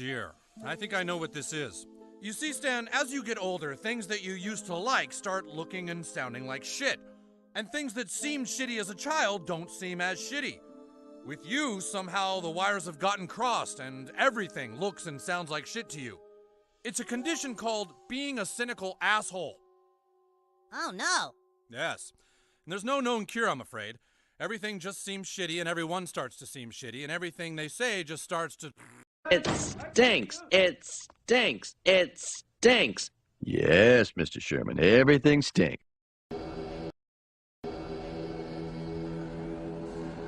dear. I think I know what this is. You see, Stan, as you get older, things that you used to like start looking and sounding like shit. And things that seemed shitty as a child don't seem as shitty. With you, somehow the wires have gotten crossed and everything looks and sounds like shit to you. It's a condition called being a cynical asshole. Oh no. Yes. And there's no known cure, I'm afraid. Everything just seems shitty and everyone starts to seem shitty and everything they say just starts to... It stinks. It stinks. It stinks. Yes, Mr. Sherman, everything stinks.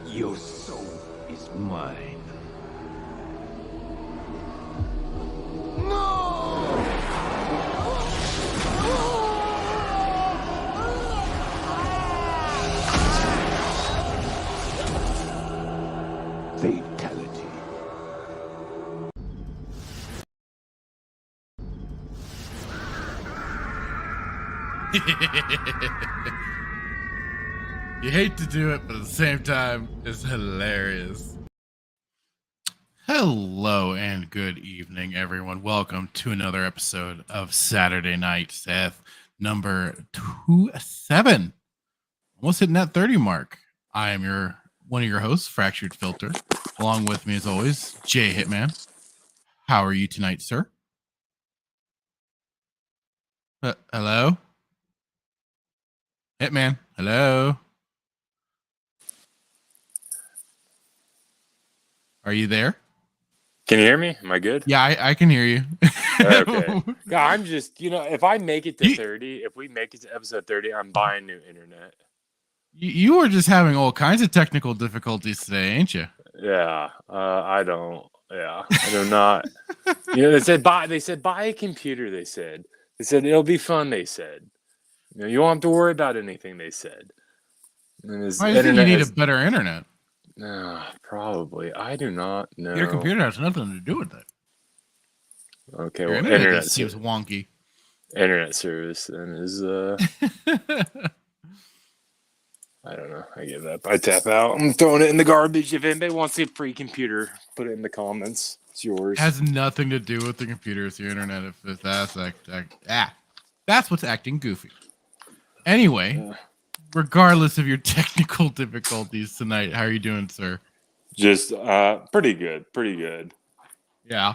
Your soul is mine. Fatality. You hate to do it, but at the same time, it's hilarious. Hello and good evening, everyone. Welcome to another episode of Saturday Night Sith, number 27. Almost hitting that 30 mark. I am one of your hosts, Fractured Filter. Along with me, as always, Jay Hitman. How are you tonight, sir? Hello? Hitman, hello? Are you there? Can you hear me? Am I good? Yeah, I can hear you. Okay. Yeah, I'm just, if I make it to 30, if we make it to episode 30, I'm buying new internet. You are just having all kinds of technical difficulties today, ain't you? Yeah, I do not. They said buy a computer. They said it'll be fun. They said, you won't have to worry about anything. They said. Why do you think you need a better internet? Probably. I do not know. Your computer has nothing to do with it. Okay, well, internet seems wonky. Internet service then is I don't know. I give up. I tap out. I'm throwing it in the garbage. If anybody wants a free computer, put it in the comments. It's yours. Has nothing to do with the computer. It's your internet. If that's what's acting goofy. Anyway, regardless of your technical difficulties tonight, how are you doing, sir? Just pretty good. Pretty good. Yeah.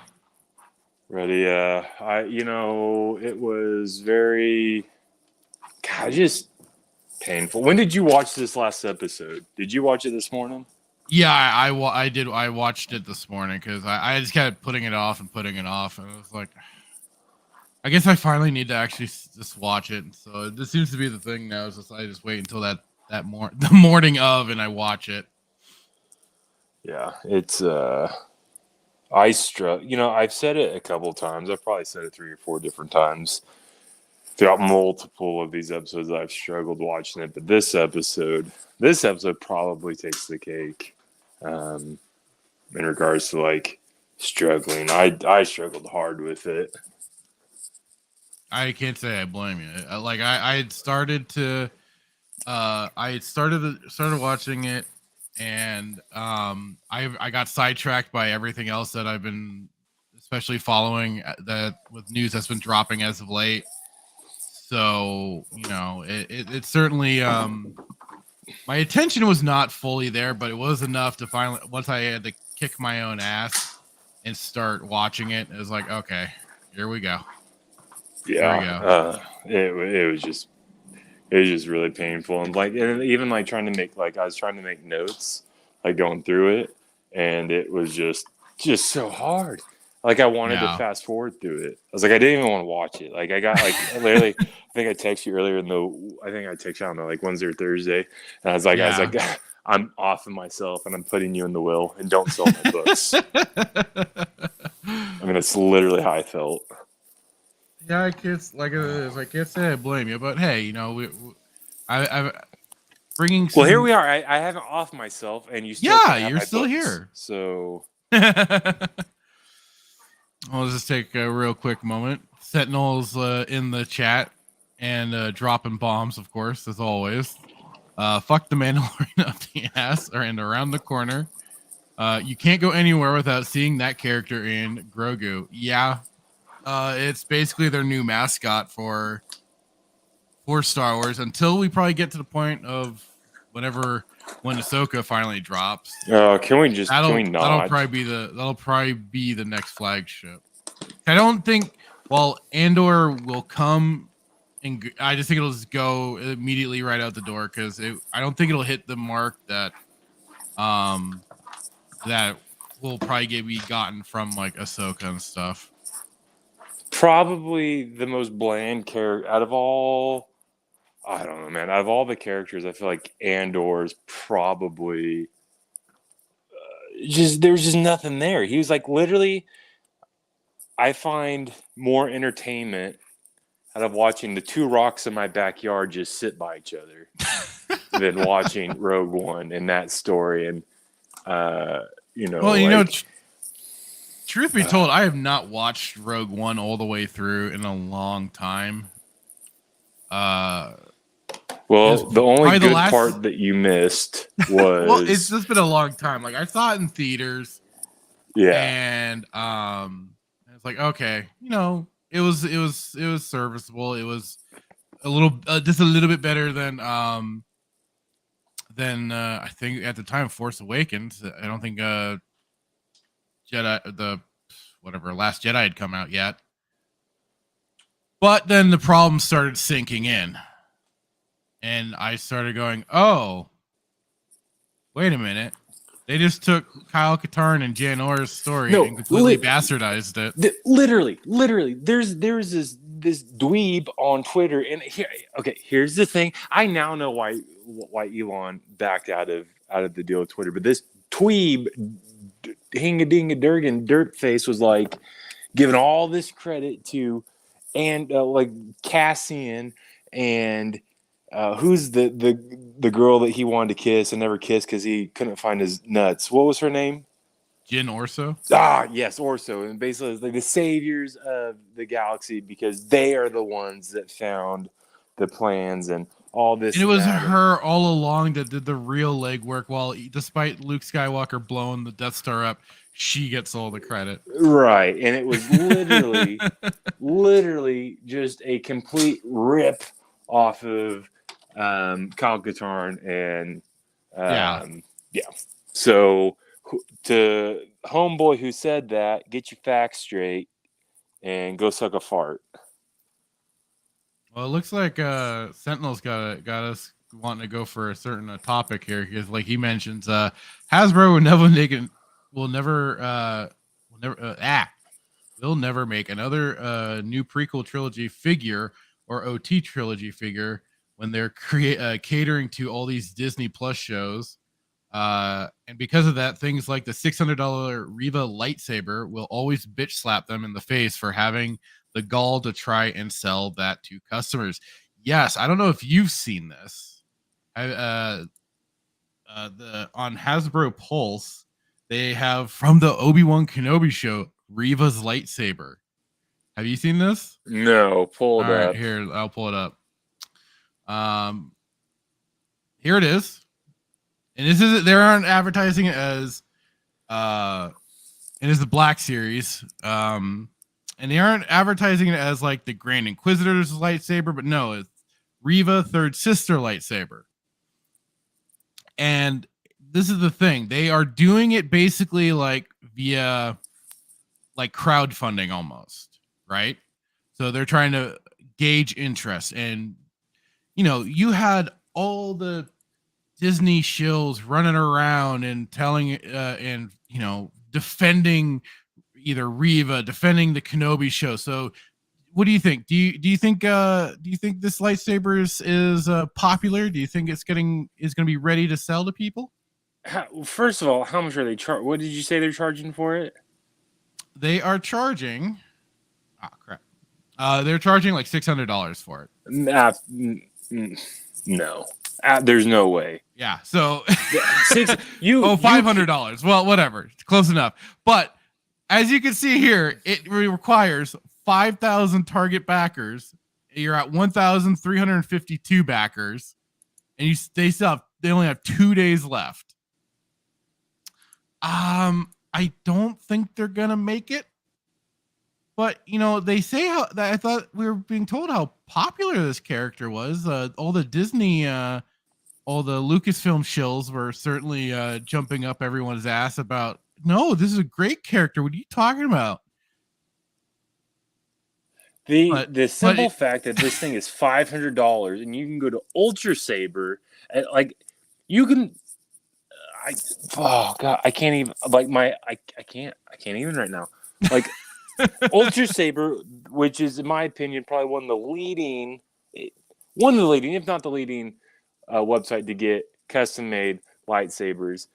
Ready? It was very just painful. When did you watch this last episode? Did you watch it this morning? Yeah, I did. I watched it this morning because I just kept putting it off, and I was like, I guess I finally need to actually just watch it. So this seems to be the thing now. Is I just wait until the morning of, and I watch it. Yeah, it's I've said it a couple of times. I've probably said it 3 or 4 different times throughout multiple of these episodes. I've struggled watching it, but this episode probably takes the cake in regards to struggling. I struggled hard with it. I can't say I blame you. I started watching it, and I got sidetracked by everything else that I've been especially following that with news that's been dropping as of late. So, it certainly, my attention was not fully there, but it was enough to finally, once I had to kick my own ass and start watching it, it was like, okay, here we go. Yeah. It was just really painful. And even trying to make, I was trying to make notes, going through it, and it was just so hard. I wanted to fast forward through it. I was like, I didn't even want to watch it. I got literally, I think I texted you earlier on Wednesday or Thursday, and I was like, I'm offing myself and I'm putting you in the will, and don't sell my books. I mean, that's literally how I felt. Yeah, I can't say I blame you, but hey, I'm bringing. Well, here we are. I haven't offed myself, and you still you're still books, here. So. I'll just take a real quick moment. Sentinel's in the chat and dropping bombs, of course, as always. Fuck the Mandalorian up the ass and around the corner. You can't go anywhere without seeing that character in Grogu. Yeah, it's basically their new mascot for Star Wars until we probably get to the point of when Ahsoka finally drops. Can we not? That'll probably be the next flagship. I don't think. Well, Andor will come, and I just think it'll just go immediately right out the door because I don't think it'll hit the mark that that will probably be gotten from like Ahsoka and stuff. Probably the most bland character out of all. I don't know, man. Out of all the characters, I feel like Andor's probably there's just nothing there. He was like literally. I find more entertainment out of watching the two rocks in my backyard just sit by each other than watching Rogue One and that story. And truth be told, I have not watched Rogue One all the way through in a long time. The only good part that you missed was well, it's just been a long time. Like I saw it in theaters. Yeah. And it's like, okay, it was serviceable. It was a little just a little bit better than I think at the time Force Awakens. I don't think Last Jedi had come out yet. But then the problem started sinking in. And I started going, oh, wait a minute. They just took Kyle Katarn and Jan Orr's story and completely bastardized it. Literally, there's this dweeb on Twitter, and here's the thing. I now know why Elon backed out of the deal with Twitter, but this dweeb, hinga-dinga-durgan dirtface was like giving all this credit to like Cassian and. Who's the girl that he wanted to kiss and never kissed because he couldn't find his nuts? What was her name? Jyn Orso. Ah, yes, Orso. And basically, it's like the saviors of the galaxy because they are the ones that found the plans and all this. And it was her all along that did the real legwork. While despite Luke Skywalker blowing the Death Star up, she gets all the credit. Right, and it was literally just a complete rip off of. Kyle Katarn and So to homeboy who said that, get your facts straight and go suck a fart. Well, it looks like Sentinel's got us wanting to go for a certain topic here because, like he mentions, Hasbro will never make another new prequel trilogy figure or OT trilogy figure. When they're catering to all these Disney Plus shows. And because of that, things like the $600 Riva lightsaber will always bitch slap them in the face for having the gall to try and sell that to customers. Yes, I don't know if you've seen this. On Hasbro Pulse, they have from the Obi-Wan Kenobi show, Riva's lightsaber. Have you seen this? No, pull it up. Here, I'll pull it up. Here it is, and they aren't advertising it as it is the Black Series, and they aren't advertising it as like the Grand Inquisitor's lightsaber, but no, it's Riva Third Sister lightsaber. And this is the thing, they are doing it basically like via like crowdfunding almost, right? So they're trying to gauge interest. And you had all the Disney shills running around and telling and defending either Riva, defending the Kenobi show. So what do you think? Do you think this lightsaber is popular? Do you think is going to be ready to sell to people? First of all, how much are they what did you say they're charging for it? They are charging they're charging like $600 for it. No, there's no way. Yeah, so $500. Well, whatever, close enough. But as you can see here, it requires 5,000 target backers. You're at 1,352 backers, and they only have 2 days left. I don't think they're gonna make it. But they say how that I thought we were being told how popular this character was. All the Disney, all the Lucasfilm shills were certainly jumping up everyone's ass about. No, this is a great character. What are you talking about? The simple fact that this thing is $500 and you can go to Ultra Saber, like you can. Oh god, I can't even I can't even right now. Like Ultra Saber, which is in my opinion probably one of the leading, if not the leading, website to get custom made lightsabers.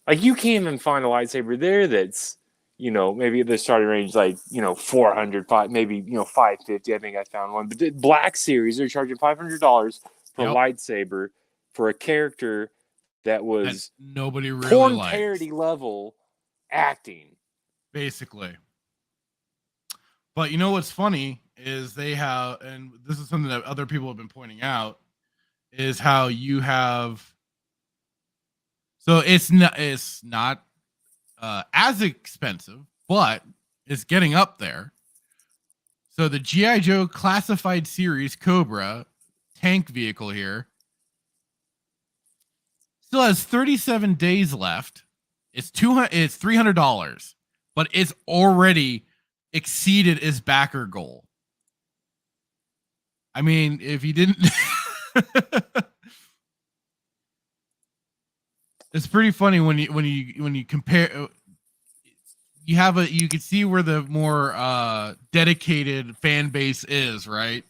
Like you can't even find a lightsaber there that's maybe the starting range 400, maybe 550. I think I found one. But the Black Series, they're charging $500 for a lightsaber for a character that was nobody really porn likes. Parody level acting, basically. But what's funny is they have, and this is something that other people have been pointing out, is how you have. So it's not as expensive, but it's getting up there. So the G.I. Joe Classified Series Cobra tank vehicle here still has 37 days left. It's $300, but it's already exceeded its backer goal. I mean, if you didn't, it's pretty funny when you compare. You can see where the more dedicated fan base is, right?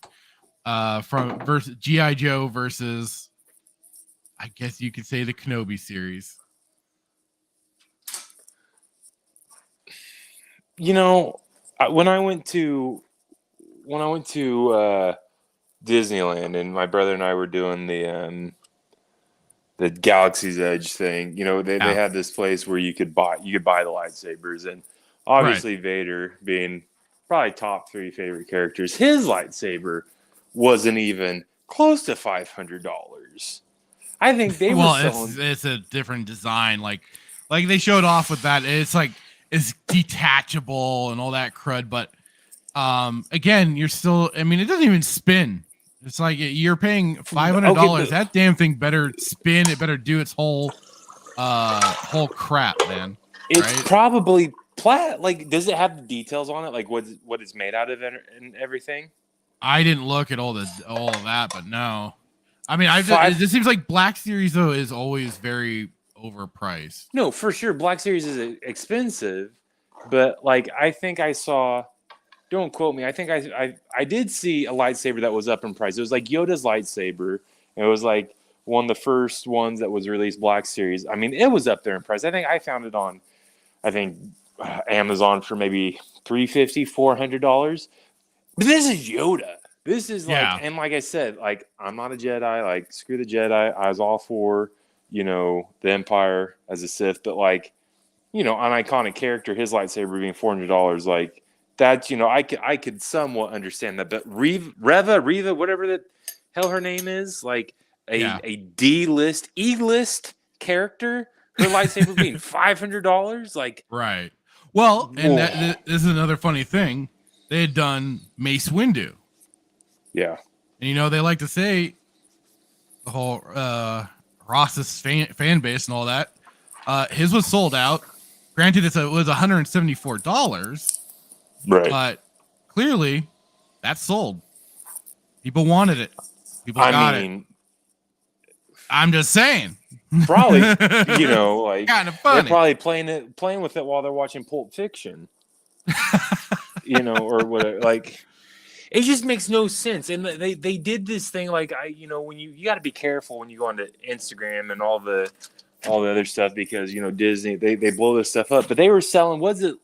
From versus G.I. Joe versus, I guess you could say, the Kenobi series. When I went to Disneyland and my brother and I were doing the Galaxy's Edge thing, they had this place where you could buy the lightsabers, and obviously Vader being probably top 3 favorite characters, his lightsaber wasn't even close to $500. I think they were selling. It's a different design, like they showed off with that. It's detachable and all that crud, but again, you're still. I mean, it doesn't even spin. It's like you're paying $500. That damn thing better spin. It better do its whole crap, man. It's probably plat. Like, does it have the details on it? Like what it's made out of and everything? I didn't look at all of that, but no. I mean, it just seems like Black Series though is always very overpriced. No, for sure. Black Series is expensive, but I think I saw. Don't quote me. I think I did see a lightsaber that was up in price. It was like Yoda's lightsaber. It was like one of the first ones that was released Black Series. I mean, it was up there in price. I think I found it on, Amazon for maybe $350, $400. But this is Yoda. This is and like I said, I'm not a Jedi. Screw the Jedi. I was all for, the Empire as a Sith, but an iconic character, his lightsaber being $400, that's, I could somewhat understand that, but Reva, whatever the hell her name is, a D-list, E-list character, her lightsaber being $500, right. Well, and this is another funny thing. They had done Mace Windu. Yeah. And they like to say the whole Ross's fan base and all that. His was sold out. Granted, it was $174. Right. But clearly, that's sold. People wanted it. People got it. I'm just saying. Probably, kind of funny. They're probably playing with it while they're watching Pulp Fiction. Or whatever. It just makes no sense. And they did this thing when you got to be careful when you go onto Instagram and all the other stuff because Disney they blow this stuff up. But they were selling, was it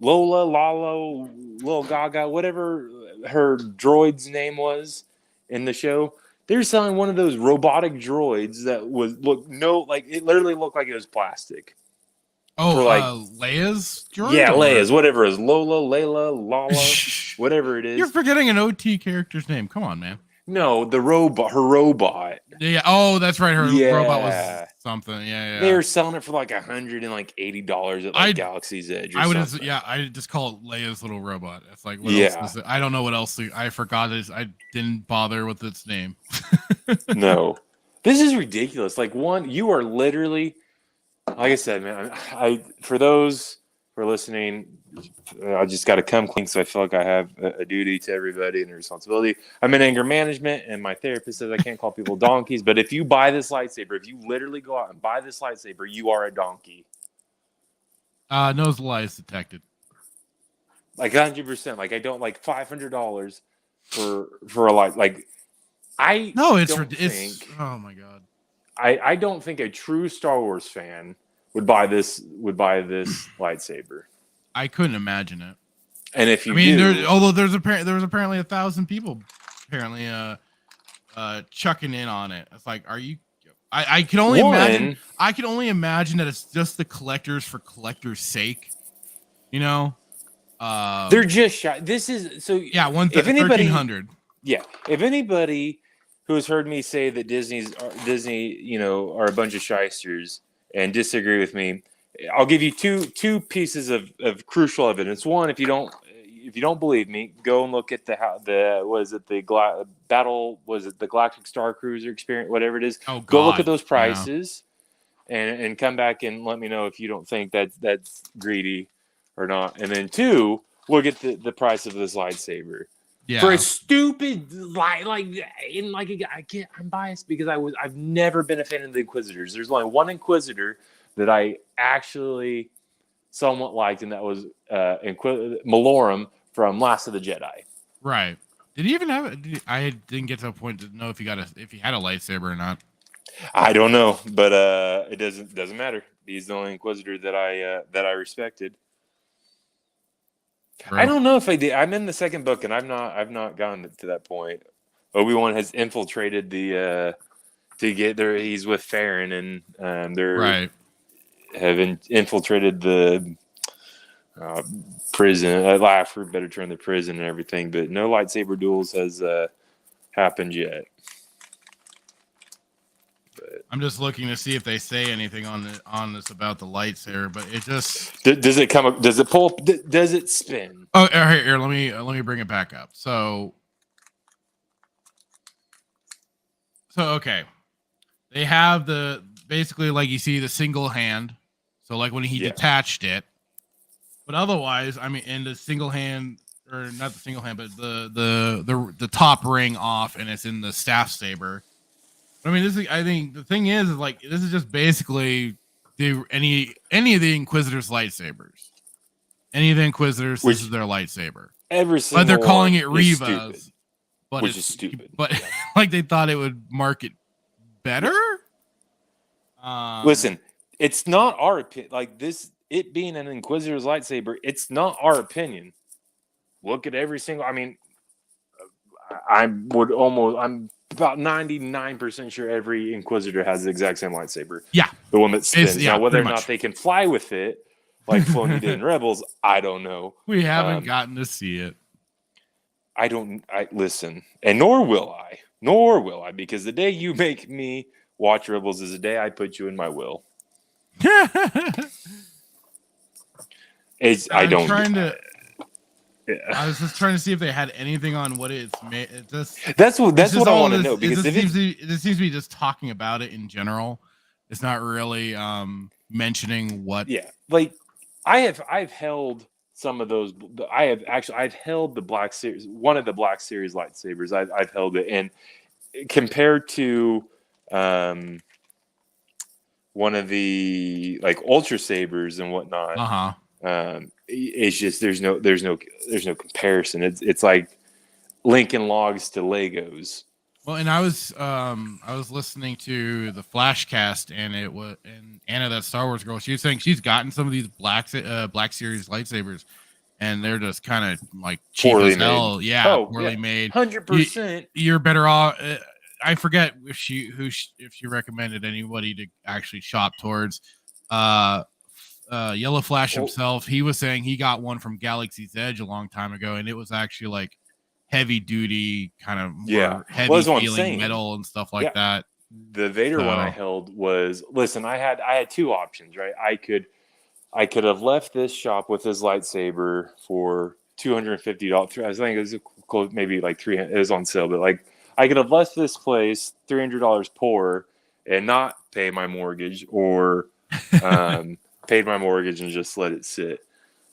Lola, Lalo, Lil Gaga, whatever her droid's name was in the show. They were selling one of those robotic droids that it literally looked like it was plastic. Oh, Leia's droid? Yeah, Leia's, whatever it is. Lola, Layla, Lala, whatever it is. You're forgetting an OT character's name. Come on, man. No, her robot. Yeah. Oh, that's right. Her robot was something. Yeah. They were selling it for like $180 at like Galaxy's Edge. Or I would something. I just call it Leia's little robot. It's like what Yeah. else is it? I don't know what else. I forgot it. I didn't bother with its name. No, this is ridiculous. Like you are literally, like I said, man. For those who are listening, I just got to come clean. So I feel like I have a duty to everybody and a responsibility. I'm in anger management, and my therapist says I can't call people donkeys. But if you buy this lightsaber, if you literally go out and buy this lightsaber, you are a donkey. Nose lies detected. Like 100%. Like I don't like $500 for a light. Like I no, it's oh my god. I don't think a true Star Wars fan would buy this lightsaber. I couldn't imagine it. And if you although there was apparently 1,000 people apparently chucking in on it. It's like, are you? I can only imagine. I can only imagine that it's just the collectors for collectors' sake. You know, they're just shy. This is so. Yeah, 1,300. Yeah, if anybody who has heard me say that Disney, are a bunch of shysters and disagree with me, I'll give you two pieces of crucial evidence. One, if you don't believe me, go and look at the Galactic Star Cruiser experience, whatever it is. Oh, God. Go look at those prices, and come back and let me know if you don't think that's greedy or not. And then two, look at the price of this lightsaber. Yeah. For a stupid I'm biased because I've never been a fan of the Inquisitors. There's only one Inquisitor that I actually somewhat liked, and that was Malorum from Last of the Jedi. Right. Did he even have it? I didn't get to a point to know if he had a lightsaber or not. I don't know, but it doesn't matter. He's the only Inquisitor that I respected. True. I don't know if I did. I'm in the second book, and I've not gotten to that point. Obi-Wan has infiltrated the to get there. He's with Farron, and they're have infiltrated the prison. I laugh for better term, the prison and everything, but no lightsaber duels has happened yet. But I'm just looking to see if they say anything on this about the lightsaber, but it just does it come up? Does it pull? Does it spin? Oh, here. Let me bring it back up. So okay, they have basically like you see the single hand. So like when he detached it, but otherwise, I mean, in the single hand or not the single hand, but the top ring off, and it's in the staff saber. I mean, I think the thing is like this is just basically any of the Inquisitors' lightsabers. Any of the Inquisitors, this is their lightsaber. But they're calling it Reva's, which is stupid. But like they thought it would market better. Listen, it's not our opinion. Like this, it being an Inquisitor's lightsaber, it's not our opinion. Look at every single. I mean, I'm about 99% sure every Inquisitor has the exact same lightsaber. Yeah. The one that spins. Now, whether or not much. they can fly with it, like Filoni did in Rebels, I don't know. We haven't gotten to see it. I listen, and nor will I, because the day you make me watch Rebels is the day I put you in my will. I was just trying to see if they had anything on what it's made. That's what I want to know, because it seems to be just talking about it in general. It's not really mentioning what. Yeah, like I've held some of those. I've held the Black Series, one of the Black Series lightsabers. I've held it, and compared to one of the like Ultra Sabers and whatnot. It's just there's no comparison. It's like Lincoln Logs to Legos. Well, and I was listening to the Flashcast, and Anna, that Star Wars girl, she was saying she's gotten some of these Black Series lightsabers, and they're just kind of like cheap Poorly as hell. made. Yeah, poorly made. 100%. You're better off. I forget if she recommended anybody to actually shop towards. Yellow Flash himself, he was saying he got one from Galaxy's Edge a long time ago, and it was actually like heavy duty, kind of more heavy feeling metal and stuff like that. The Vader one I held was, listen, I had two options, right? I could have left this shop with his lightsaber for $250. I think it was close, maybe like $300. It was on sale, but like I could have left this place $300 poor and not pay my mortgage, or paid my mortgage and just let it sit.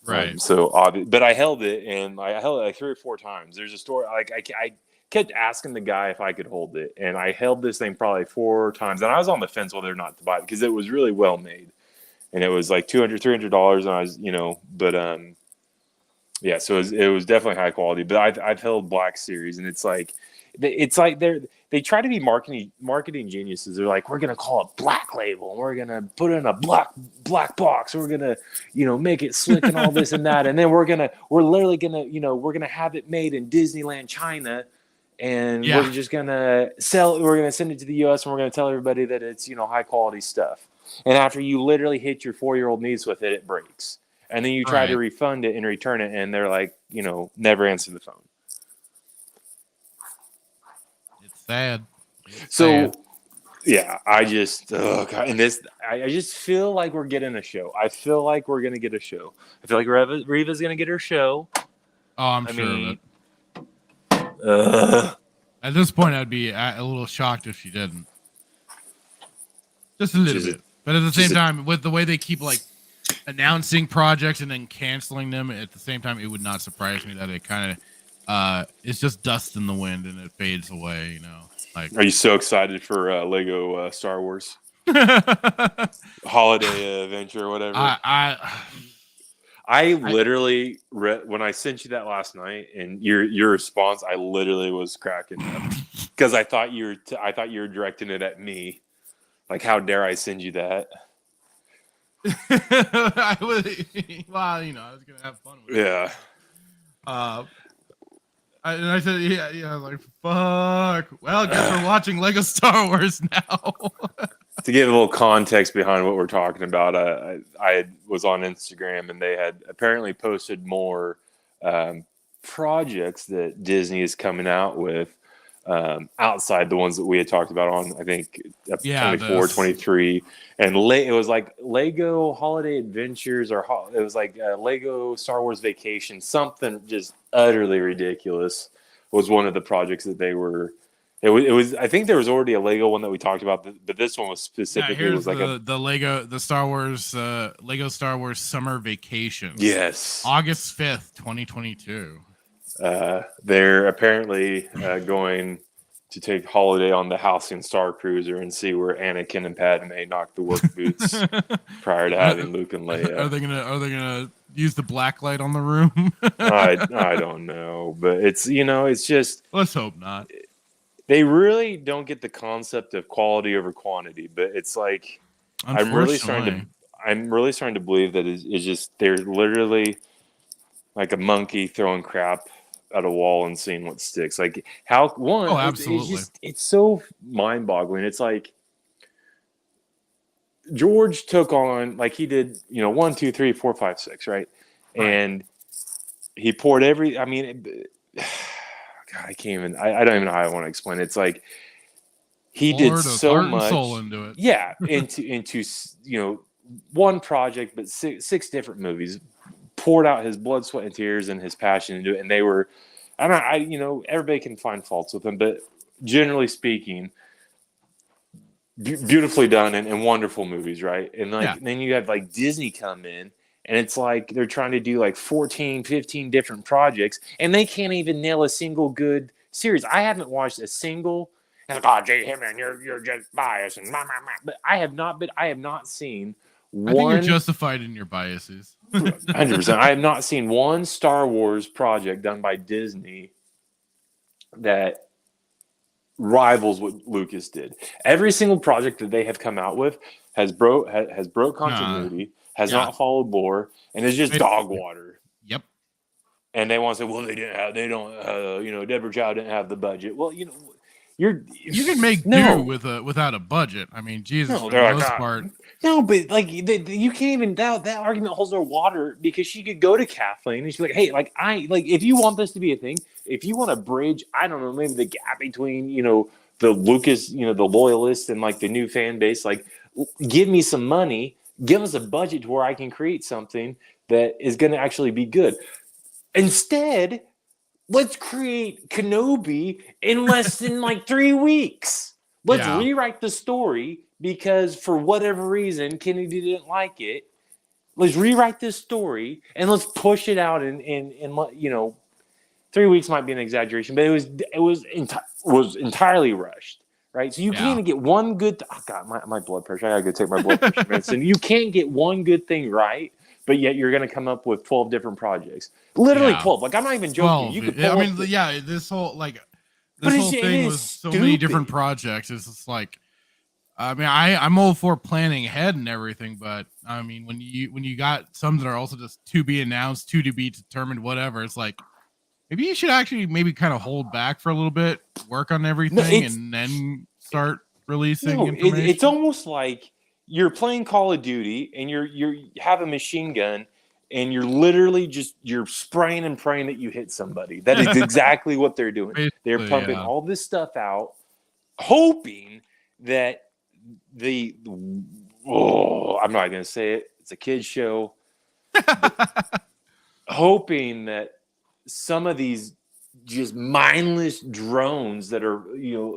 Right. So obvious, but I held it, and I held it like 3 or 4 times. There's a story like I kept asking the guy if I could hold it, and I held this thing probably 4 times, and I was on the fence whether or not to buy it because it was really well made, and it was like $200-$300, and I was, but yeah, so it was definitely high quality. But I've held Black Series, and it's like they try to be marketing geniuses. They're like, we're gonna call it Black Label, and we're gonna put it in a black box, we're gonna make it slick and all this and that, and then we're literally gonna have it made in Disneyland China. And we're just gonna we're gonna send it to the US, and we're gonna tell everybody that it's high quality stuff. And after you literally hit your 4-year-old niece with it, it breaks. And then you try to refund it and return it, and they're like, never answer the phone. It's sad. Yeah, I just God, and I just feel like we're getting a show. I feel like we're gonna get a show. I feel like Reva's gonna get her show. Oh, I'm sure of it. At this point, I'd be a little shocked if she didn't. Just a little bit. But at the same time, with the way they keep like announcing projects and then canceling them at the same time, it would not surprise me that it kind of it's just dust in the wind and it fades away. Like, are you so excited for Lego Star Wars holiday adventure or whatever? I literally when I sent you that last night, and your response, I literally was cracking up because I thought you were directing it at me. Like, how dare I send you that? I was, well, I was gonna have fun with it. Yeah. And I said, yeah, I was like, fuck. Well, I guess we're watching Lego Star Wars now. To give a little context behind what we're talking about, I was on Instagram, and they had apparently posted more projects that Disney is coming out with outside the ones that we had talked about on, I think, 24, 23. And it was like Lego Holiday Adventures, or it was like Lego Star Wars Vacation. Something just utterly ridiculous was one of the projects that they were. It was. I think there was already a Lego one that we talked about, but this one was specifically. Yeah, was like the Star Wars Lego Star Wars Summer Vacation. Yes, August 5th, 2022. They're apparently going to take holiday on the Halcyon Star Cruiser and see where Anakin and Padme knock the work boots prior to having Luke and Leia. Are they gonna use the black light on the room? I don't know, but it's just, let's hope not. They really don't get the concept of quality over quantity, but it's like I'm really starting to believe that it's just they're literally like a monkey throwing crap at a wall and seeing what sticks. Like how one, absolutely, it's so mind-boggling. It's like George took on, like, he did 1, 2, 3, 4, 5, 6, right? And he poured God, I can't even. I don't even know how I want to explain it. It's like he did so much soul into it. Yeah, into one project, but six different movies. Poured out his blood, sweat, and tears, and his passion into it. And they were, everybody can find faults with them, but generally speaking, beautifully done and wonderful movies, right? And then you have like Disney come in. And it's like they're trying to do like 14, 15 different projects, and they can't even nail a single good series. I haven't watched a single. And like, Jay Himmel, you're just biased, and but I have not seen one. I think you're justified in your biases. 100%. I have not seen one Star Wars project done by Disney that rivals what Lucas did. Every single project that they have come out with has broke continuity. Has not followed lore, and it's just dog water. Yep. And they want to say, well, Deborah Chow didn't have the budget. Well, you can make do without a budget. I mean, Jesus, for the most part. No, but like you can't even that argument holds no water, because she could go to Kathleen and she's like, hey, if you want this to be a thing, if you want to bridge, I don't know, maybe the gap between the Lucas, the loyalists and like the new fan base, like give me some money, give us a budget to where I can create something that is going to actually be good. Instead, let's create Kenobi in less than like 3 weeks. Let's rewrite the story because for whatever reason, Kennedy didn't like it. Let's rewrite this story and let's push it out in 3 weeks might be an exaggeration, but it was entirely rushed, right? So you can't even get one good. Oh God, my blood pressure! I gotta go take my blood pressure medicine. You can't get one good thing right, but yet you're gonna come up with 12 different projects. Literally 12. Like I'm not even joking. 12. You could. This whole thing was so many different projects. It's just like, I mean, I'm all for planning ahead and everything, but I mean, when you got some that are also just to be announced, to be determined, whatever, it's like. Maybe you should actually maybe kind of hold back for a little bit, work on everything, and then start releasing information. It's almost like you're playing Call of Duty and you have a machine gun and you're literally you're spraying and praying that you hit somebody. That is exactly what they're doing. Basically, they're pumping all this stuff out, hoping that I'm not going to say it. It's a kid's show. Hoping that some of these just mindless drones that are,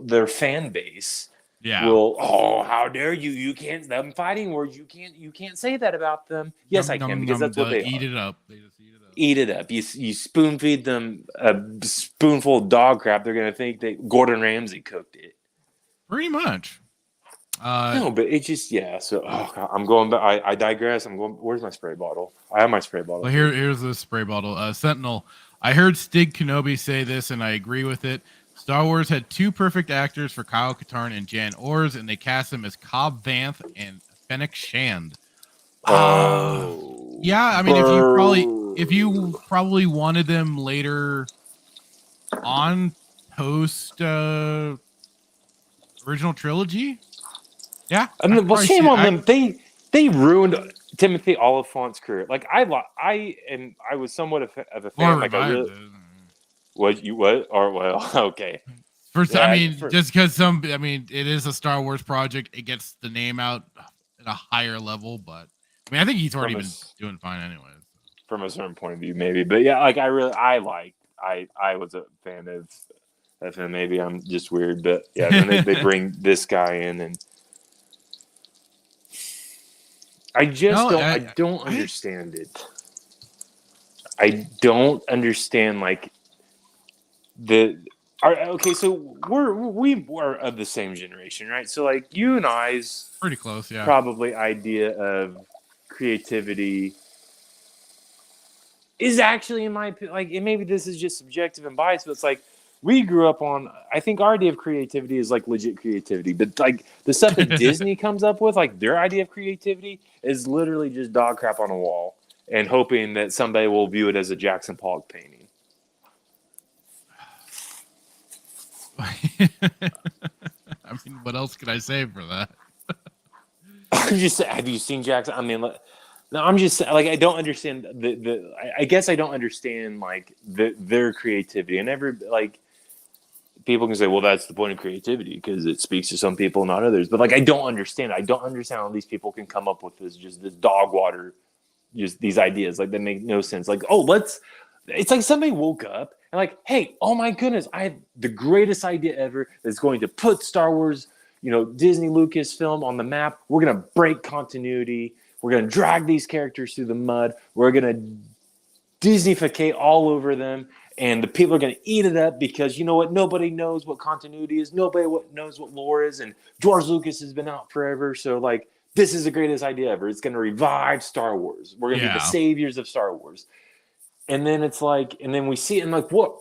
their fan base will, how dare you? You can't, them fighting words, you can't say that about them. Yes, I can, because that's what they eat it up. They just eat it up. You spoon feed them a spoonful of dog crap, they're going to think that Gordon Ramsay cooked it. Pretty much. No, but it just, so I'm going back. I digress. Where's my spray bottle? I have my spray bottle. Well, here's the spray bottle. Sentinel. I heard Stig Kenobi say this, and I agree with it. Star Wars had 2 perfect actors for Kyle Katarn and Jan Ors, and they cast them as Cobb Vanth and Fennec Shand. Yeah, I mean, if you probably wanted them later on post original trilogy, yeah. I mean, well, shame on them. They ruined Timothy Oliphant's career. Like I was somewhat of a fan. Like I really, okay. First, I mean, just because it is a Star Wars project, it gets the name out at a higher level. But I mean, I think he's already been doing fine anyway. From a certain point of view, maybe. But yeah, like I was a fan of him. Maybe I'm just weird, but yeah. Then they bring this guy in and. I don't understand it. I don't understand okay, so we are of the same generation, right? So like you and I's pretty close, yeah. Probably idea of creativity is actually, in my opinion, like, and maybe this is just subjective and biased, but it's like we grew up on, I think our idea of creativity is like legit creativity, but like the stuff that Disney comes up with, like their idea of creativity is literally just dog crap on a wall and hoping that somebody will view it as a Jackson Pollock painting. I mean, what else could I say for that? Have you seen Jackson? I mean, no, I'm just like, I don't understand I guess I don't understand like their creativity, and people can say, well, that's the point of creativity because it speaks to some people, not others. But like, I don't understand how these people can come up with this dog water, just these ideas like that make no sense. Like, it's like somebody woke up and like, hey, oh my goodness, I have the greatest idea ever that's going to put Star Wars, Disney Lucasfilm on the map. We're going to break continuity. We're going to drag these characters through the mud. We're going to Disneyficate all over them. And the people are going to eat it up because you know what? Nobody knows what continuity is. Nobody knows what lore is. And George Lucas has been out forever. So like, this is the greatest idea ever. It's going to revive Star Wars. We're going to be the saviors of Star Wars. And then it's like, and then we see it and like, what?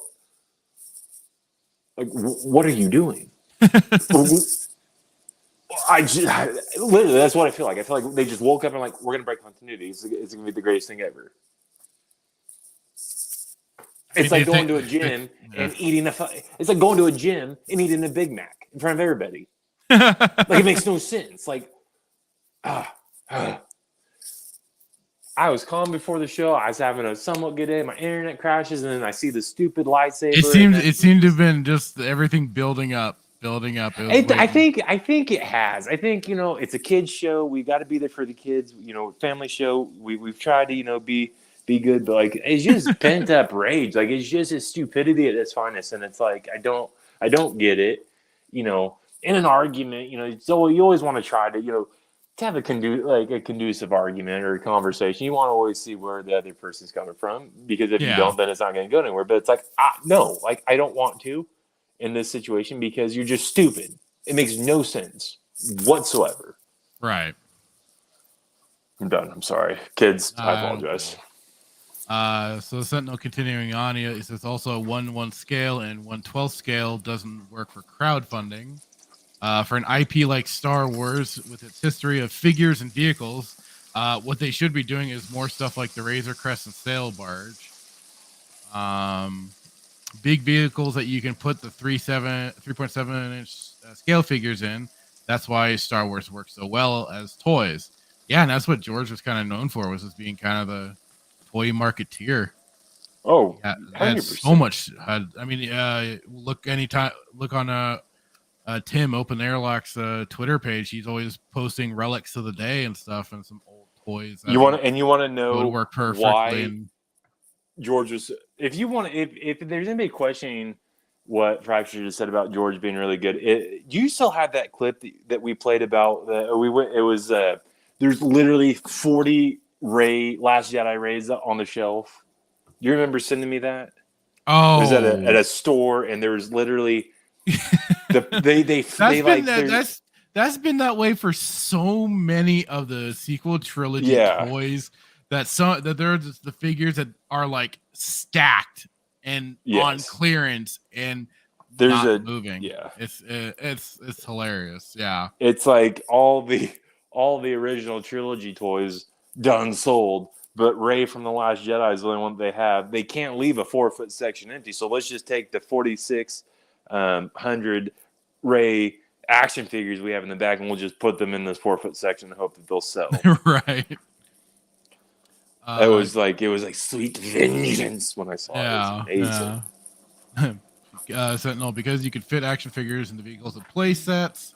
Like, what are you doing? Literally, that's what I feel like. I feel like they just woke up and like, we're going to break continuity. It's going to be the greatest thing ever. It's like going to a gym and eating it's like going to a gym and eating a Big Mac in front of everybody. Like, it makes no sense. Like, I was calm before the show. I was having a somewhat good day. My internet crashes, and then I see the stupid lightsaber. It seemed to have been just everything building up building up. I think it has. I think it's a kids show. We got to be there for the kids. Family show. We've tried to be good, but like it's just pent up rage. Like it's just a stupidity at its finest, and it's like I don't get it. In an argument, so you always want to try to have a conducive argument or a conversation. You want to always see where the other person's coming from, because if you don't, then it's not going to go anywhere. But it's like no, like I don't want to in this situation because you're just stupid. It makes no sense whatsoever. Right. I'm done. I'm sorry, kids. I apologize. So Sentinel continuing on, he says also a 1/1 scale and 1/12 scale doesn't work for crowdfunding. For an IP like Star Wars, with its history of figures and vehicles, what they should be doing is more stuff like the Razor Crest and Sail Barge. Big vehicles that you can put the 3.7-inch scale figures in. That's why Star Wars works so well as toys. Yeah, and that's what George was kind of known for, was as being kind of the toy marketeer. Oh, yeah, that's so much. I mean, look on Tim Open Airlock's Twitter page. He's always posting relics of the day and stuff, and some old toys. You want to know would work perfectly. Why George was? If there's anybody questioning what Fracture just said about George being really good, do you still have that clip that we played about? There's literally 40 Last Jedi Rays on the shelf. Do you remember sending me that? Oh, it was at a store, and there was literally that's been that way for so many of the sequel trilogy toys. That there are just the figures that are like stacked and on clearance and there's not moving. Yeah, it's hilarious. Yeah, it's like all the original trilogy toys done sold, but Rey from The Last Jedi is the only one they have. They can't leave a 4-foot section empty, so let's just take the 4,600 Rey action figures we have in the back, and we'll just put them in this 4-foot section and hope that they'll sell. Right. It was like sweet vengeance when I saw it. It was amazing. Sentinel, because you could fit action figures into vehicles and play sets.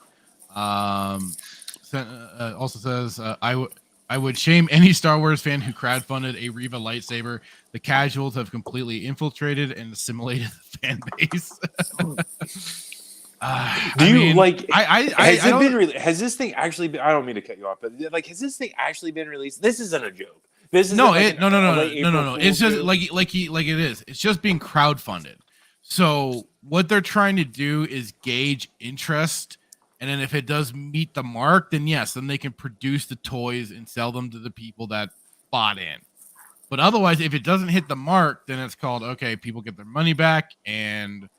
Also says, I would shame any Star Wars fan who crowdfunded a Reva lightsaber. The casuals have completely infiltrated and assimilated the fan base. Has this thing actually been? I don't mean to cut you off, but like, has this thing actually been released? This isn't a joke. This is no. It's just like it is. It's just being crowdfunded. So what they're trying to do is gauge interest, and then if it does meet the mark, then yes, then they can produce the toys and sell them to the people that bought in. But otherwise, if it doesn't hit the mark, then it's called, okay, people get their money back, and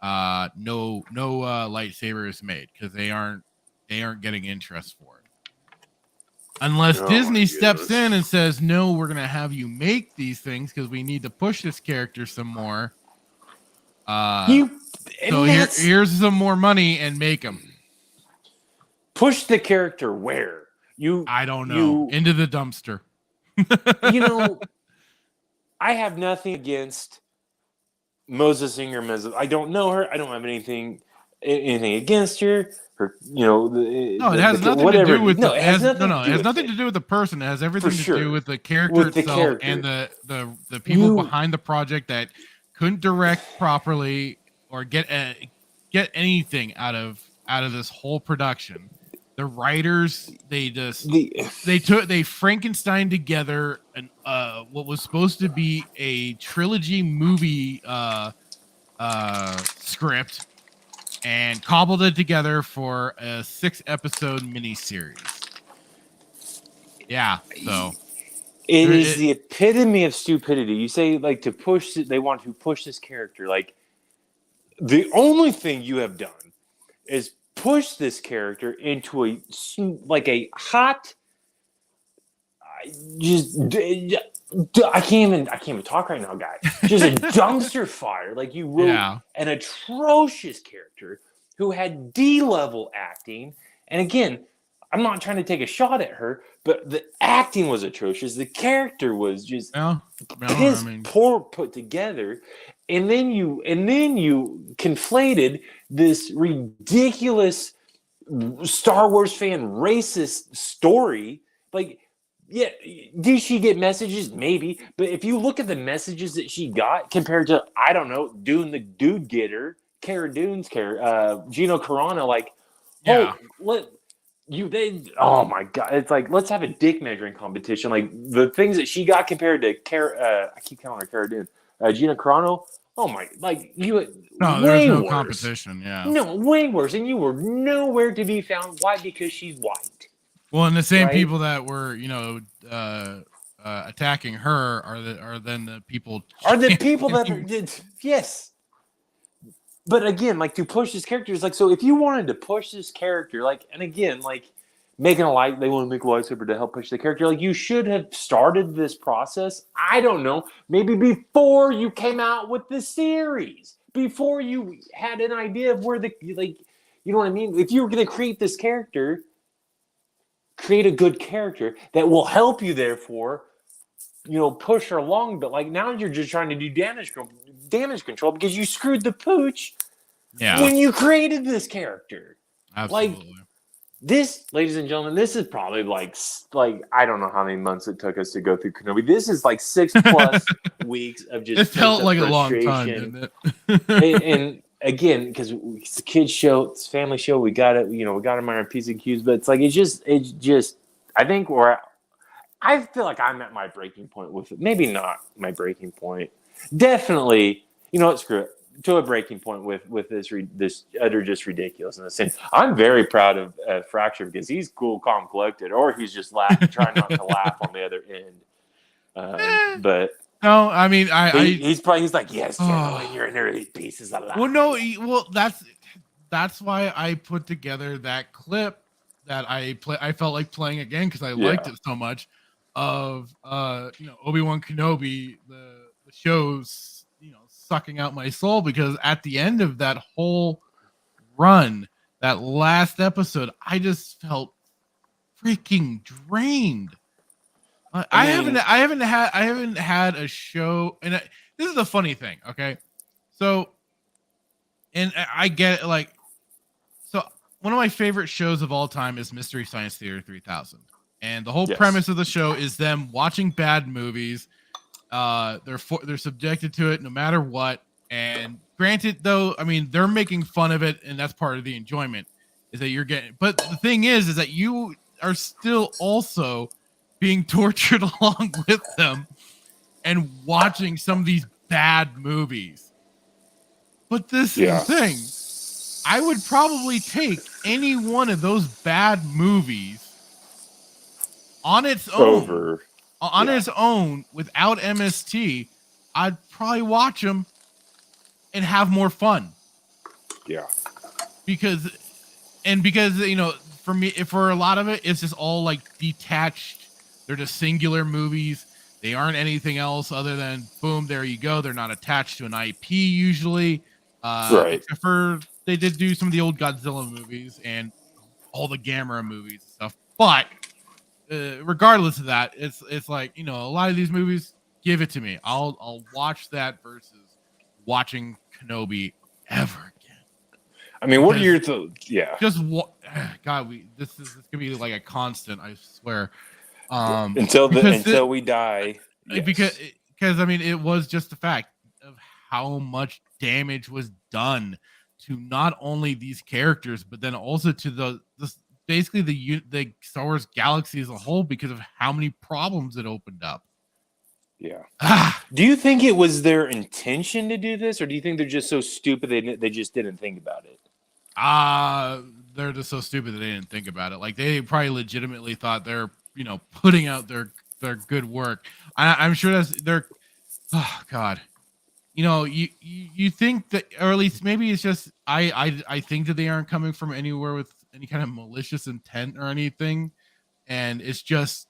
no lightsaber is made because they aren't getting interest for it. Unless Disney steps in and says, no, we're gonna have you make these things because we need to push this character some more. Here's some more money and make them. Push the character where? I don't know. Into the dumpster. I have nothing against Moses Ingram. I don't know her. I don't have anything against her. It has nothing to do with it has nothing to do with the person. It has everything to do with the character itself and the people behind the project that couldn't direct properly or get anything out of this whole production. The writers, they Frankenstein together what was supposed to be a trilogy movie script and cobbled it together for a 6-episode miniseries. Yeah, so it is the epitome of stupidity. You say like they want to push this character. Like the only thing you have done is push this character into a hot. I can't even talk right now, guys. Just a dumpster fire. Like you wrote an atrocious character who had D-level acting. And again, I'm not trying to take a shot at her, but the acting was atrocious. The character was just piss poor put together, and then you conflated this ridiculous Star Wars fan racist story. Like, yeah, did she get messages? Maybe, but if you look at the messages that she got compared to, I don't know, Dune the Dude Getter, Cara Dune's character, Gino Carano, like, oh my god, it's like, let's have a dick measuring competition. Like, the things that she got compared to I keep calling her Cara Dune, Gina Carano. Oh my, like, there's no competition. Yeah, no, way worse, and you were nowhere to be found. Why? Because she's white. Well, and the same people that were, attacking her are then the people that did. Yes. But again, like, to push this character is like, so if you wanted to push this character, like, and again, like, making a light, they want to make a lightsaber to help push the character, like, you should have started this process, I don't know, maybe before you came out with the series, before you had an idea of where you know what I mean? If you were going to create this character, create a good character that will help you, therefore, push her along. But like, now you're just trying to do damage control because you screwed the pooch when you created this character. Absolutely. Like, this, ladies and gentlemen, this is probably like I don't know how many months it took us to go through Kenobi. This is like 6+ weeks of just. It felt like a long time, didn't it? and again, because it's a kid's show, it's a family show, we got it. We got them on our P's and Q's, but it's like it's just. I think I feel like I'm at my breaking point with it. Maybe not my breaking point. Definitely, screw it. To a breaking point with this utter just ridiculousness. And I'm very proud of Fracture because he's cool, calm, collected, or he's just laughing, trying not to laugh on the other end. But no, I mean, he's like, yes, you're in early pieces of life. Well, no, that's why I put together that clip that I felt like playing again because I liked it so much. Of Obi-Wan Kenobi, the show's sucking out my soul, because at the end of that whole run, that last episode, I just felt freaking drained. I haven't had a show, and this is the funny thing. Okay, so, and I get it, like, so one of my favorite shows of all time is Mystery Science Theater 3000. And the whole premise of the show is them watching bad movies. They're subjected to it no matter what. And granted, though, I mean, they're making fun of it, and that's part of the enjoyment is that you're getting. But the thing is that you are still also being tortured along with them and watching some of these bad movies. But this is the thing. I would probably take any one of those bad movies on its own, its own, without MST. I'd probably watch them and have more fun. Yeah. Because for me, for a lot of it, it's just all like detached. They're just singular movies. They aren't anything else other than boom, there you go. They're not attached to an IP usually. Except for they did do some of the old Godzilla movies and all the Gamera movies and stuff. But regardless of that, it's like, a lot of these movies, give it to me. I'll watch that versus watching Kenobi ever again. I mean, what are your thoughts? Yeah. Just God, this is gonna be like a constant, I swear. Until we die. Yes. Because I mean, it was just the fact of how much damage was done to not only these characters, but then also to basically the Star Wars galaxy as a whole, because of how many problems it opened up. Yeah. Do you think it was their intention to do this, or do you think they're just so stupid they just didn't think about it? They're just so stupid that they didn't think about it. Like, they probably legitimately thought they're putting out their good work. I'm sure they're. Oh God. You think that, or at least maybe it's just I think that they aren't coming from anywhere with any kind of malicious intent or anything, and it's just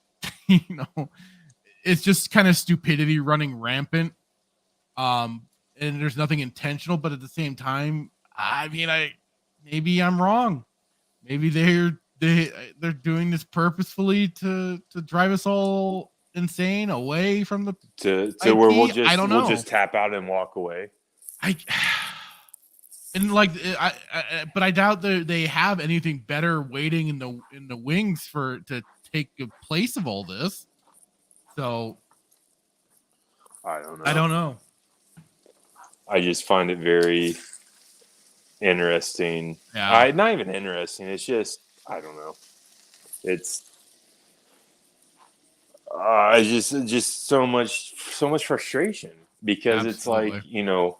it's just kind of stupidity running rampant, and there's nothing intentional. But at the same time, I mean, maybe I'm wrong. Maybe they're doing this purposefully to drive us all insane away from the to IP? where we'll know. just tap out and walk away. But I doubt they have anything better waiting in the wings to take the place of all this. So I don't know. I don't know. I just find it very interesting. Yeah. Not even interesting. It's just, I don't know. It's just so much frustration because Absolutely. it's like,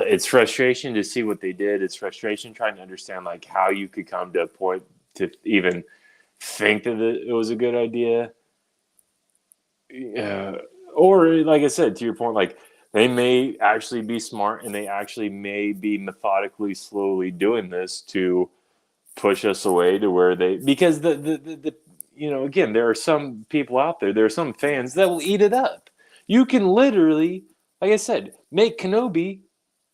it's frustration to see what they did. It's frustration trying to understand like how you could come to a point to even think that it was a good idea. Or like I said, to your point, like they may actually be smart and they actually may be methodically, slowly doing this to push us away to where because the again, there are some people out there are some fans that will eat it up. You can literally, like I said, make Kenobi.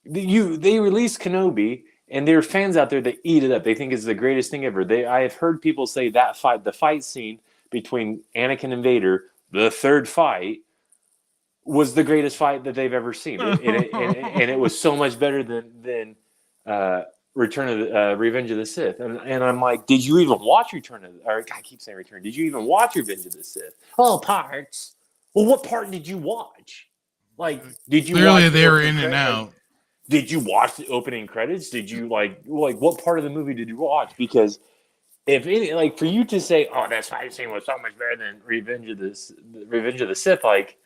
They release Kenobi, and there are fans out there that eat it up. They think it's the greatest thing ever. I have heard people say that the fight scene between Anakin and Vader, the third fight, was the greatest fight that they've ever seen, and it was so much better than Revenge of the Sith. And I'm like, did you even watch I keep saying Return. Did you even watch Revenge of the Sith? Oh, parts. Well, what part did you watch? Like, did you Clearly watch they were in and out. Did you watch the opening credits? Did you like what part of the movie did you watch? Because if any, like for you to say, oh, that fight scene was so much better than Revenge of the Sith, like,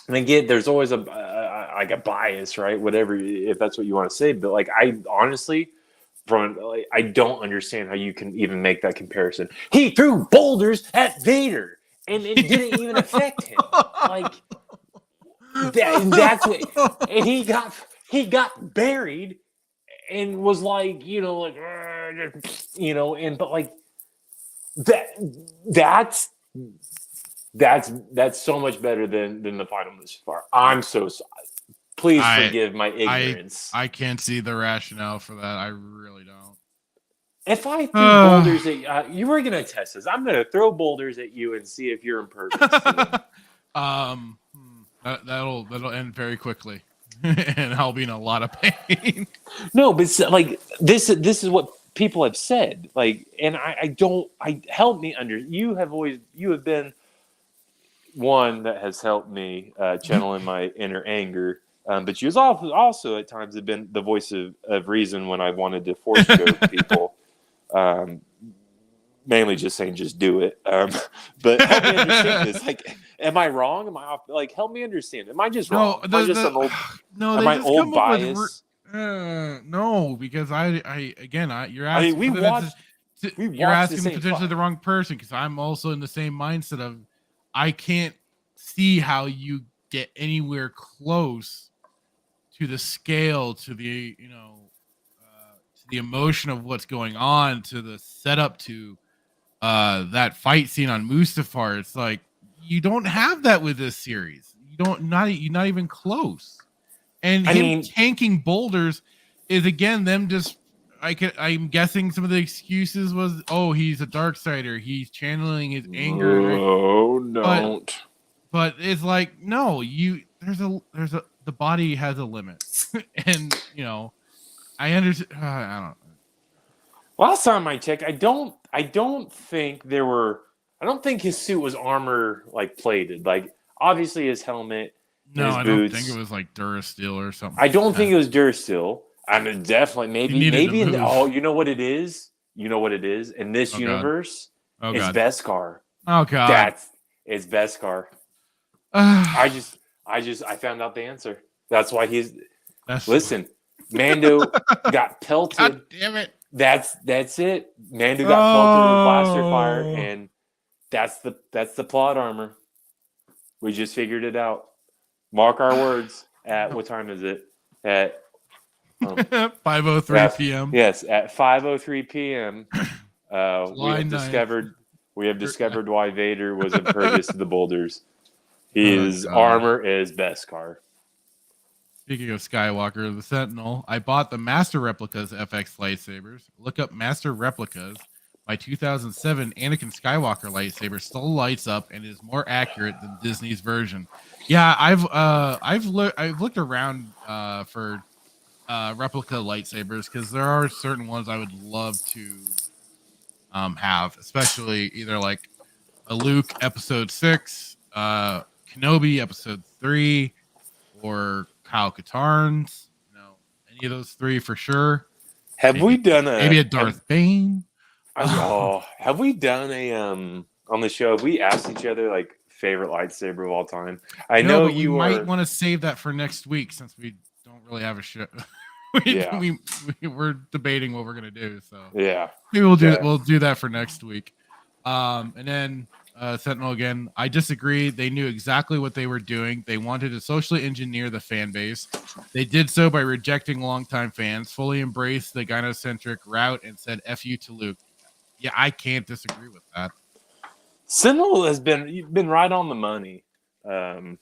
and again, there's always a bias, right? Whatever, if that's what you want to say. But like, I honestly, I don't understand how you can even make that comparison. He threw boulders at Vader, and it didn't even affect him. Like that's what, and he got buried, and was like, but like that's so much better than the final this far. I'm so sorry. Please forgive my ignorance. I can't see the rationale for that. I really don't. If I threw boulders at you, were gonna test this. I'm gonna throw boulders at you and see if you're impervious. That'll end very quickly, and I'll be in a lot of pain. No, but like this is what people have said. Like, and help me under. You have been one that has helped me channel in my inner anger. But you also at times have been the voice of reason when I wanted to force choke people. Mainly just saying, just do it. But help me understand this. Like, am I wrong? Am I off? Like, help me understand. Am I just wrong? Am I just an old? No, am I old bias? No, because you're asking. I mean, you're asking potentially the wrong person, because I'm also in the same mindset of I can't see how you get anywhere close to the scale, to the to the emotion of what's going on, to the setup to that fight scene on Mustafar. It's like you don't have that with this series. You're not even close. And him tanking boulders is again them just. I'm guessing some of the excuses was, oh, he's a Darksider. He's channeling his anger. Oh, don't. But it's like, no, the body has a limit. And, I understand. I don't know. Last time I checked, I don't think his suit was armor like plated. Like, obviously his helmet, no, his I boots. don't think it was like Durasteel or something. I don't think it was Durasteel. I mean, definitely, maybe. You know what it is? You know what it is? In this universe, it's Beskar. Oh God, it's Beskar. I found out the answer. That's why listen. Mando got pelted. God damn it. That's it. Mando got pelted with blaster fire, and that's the plot armor. We just figured it out. Mark our words. At what time is it? At 5:03 p.m. Yes, at 5:03 p.m. We have discovered why Vader was impervious to the boulders. His armor is Beskar. Speaking of Skywalker, the Sentinel, I bought the Master Replicas FX lightsabers. Look up Master Replicas. My 2007 Anakin Skywalker lightsaber still lights up and is more accurate than Disney's version. Yeah, I've looked around for replica lightsabers because there are certain ones I would love to have, especially either like a Luke Episode 6, Kenobi Episode 3, or Kyle Katarn's. Any of those three for sure. Have we done maybe a Darth Bane? Have we done a on the show? Have we asked each other like favorite lightsaber of all time? I know you might want to save that for next week since we don't really have a show. We're debating what we're gonna do. So yeah, maybe we'll do that for next week. And then Sentinel again. I disagree. They knew exactly what they were doing. They wanted to socially engineer the fan base. They did so by rejecting longtime fans, fully embraced the gynocentric route, and said "F you" to Luke. Yeah, I can't disagree with that. Sentinel has been right on the money. I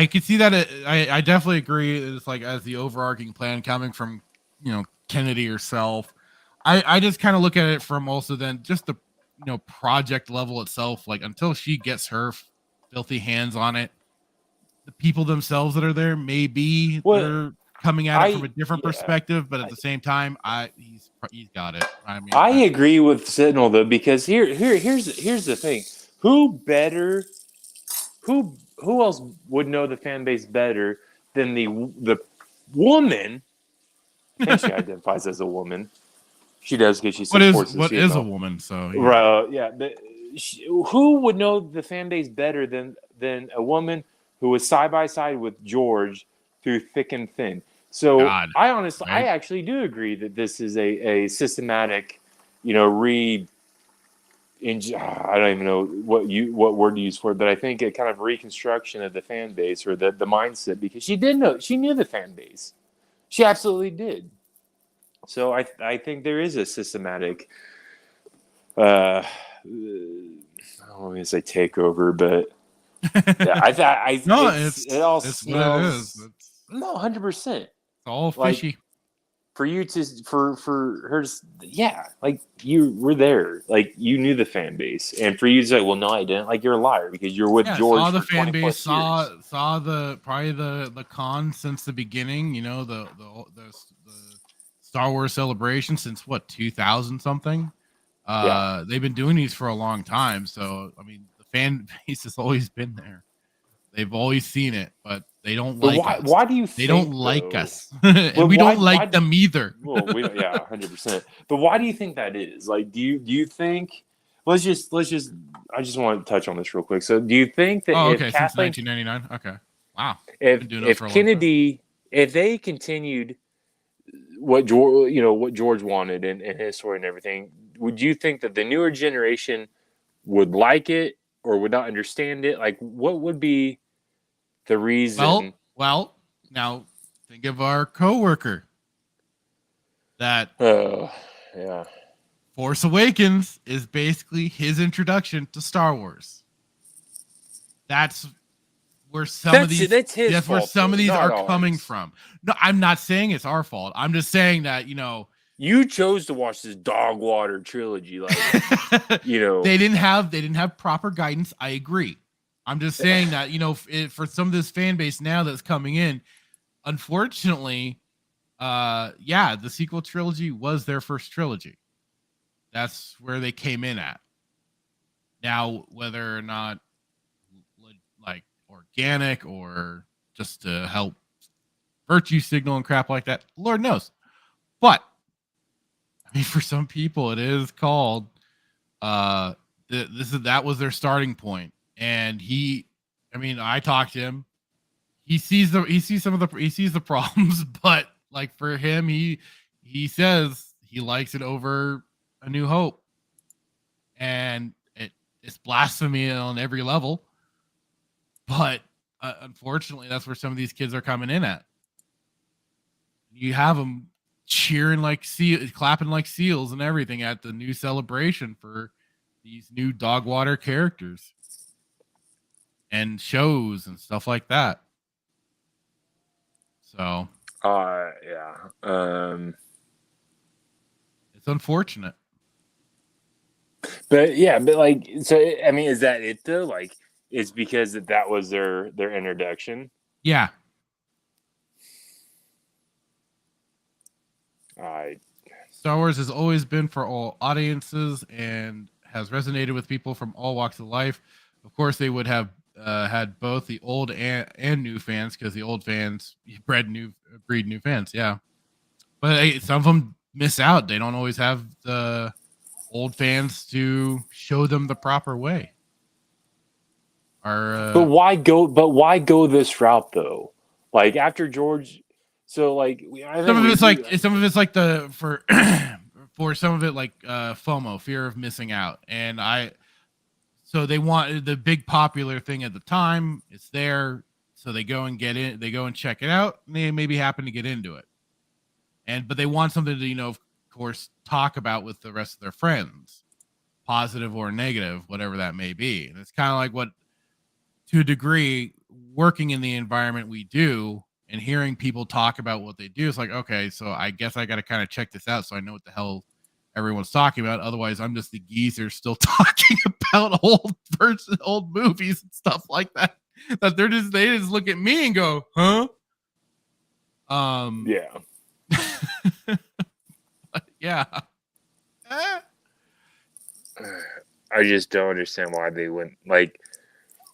could see that. I definitely agree. It's like as the overarching plan coming from Kennedy herself. I just kind of look at it from also then just the project level itself. Like until she gets her filthy hands on it, the people themselves that are there maybe they're coming at it from a different perspective, but at the same time, he's got it. I agree with Sentinel though, because here's the thing: who else would know the fan base better than the woman? And she identifies as a woman. She does because she supports. What is a woman? So right, yeah. But who would know the fan base better than a woman who was side by side with George through thick and thin? So I actually do agree that this is a systematic, I don't even know what word to use for it, but I think a kind of reconstruction of the fan base or the mindset, because she knew the fan base. She absolutely did. So I think there is a systematic, I don't want to say takeover, but yeah, it all smells. No, 100%. It's all fishy. Like, for you for her, yeah, like you were there, like you knew the fan base, and for you to say, well, no, I didn't. Like you're a liar because you're with George. Saw the fan base, saw the con since the beginning. The Star Wars celebration since 2000 something. They've been doing these for a long time, so I mean the fan base has always been there. They've always seen it, but they don't like us. Why do you think they don't like us? And we don't like them either. Well, 100%. But why do you think that is? Like, do you think? Let's just. I just want to touch on this real quick. So, do you think that? Since 1999. Okay, wow. If Kennedy, if they continued what George wanted and his story and everything, would you think that the newer generation would like it or would not understand it? Like, what would be the reason? Well, now think of our coworker. That Force Awakens is basically his introduction to Star Wars. That's where some of these are coming from. No, I'm not saying it's our fault. I'm just saying that you chose to watch this dog water trilogy, like they didn't have proper guidance. I agree. I'm just saying that for some of this fan base now that's coming in, unfortunately, the sequel trilogy was their first trilogy. That's where they came in at. Now, whether or not like organic or just to help virtue signal and crap like that, Lord knows. But I mean, for some people, it is called. That was their starting point, and I talked to him. He sees the problems, but like for him, he says he likes it over A New Hope, and it's blasphemy on every level. But unfortunately, that's where some of these kids are coming in at. You have them cheering clapping like seals and everything at the new celebration for these new dog water characters. and shows and stuff like that. So yeah. It's unfortunate. But yeah, but like, so I mean, is that it though? Like, it's because that was their introduction. Yeah. Star Wars has always been for all audiences and has resonated with people from all walks of life. Of course, they would have had both the old and new fans, because the old fans breed new fans. Yeah, but hey, some of them miss out. They don't always have the old fans to show them the proper way. But why go? But why go this route though? Like after George, so like some of it's like the for for some of it like FOMO, fear of missing out, and so they want the big popular thing at the time. It's there, so they go and get in. They go and check it out. And they maybe happen to get into it, but they want something to of course talk about with the rest of their friends, positive or negative, whatever that may be. And it's kind of like what, to a degree, working in the environment we do and hearing people talk about what they do. It's like, okay, so I guess I got to kind of check this out so I know what the hell everyone's talking about. Otherwise, I'm just the geezer still talking about old movies and stuff like that. That they just look at me and go, huh? Yeah. Yeah. I just don't understand why they wouldn't. Like,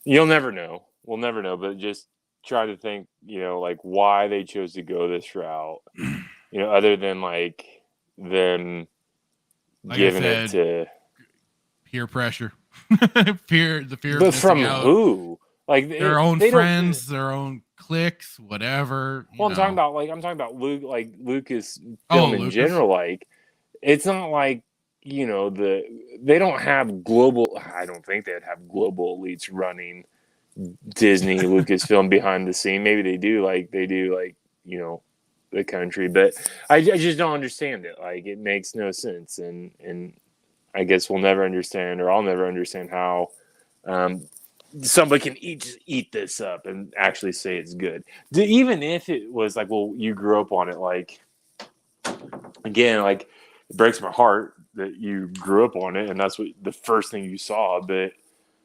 you'll never know. We'll never know, but just try to think, like why they chose to go this route, other than like them giving it to peer pressure, fear but of from out. Who? Like their own friends, their own cliques, whatever. Well, I'm talking about Luke, like Lucas film in general. Like, it's not like they don't have global. I don't think they'd have global elites running Disney Lucasfilm behind the scene. Maybe they do, like the country, but I just don't understand it. Like, it makes no sense, and I guess we'll never understand, or I'll never understand how somebody can eat this up and actually say it's good. Even if it was like, well, you grew up on it. Like, again, like, it breaks my heart that you grew up on it and that's what the first thing you saw. But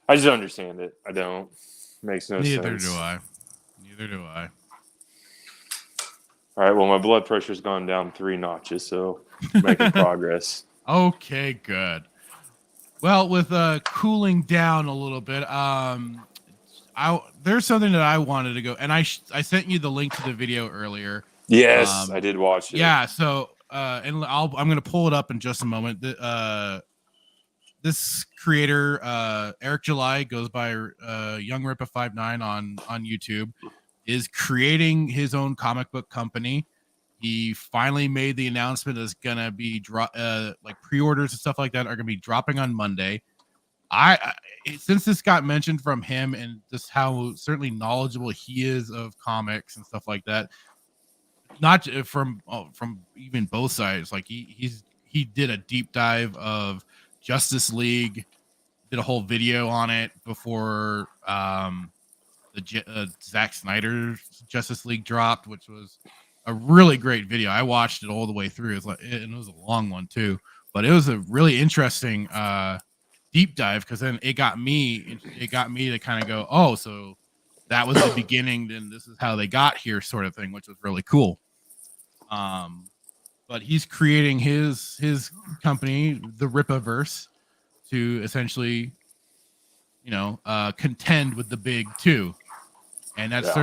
I just don't understand it. I don't. Makes no sense. Neither do I. All right. Well, my blood pressure's gone down 3 notches, so making progress. Okay, good. Well, with cooling down a little bit, there's something that I wanted to go, and I sent you the link to the video earlier. Yes, I did watch it. Yeah, so and I'm going to pull it up in just a moment. This creator, Eric July, goes by Young Rippa 59 on YouTube, is creating his own comic book company. He finally made the announcement that's gonna be like pre-orders and stuff like that are gonna be dropping on Monday. Since this got mentioned from him and just how certainly knowledgeable he is of comics and stuff like that, not from even both sides. Like he did a deep dive of Justice League, did a whole video on it before the Zack Snyder's Justice League dropped, which was a really great video. I watched it all the way through. And it was a long one too, but it was a really interesting deep dive, because then it got me to kind of go, oh, so that was the beginning, then this is how they got here, sort of thing, which was really cool. But he's creating his company, the Rippaverse, to essentially, contend with the big two. And that's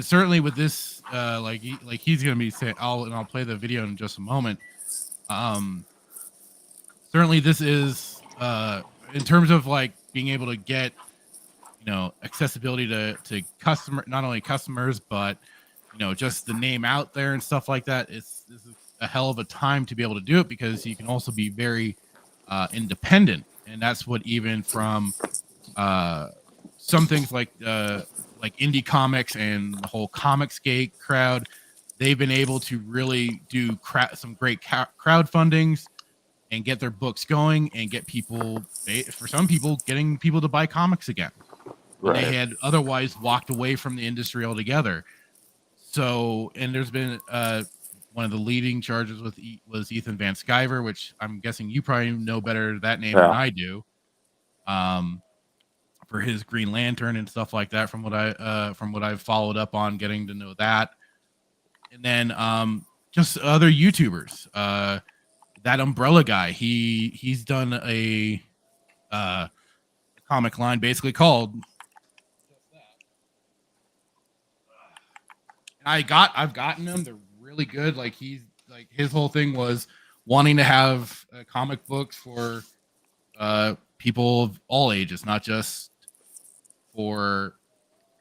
certainly with this, like he's gonna be saying, I'll play the video in just a moment. Certainly this is in terms of like being able to get, accessibility to not only customers, but just the name out there and stuff like that. This is a hell of a time to be able to do it, because you can also be very independent, and that's what even from some things like indie comics and the whole Comicsgate crowd, they've been able to really do some great crowdfundings and get their books going and get people, for some people, getting people to buy comics again. when Right. they had otherwise walked away from the industry altogether. So, and there's been one of the leading charges was Ethan Van Sciver, which I'm guessing you probably know better that name than I do. For his Green Lantern and stuff like that, from what I've followed up on, getting to know that, and then just other YouTubers. That Umbrella guy, he's done a comic line basically called. I've gotten them. They're really good. Like his whole thing was wanting to have comic books for people of all ages, not just for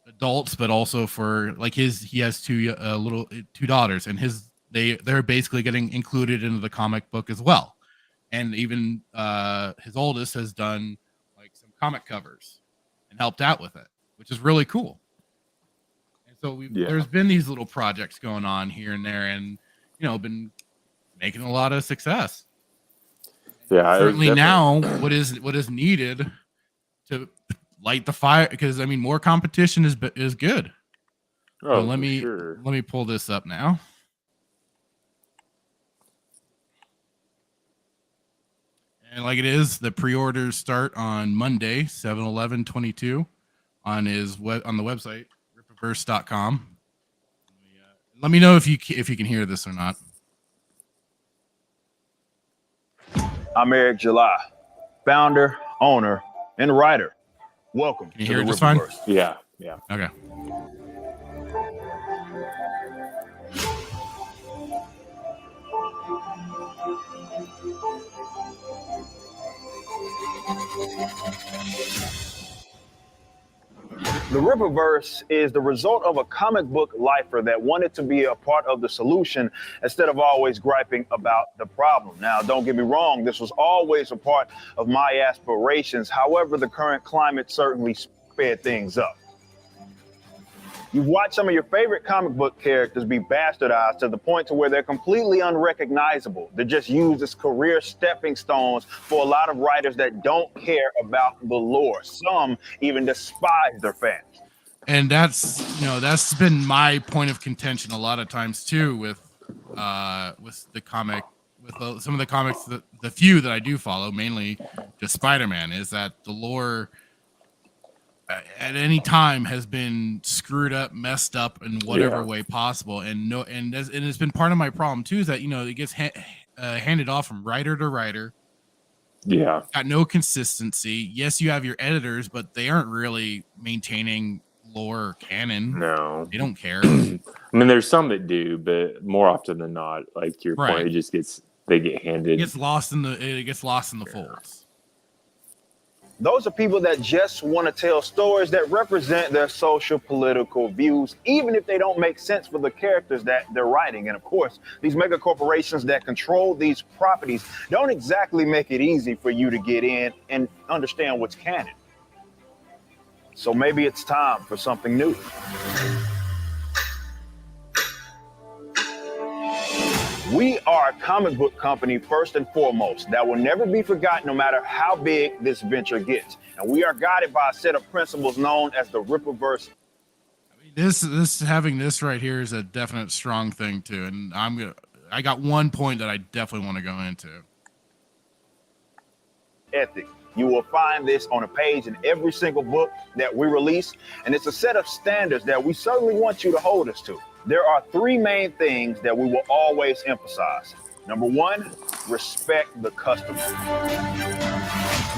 adults, but also for like he has two daughters, and they're basically getting included into the comic book as well. And even his oldest has done like some comic covers and helped out with it, which is really cool. And so there's been these little projects going on here and there, and been making a lot of success. Yeah, certainly now what is needed to light the fire, because I mean more competition is good. Oh, so let me pull this up now. And like it is, the pre-orders start on Monday, 7/11/22 on the website ripaverse.com. Let me know if you can hear this or not. I'm Eric July, founder, owner, and writer. Welcome Can you to hear the it just fine? Ripaverse. Yeah. Okay. The Ripaverse is the result of a comic book lifer that wanted to be a part of the solution instead of always griping about the problem. Now, don't get me wrong, this was always a part of my aspirations. However, the current climate certainly sped things up. You've watched some of your favorite comic book characters be bastardized to the point to where they're completely unrecognizable. They're just used as career stepping stones for a lot of writers that don't care about the lore. Some even despise their fans. And that's been my point of contention a lot of times too with the comic, with some of the comics, the few that I do follow, mainly just Spider-Man, is that the lore at any time has been screwed up, messed up in whatever way possible, and it's been part of my problem too. Is that it gets handed off from writer to writer. Yeah, got no consistency. Yes, you have your editors, but they aren't really maintaining lore or canon. No, they don't care. I mean, there's some that do, but more often than not, like your point, it just they get handed. It gets lost in the folds. Those are people that just want to tell stories that represent their social political views, even if they don't make sense for the characters that they're writing. And of course, these mega corporations that control these properties don't exactly make it easy for you to get in and understand what's canon. So maybe it's time for something new. We are a comic book company first and foremost that will never be forgotten no matter how big this venture gets. And we are guided by a set of principles known as the Ripaverse. This having this right here is a definite strong thing too. And I got one point that I definitely want to go into. Ethic. You will find this on a page in every single book that we release. And it's a set of standards that we certainly want you to hold us to. There are three main things that we will always emphasize. Number one, respect the customer.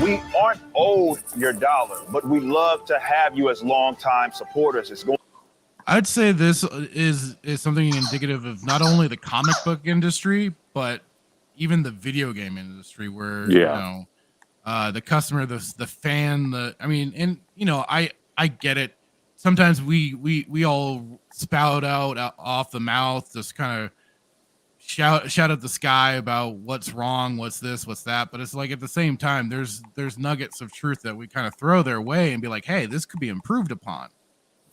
We aren't owed your dollar, but we love to have you as longtime supporters. I'd say this is something indicative of not only the comic book industry, but even the video game industry, where the customer, the fan, I get it. Sometimes we all spout out off the mouth, just kind of shout at the sky about what's wrong, what's this, what's that. But it's like at the same time, there's nuggets of truth that we kind of throw their way and be like, hey, this could be improved upon.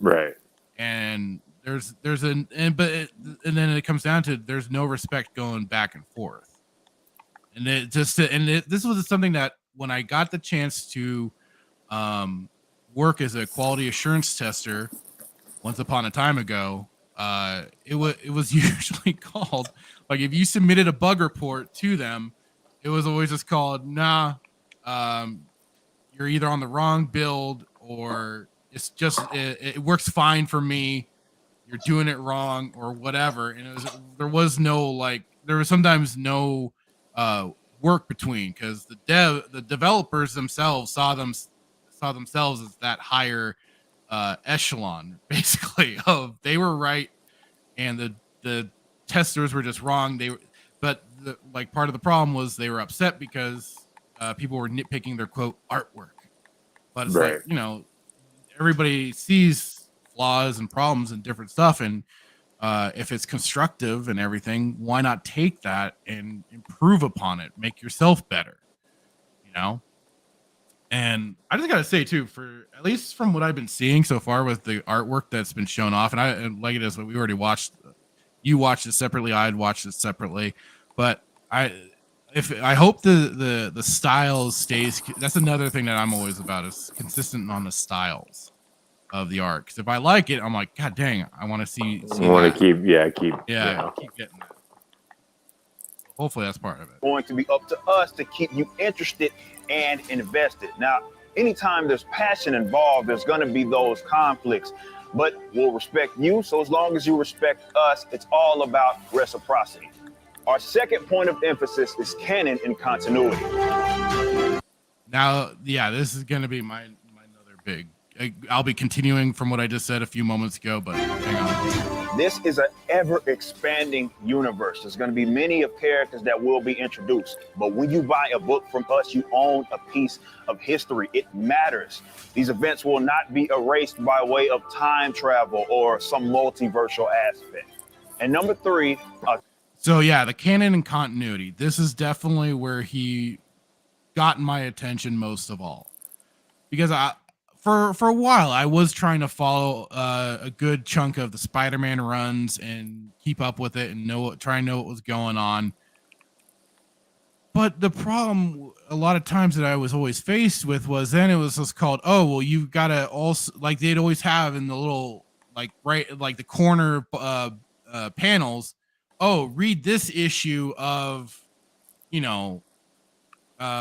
Right. And then it comes down to there's no respect going back and forth. And this was something that when I got the chance to work as a quality assurance tester once upon a time ago, it was usually called, like, if you submitted a bug report to them, it was always just called, nah, you're either on the wrong build, or it's just it works fine for me, you're doing it wrong, or whatever. And there was sometimes no work between, because the developers themselves saw themselves as that higher echelon, basically, of they were right and the testers were just wrong. Part of the problem was they were upset because people were nitpicking their quote artwork. But it's Right. like, everybody sees flaws and problems and different stuff, and if it's constructive and everything, why not take that and improve upon it, make yourself better, And I just gotta say too, for at least from what I've been seeing so far with the artwork that's been shown off, and like it is, we already watched. You watched it separately. I'd watched it separately, but I hope the styles stays. That's another thing that I'm always about, is consistent on the styles of the art. Because if I like it, I'm like, God dang, I want to see. I want to keep keep getting that. Hopefully that's part of it. Going to be up to us to keep you interested and invested. Now, anytime there's passion involved, there's going to be those conflicts, but we'll respect you. So as long as you respect us, it's all about reciprocity. Our second point of emphasis is canon and continuity. Now, this is going to be my another big. I'll be continuing from what I just said a few moments ago, but hang on. This is an ever-expanding universe. There's going to be many of characters that will be introduced. But when you buy a book from us, you own a piece of history. It matters. These events will not be erased by way of time travel or some multiversal aspect. And number 3... So, the canon and continuity. This is definitely where he got my attention most of all. Because for a while, I was trying to follow a good chunk of the Spider-Man runs and keep up with it and try and know what was going on. But the problem a lot of times that I was always faced with was then it was just called, oh, well, you've got to also, like they'd always have in the little, the corner panels, oh, read this issue of,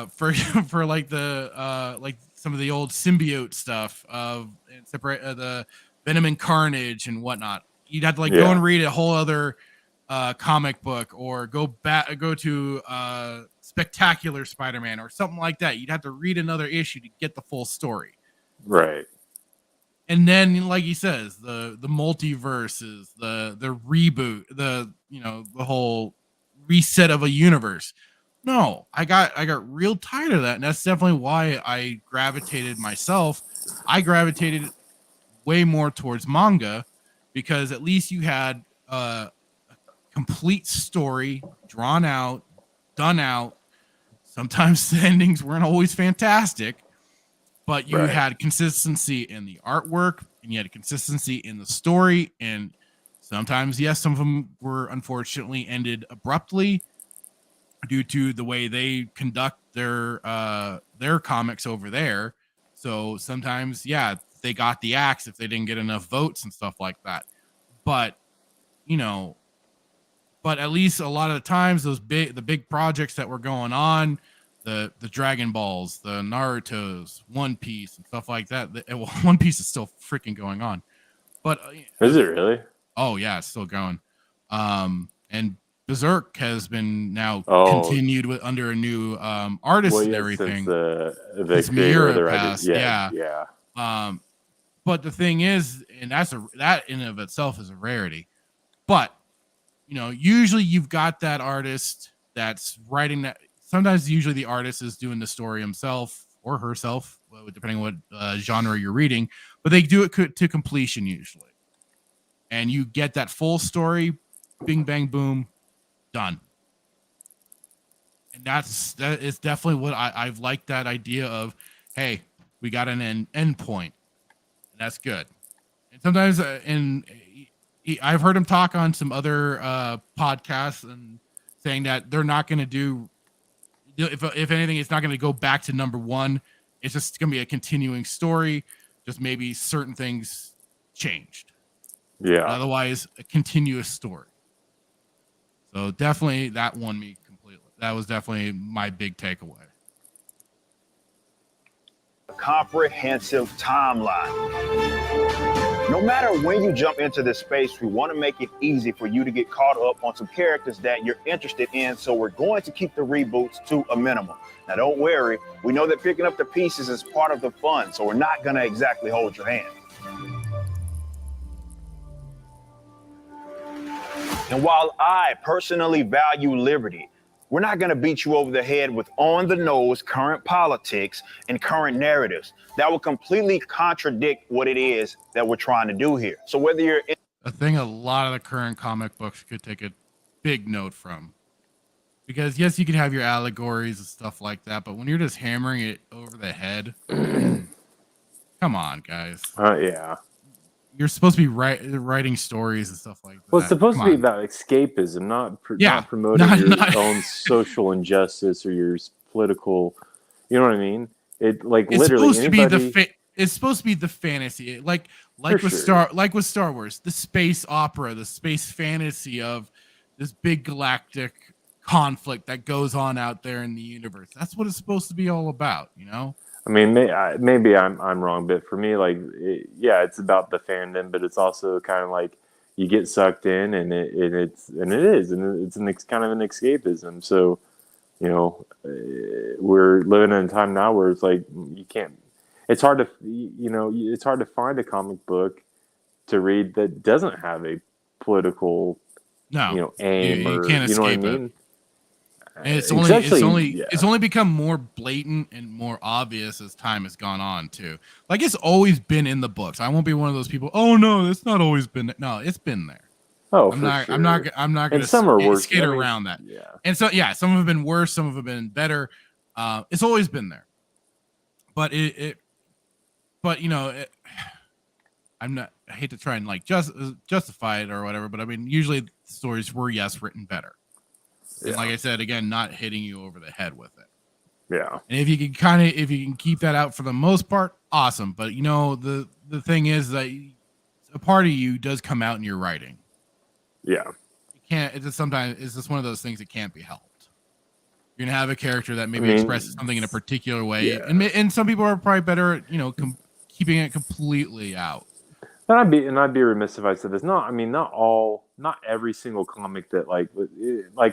for like the some of the old symbiote stuff of the Venom and Carnage and whatnot. You'd have to go and read a whole other comic book, or go to Spectacular Spider-Man or something like that. You'd have to read another issue to get the full story. Right. And then, like he says, the multiverses, the reboot, the whole reset of a universe. No, I got real tired of that, and that's definitely why I gravitated way more towards manga, because at least you had a complete story drawn out, done out. Sometimes the endings weren't always fantastic, but you had consistency in the artwork, and you had consistency in the story. And sometimes, yes, some of them were unfortunately ended abruptly due to the way they conduct their comics over there. So sometimes, they got the axe if they didn't get enough votes and stuff like that. But at least a lot of the times, the big projects that were going on, the Dragon Balls, the Naruto's, One Piece, and stuff like that. One Piece is still freaking going on. But is it really? Oh yeah, it's still going. And Berserk has been now continued with under a new artist and everything. Since the creator of the writer, yeah. But the thing is, and that in of itself is a rarity. But usually you've got that artist that's writing that. Sometimes, usually the artist is doing the story himself or herself, depending on what genre you're reading. But they do it to completion usually, and you get that full story, bing bang boom, done. And that is definitely what I've liked, that idea of, hey, we got an end point, and that's good. And sometimes I've heard him talk on some other podcasts and saying that they're not going to do, if anything, it's not going to go back to number one. It's just going to be a continuing story, Just maybe certain things changed. Yeah. But otherwise, a continuous story. So definitely that won me completely. That was definitely my big takeaway. A comprehensive timeline. No matter when you jump into this space, we want to make it easy for you to get caught up on some characters that you're interested in, so we're going to keep the reboots to a minimum. Now, don't worry. We know that picking up the pieces is part of the fun, so we're not going to exactly hold your hand. And while I personally value liberty, we're not going to beat you over the head with on-the-nose current politics and current narratives that will completely contradict what it is that we're trying to do here. So whether you're a thing a lot of the current comic books could take a big note from. Because yes, you can have your allegories and stuff like that, but when you're just hammering it over the head, come on, guys. Yeah. You're supposed to be writing stories and stuff like that. Well, it's supposed to be about escapism, not promoting your own social injustice or your political. You know what I mean? It's literally supposed to be it's supposed to be the fantasy, like with Star Wars, the space opera, the space fantasy of this big galactic conflict that goes on out there in the universe. That's what it's supposed to be all about, you know. I mean, maybe I'm wrong, but for me, it's about the fandom, but it's also kind of like you get sucked in, and it's kind of an escapism. So, you know, we're living in a time now where it's like you can't. It's hard to find a comic book to read that doesn't have a political, aim. You can't escape it. And it's only become more blatant and more obvious as time has gone on too. Like it's always been in the books. I won't be one of those people. Oh no, it's not always been. No, it's been there. Oh, I'm not going to skate around that. Yeah. And so some of them have been worse, some of them have been better. It's always been there. But I hate to try and justify it or whatever, but I mean usually the stories were written better. And like I said, again, not hitting you over the head with it. Yeah. And if you can keep that out for the most part, awesome. But the thing is that a part of you does come out in your writing. Yeah. You can't. It's just one of those things that can't be helped. You're gonna have a character that maybe expresses something in a particular way, and some people are probably better at keeping it completely out. And I'd be remiss if I said this. Not every single comic that like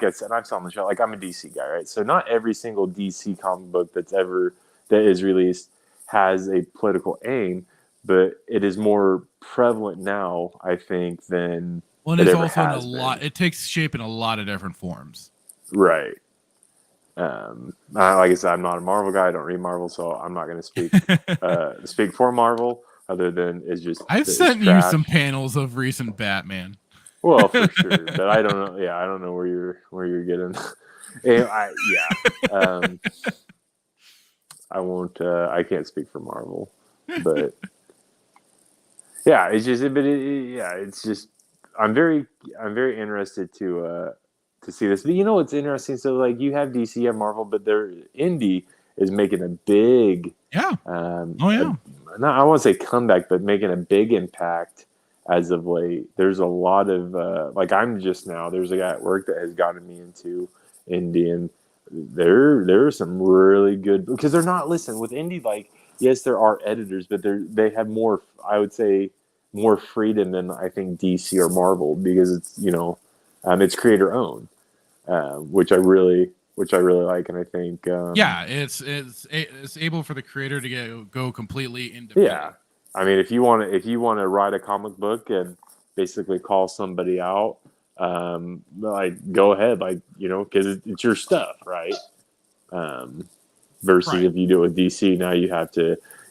I said, I've saw on the show. Like I'm a DC guy, right? So not every single DC comic book that is released has a political aim, but it is more prevalent now, I think, than it is also in a lot. It takes shape in a lot of different forms. Right. Like I said, I'm not a Marvel guy. I don't read Marvel, so I'm not going to speak for Marvel. Other than it's just I've sent you some panels of recent Batman. Well, for sure, but I don't know. Yeah, I don't know where you're getting. I won't. I can't speak for Marvel, but yeah, it's just. It's just. I'm very interested to see this. But what's interesting? So like you have DC and Marvel, but their indie is making a big. Yeah. I won't say comeback, but making a big impact as of late. There's a lot of there's a guy at work that has gotten me into indie, and there are some really good because they're not with indie. Yes, there are editors, but they have more. I would say more freedom than I think DC or Marvel because it's it's creator owned, which I really like, and I think it's able for the creator to go completely independent. Yeah, I mean, if you want to write a comic book and basically call somebody out, go ahead, because it's your stuff, right? Versus if you do it with DC, now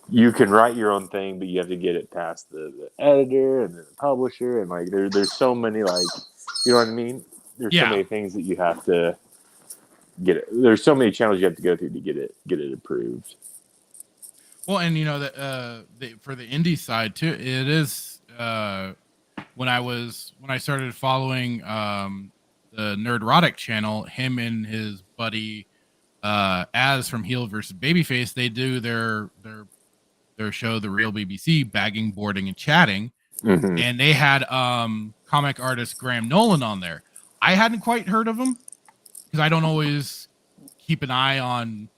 you can write your own thing, but you have to get it past the editor and the publisher, and there's so many you know what I mean? There's so many things that you have to. Get it. There's so many channels you have to go through to get it approved. Well, and that for the indie side too, it is when I started following the Nerdrotic channel, him and his buddy Az from Heel vs. Babyface, they do their their show, The Real BBC, Bagging, Boarding, and Chatting, and they had comic artist Graham Nolan on there. I hadn't quite heard of him because I don't always keep an eye on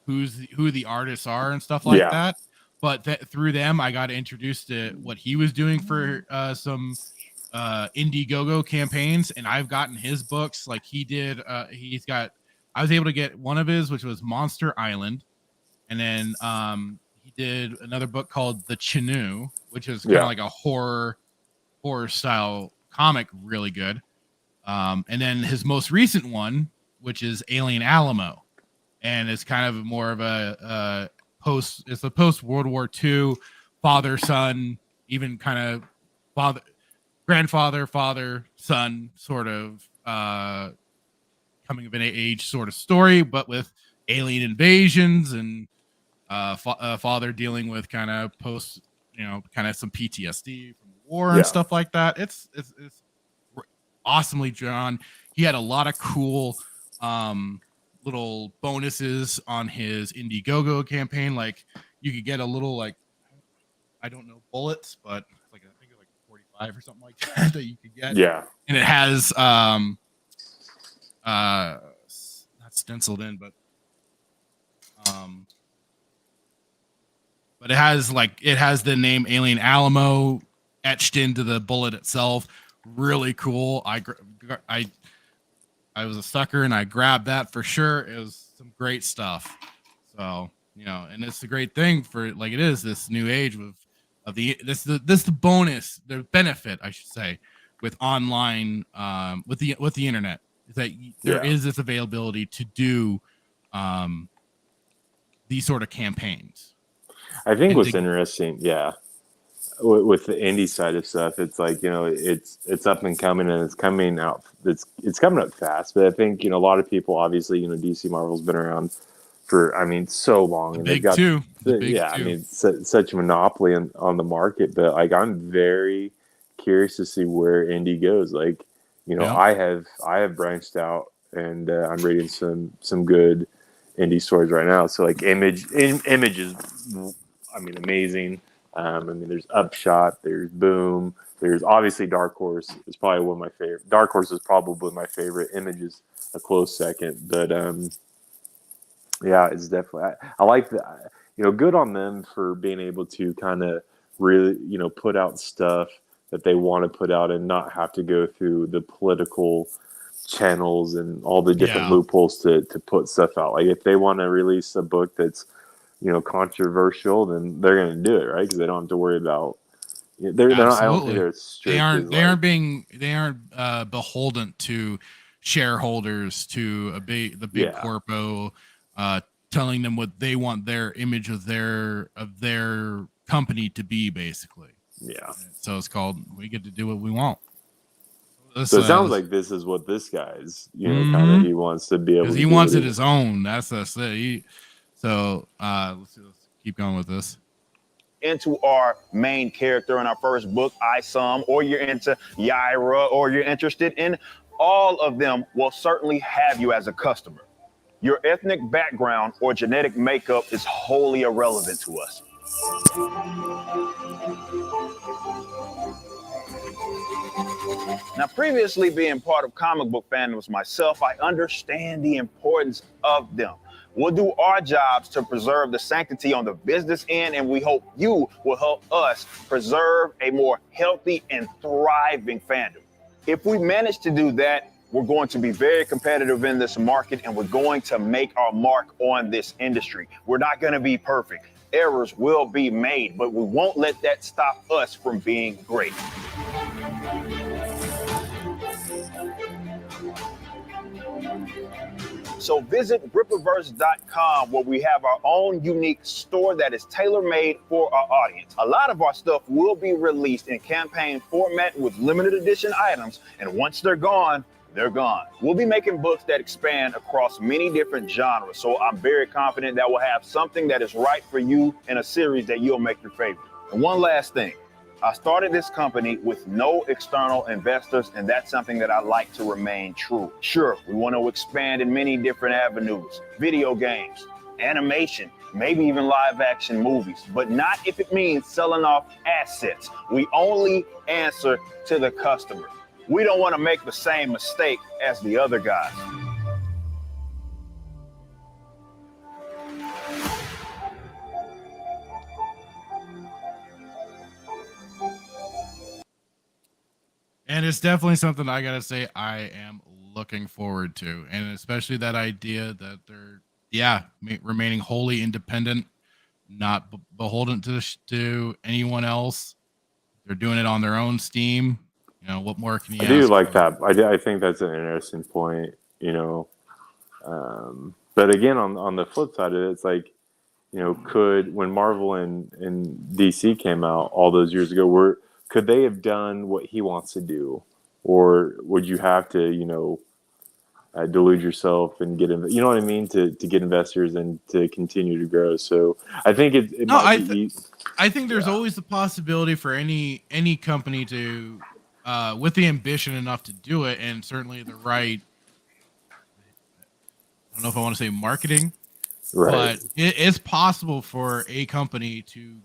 who the artists are and stuff like that. But through them, I got introduced to what he was doing for some Indiegogo campaigns, and I've gotten his books. Like he did, I was able to get one of his, which was Monster Island, and then he did another book called The Chinoo, which is kind of like a horror style comic, really good. And then his most recent one, which is Alien Alamo, and it's kind of more of a post World War II father son, even kind of grandfather father son sort of coming of an age sort of story, but with alien invasions and father dealing with kind of post, kind of some PTSD from the war and stuff like that. It's awesomely drawn. He had a lot of cool little bonuses on his Indiegogo campaign. Like you could get a little, like, I don't know, bullets, but like I think it's like 45 or something like that you could get. Yeah. And it has not stenciled in, but it has the name Alien Alamo etched into the bullet itself. Really cool. I was a sucker and I grabbed that for sure. It was some great stuff. So, and it's a great thing for, like, it is this new age of the bonus, the benefit, I should say, with online, with the internet, is that there is this availability to do these sort of campaigns. I think what's interesting, with the indie side of stuff, it's like, it's up and coming, and it's coming out. It's coming up fast. But I think, a lot of people, obviously, DC Marvel's been around for, so long, and they've got such a monopoly on the market. But like, I'm very curious to see where indie goes. Like, I have branched out, and I'm reading some good indie stories right now. So like, Image is, amazing. There's Upshot, there's Boom, there's obviously Dark Horse. It's probably one of my favorite. Dark Horse is probably my favorite. Image is a close second, but it's definitely. I like that. Good on them for being able to kind of really, put out stuff that they want to put out and not have to go through the political channels and all the different loopholes to put stuff out. Like if they want to release a book that's controversial, then they're going to do it, right? Because they don't have to worry about. They're not. I don't think they're strict. They aren't beholden to shareholders, to the big corpo, telling them what they want their image of their company to be, basically. Yeah. So it's called, we get to do what we want. So it sounds like this is what this guy's, kind of, he wants to be able to. He wants it his own. That's it. So let's keep going with this. Into our main character in our first book, Isam, or you're into Yaira, or you're interested in all of them, will certainly have you as a customer. Your ethnic background or genetic makeup is wholly irrelevant to us. Now, previously being part of comic book fandoms myself, I understand the importance of them. We'll do our jobs to preserve the sanctity on the business end, and we hope you will help us preserve a more healthy and thriving fandom. If we manage to do that, we're going to be very competitive in this market, and we're going to make our mark on this industry. We're not going to be perfect. Errors will be made, but we won't let that stop us from being great. So visit Rippaverse.com, where we have our own unique store that is tailor-made for our audience. A lot of our stuff will be released in campaign format with limited edition items, and once they're gone, they're gone. We'll be making books that expand across many different genres, so I'm very confident that we'll have something that is right for you in a series that you'll make your favorite. And one last thing. I started this company with no external investors, and that's something that I like to remain true. Sure, we want to expand in many different avenues: video games, animation, maybe even live action movies, but not if it means selling off assets. We only answer to the customer. We don't want to make the same mistake as the other guys. And it's definitely something I gotta say I am looking forward to, and especially that idea that they're remaining wholly independent, not beholden to anyone else. They're doing it on their own steam. You know, what more can you I do ask like for? that. I think that's an interesting point. But again, on the flip side of it, it's like, when Marvel and DC came out all those years ago, could they have done what he wants to do, or would you have to, delude yourself and get you know what I mean, to get investors and to continue to grow? So I think it No, might be. I think there's always the possibility for any company to, with the ambition enough to do it, and certainly the right. I don't know if I want to say marketing, Right. but it is possible for a company to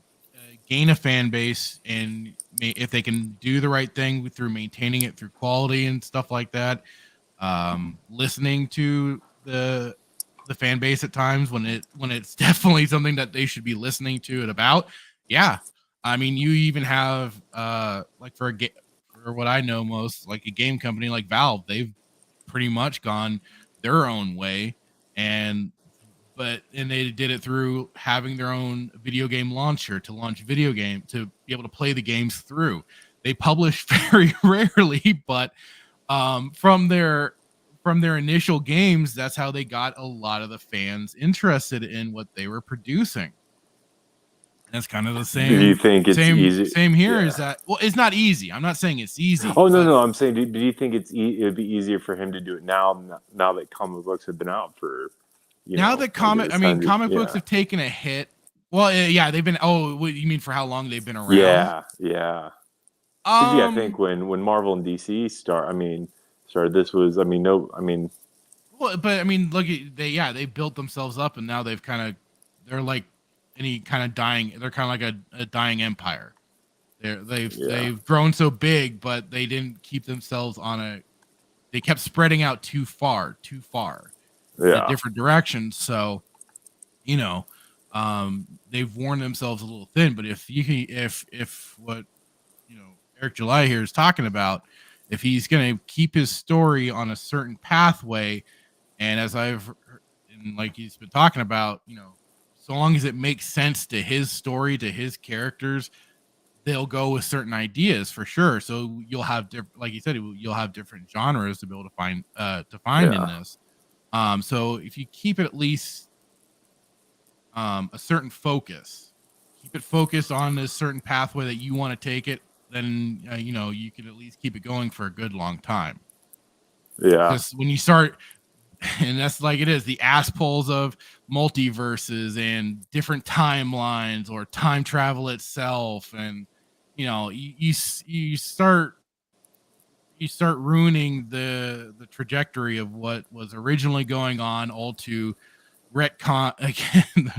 gain a fan base, and if they can do the right thing through maintaining it through quality and stuff like that, listening to the fan base at times when it's definitely something that they should be listening to it about. Yeah, I mean, you even have like for what I know most, like a game company like Valve, they've pretty much gone their own way, and they did it through having their own video game launcher to launch video game to be able to play the games through. They publish very rarely, but from their initial games, that's how they got a lot of the fans interested in what they were producing. And that's kind of the same. Do you think it's easy? Same here. Yeah. Is that, well, it's not easy. I'm not saying it's easy. Oh no, I'm saying, do you think it'd be easier for him to do it now that comic books have been out for? Comic books have taken a hit. Well, yeah, they've been. Oh, what, you mean for how long they've been around? Yeah. I think when Marvel and DC started, this was. Well, but I mean, look, they built themselves up, and now they're like any kind of dying. They're kind of like a dying empire. They've grown so big, but they didn't keep themselves they kept spreading out too far. In different directions. So, they've worn themselves a little thin. But if what Eric July here is talking about, if he's going to keep his story on a certain pathway, and like he's been talking about, so long as it makes sense to his story, to his characters, they'll go with certain ideas for sure. So you'll have like you said, you'll have different genres to be able to find in this. So if you keep it at least a certain focus, keep it focused on this certain pathway that you want to take it, then you can at least keep it going for a good long time. Yeah. Because when you start, and that's like it is, the ass pulls of multiverses and different timelines or time travel itself, and you start ruining the trajectory of what was originally going on, all to retcon again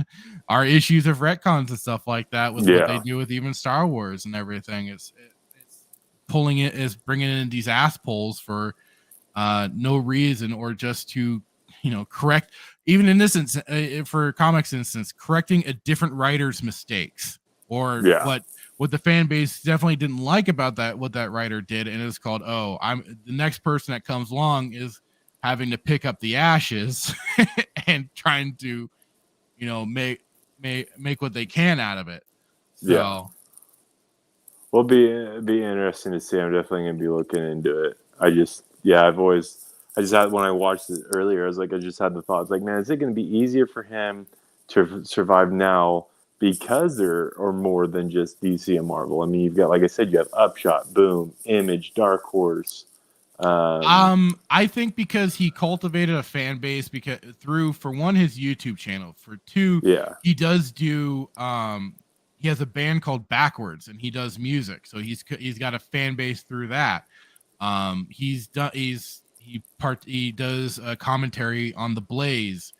our issues of retcons and stuff like that with what they do with even Star Wars and everything. It's bringing in these ass pulls for no reason, or just to correct, even in this instance, for comics instance, correcting a different writer's mistakes, or what the fan base definitely didn't like about what that writer did, and it's called, the next person that comes along is having to pick up the ashes and trying to make what they can out of it. So will be interesting to see. I'm definitely gonna be looking into it. I just had, when I watched it earlier, I just had the thoughts like, man, is it gonna be easier for him to survive now because there are more than just DC and Marvel? I mean, you've got, like I said, you have Upshot, Boom, Image, Dark Horse. I think because he cultivated a fan base through, for one, his YouTube channel, for two, he does do he has a band called Backwards, and he does music, so he's got a fan base through that. He does a commentary on The Blaze,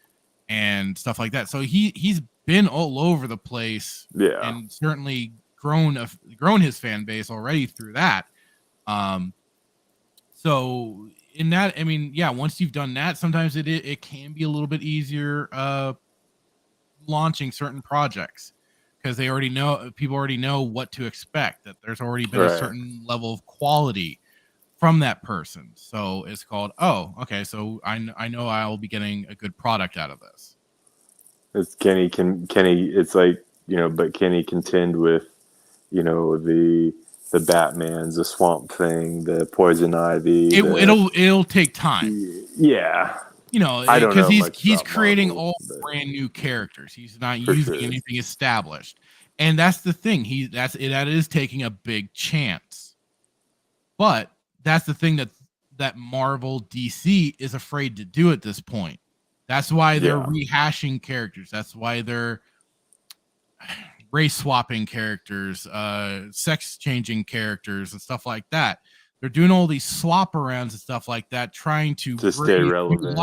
and stuff like that. So he's been all over the place, and certainly grown his fan base already through that. So in that, I mean, yeah, once you've done that, sometimes it can be a little bit easier launching certain projects, because people already know what to expect, that there's already been a certain level of quality from that person. So it's called, oh, okay, so I know I'll be getting a good product out of this. It's can he it's like, but can he contend with, the Batmans, the Swamp Thing, the Poison Ivy? It'll take time. Yeah. Because he's creating all brand new characters. He's not using anything established. And that's the thing. That is taking a big chance. But that's the thing that Marvel DC is afraid to do at this point. That's why they're rehashing characters. That's why they're race swapping characters, sex changing characters, and stuff like that. They're doing all these swap arounds and stuff like that, trying to stay relevant.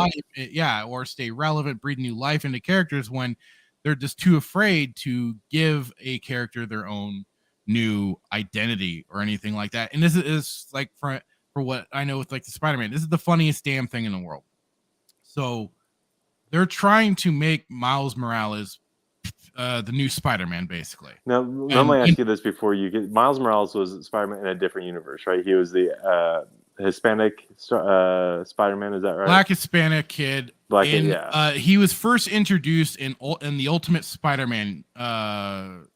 Or stay relevant, breathe new life into characters when they're just too afraid to give a character their own new identity or anything like that. And this is like for what I know with like the Spider-Man, this is the funniest damn thing in the world. So they're trying to make Miles Morales the new Spider-Man, basically. Now, let me ask you this before you get... Miles Morales was Spider-Man in a different universe, right? He was the Hispanic Spider-Man, is that right? Black Hispanic kid. He was first introduced in the Ultimate Spider-Man, not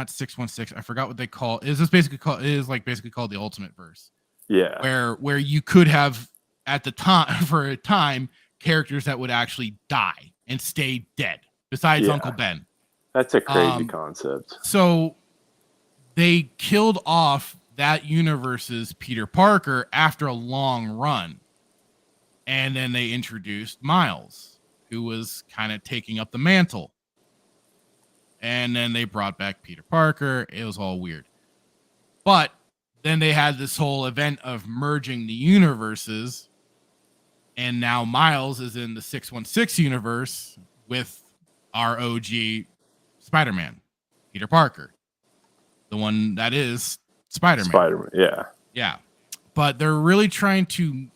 616. I forgot what they call it. Is this basically called? It is basically called the Ultimate Verse. Yeah. Where you could have at the time for a time characters that would actually die and stay dead, besides Uncle Ben. That's a crazy concept. So they killed off that universe's Peter Parker after a long run. And then they introduced Miles, who was kind of taking up the mantle. And then they brought back Peter Parker. It was all weird. But then they had this whole event of merging the universes. And now Miles is in the 616 universe with our OG Spider-Man, Peter Parker, the one that is Spider-Man. Yeah. But they're really trying to.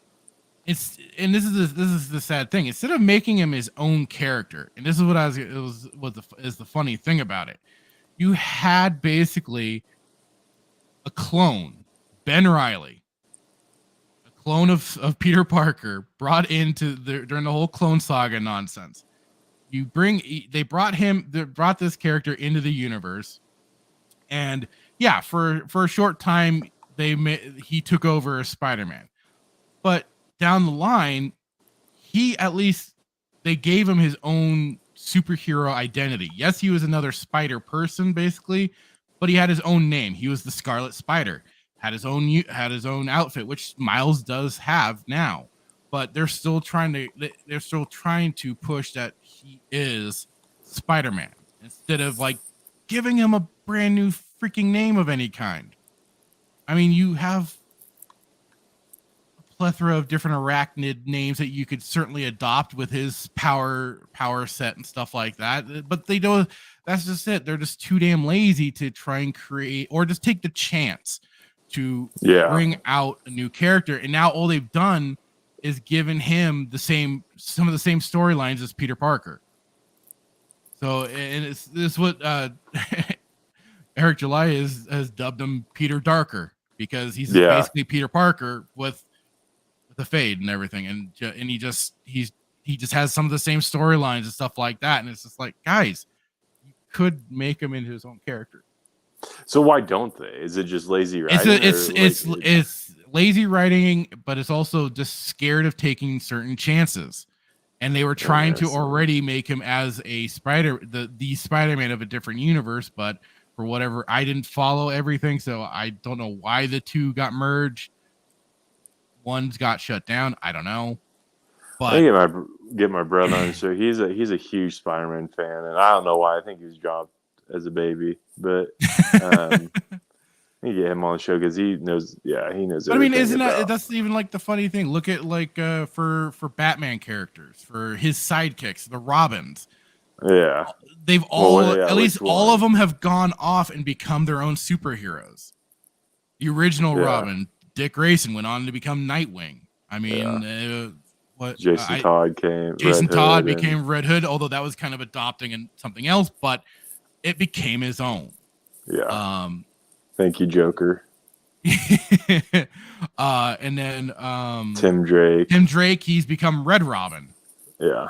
This is the sad thing. Instead of making him his own character, and this is what is the funny thing about it. You had basically a clone, Ben Reilly, a clone of Peter Parker, brought into during the whole Clone Saga nonsense. They brought this character into the universe, and for a short time he took over as Spider-Man, but down the line they gave him his own superhero identity. Yes, he was another spider person basically, but he had his own name. He was the Scarlet Spider, had his own outfit, which Miles does have now. But they're still trying to push that he is Spider-Man instead of giving him a brand new freaking name of any kind. I mean, you have a plethora of different arachnid names that you could certainly adopt with his power set and stuff like that. But they don't. That's just it. They're just too damn lazy to try and create or just take the chance to bring out a new character. And now all they've done is given him some of the same storylines as Peter Parker. So, and this is what Eric July has dubbed him Peter Darker, because he's basically Peter Parker with the fade and everything, and he just has some of the same storylines and stuff like that, and it's just like, guys, you could make him into his own character. So why don't they? Is it just lazy writing? It's lazy writing, but it's also just scared of taking certain chances. And they were trying to already make him as a the Spider-Man of a different universe, but for whatever, I didn't follow everything, so I don't know why the two got merged. One's got shut down. I don't know. But I get my brother on. So he's a huge Spider-Man fan, and I don't know why. I think he was dropped as a baby, but You get him on the show because he knows. Yeah, he knows. But I mean, everything about. that's even like the funny thing. Look at like for Batman characters, for his sidekicks, the Robins. Yeah, They've all yeah, at least which all one? of them have gone off and become their own superheroes. The original Robin, Dick Grayson, went on to become Nightwing. I mean, Jason Todd came. Jason Red Todd Hood became Red Hood, although that was kind of adopting and something else, but it became his own. Yeah. Thank you, Joker. And then Tim Drake. Tim Drake, he's become Red Robin. Yeah.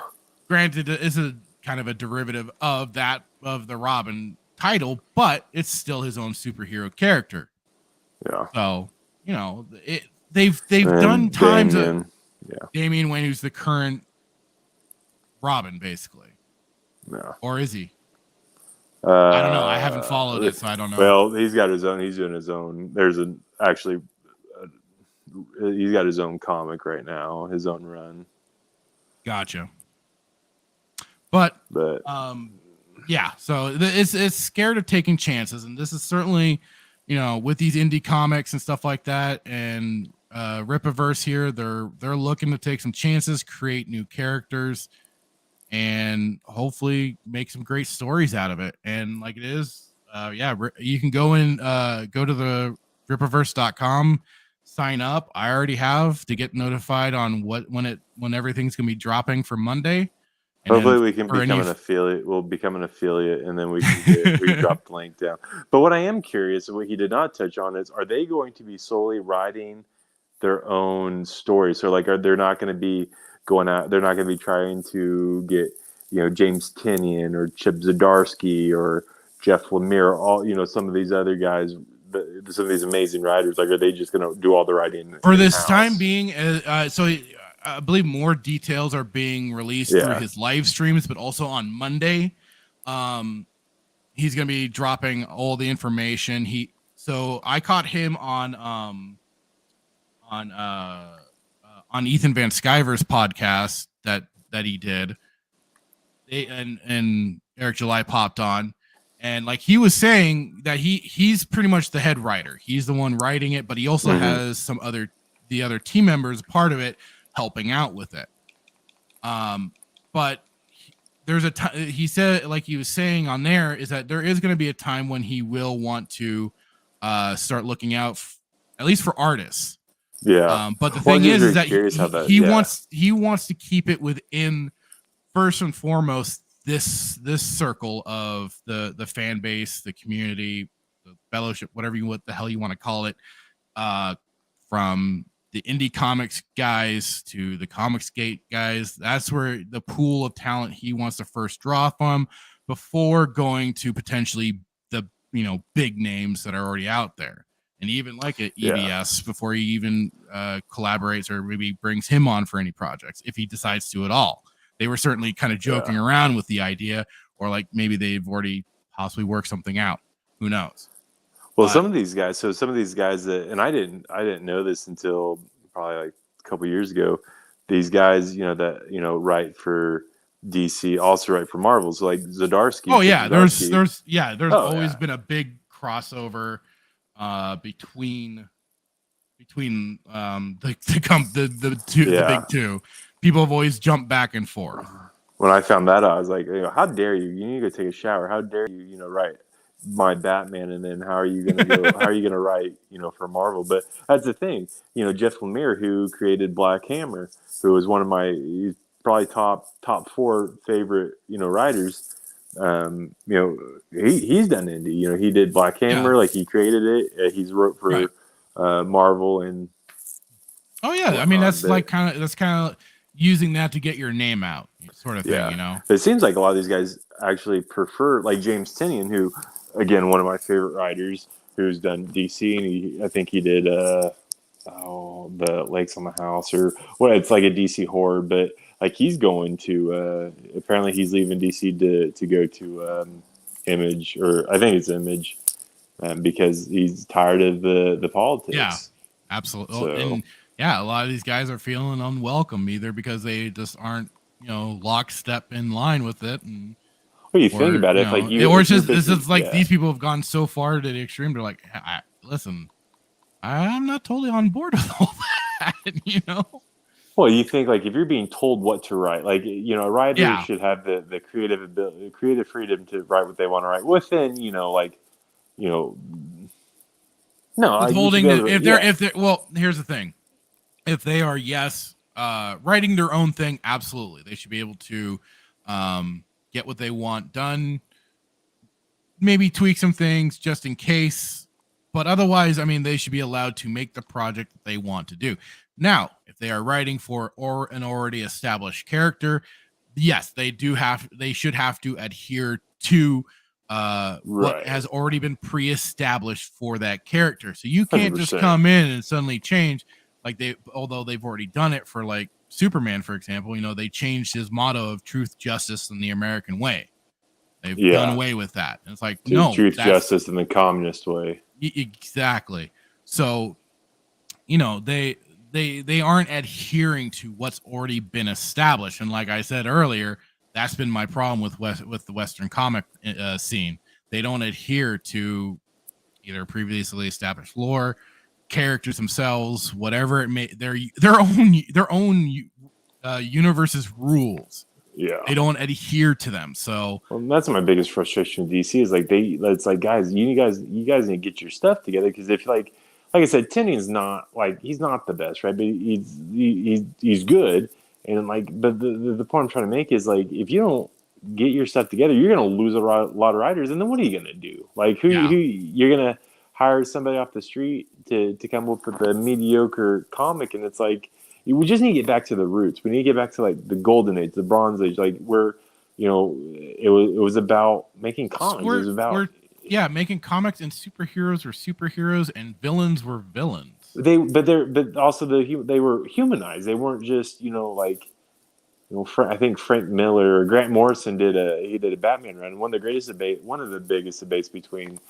Granted, it's a kind of a derivative of the Robin title, but it's still his own superhero character. Yeah. So, you know, they've done times of Damian Wayne, who's the current Robin, basically. Yeah. Or is he? I don't know. I haven't followed it, so I don't know. Well, he's got his own. He's doing his own. He's got his own comic right now, his own run. Gotcha. But yeah. So it's scared of taking chances, and this is certainly, you know, with these indie comics and stuff like that, and Rippaverse here, they're looking to take some chances, create new characters, and hopefully make some great stories out of it. And like it is, you can go to the Rippaverse.com, sign up. I already have to get notified on when everything's gonna be dropping for Monday. And hopefully we can become an affiliate. We'll become an affiliate, and then we can drop the link down. But what I am curious, and what he did not touch on, is: are they going to be solely writing their own stories? So, like, they're not going to be going out? They're not going to be trying to get, you know, James Tynion or Chip Zdarsky or Jeff Lemire, all, you know, some of these other guys, some of these amazing writers. Like, are they just going to do all the writing for this time being? So I believe more details are being released through his live streams, but also on Monday, he's going to be dropping all the information. So I caught him on Ethan Van Sciver's podcast that he did. And Eric July popped on, and like he was saying that he's pretty much the head writer. He's the one writing it, but he also has the other team members part of it helping out with it. But there's he said, like he was saying on there, is that there is going to be a time when he will want to start looking out at least for artists. Yeah. But the thing is that he wants to keep it within, first and foremost, this circle of the fan base, the community, the fellowship, what the hell you want to call it, from the indie comics guys to the Comicsgate guys. That's where the pool of talent he wants to first draw from before going to potentially the, you know, big names that are already out there. And even like at EBS before he even collaborates or maybe brings him on for any projects, if he decides to at all. They were certainly kind of joking around with the idea, or like maybe they've already possibly worked something out. Who knows? Well, some of these guys that, and I didn't know this until probably like a couple years ago. These guys, you know, that, you know, write for DC, also write for Marvel. So like Zdarsky. Oh yeah, there's always been a big crossover between the big two. People have always jumped back and forth. When I found that out, I was like, you know, how dare you? You need to go take a shower. How dare you, you know, write my Batman, and then how are you gonna go? How are you gonna write, you know, for Marvel? But that's the thing, you know, Jeff Lemire, who created Black Hammer, who was one of my probably top 4 favorite, you know, writers. You know, he's done indie. You know, he did Black Hammer, like he created it. He's wrote for Marvel and. Oh yeah, I mean that's kind of using that to get your name out, sort of thing. You know, it seems like a lot of these guys actually prefer, like James Tynion, who, again, one of my favorite writers, who's done DC, and I think he did the Lakes on the House, or what? It's like a DC horror, but like he's going to apparently he's leaving DC to go to Image, or I think it's Image, because he's tired of the politics. Yeah, absolutely. So, and yeah, a lot of these guys are feeling unwelcome, either because they just aren't, you know, lockstep in line with it. And what do you think about it? Or it's just like these people have gone so far to the extreme. They're like, listen, I'm not totally on board with all that, you know? Well, you think like if you're being told what to write, like a writer should have the creative ability, the creative freedom to write what they want to write within, no, Withholding if they're well, here's the thing. If they are writing their own thing, absolutely. They should be able to get what they want done, maybe tweak some things just in case. But otherwise, I mean, they should be allowed to make the project that they want to do. Now, if they are writing for an already established character, yes, they should have to adhere to what has already been pre-established for that character. So you can't 100%. just come in and suddenly change, although they've already done it for like Superman, for example. They changed his motto of truth, justice, and the American way. They've done away with that. And it's like, no, truth, justice, and the communist way. Exactly. So, they aren't adhering to what's already been established. And like I said earlier, that's been my problem with the Western comic scene. They don't adhere to either previously established lore, characters themselves, whatever it may, their own universe's rules. Yeah, they don't adhere to them. So that's my biggest frustration with DC is like it's like, guys, you guys need to get your stuff together, because if like I said, Tynion's not like, he's not the best, right? But he's good, and like, but the point I'm trying to make is like, if you don't get your stuff together, you're gonna lose a lot of writers, and then what are you gonna do? Like who you're gonna hire somebody off the street to come up with a mediocre comic? And it's like, we just need to get back to the roots. We need to get back to like the golden age, the bronze age, like where it was about making comics. It was about making comics, and superheroes were superheroes and villains were villains. They were humanized. They weren't just I think Frank Miller or Grant Morrison did a Batman run. One of the biggest debates between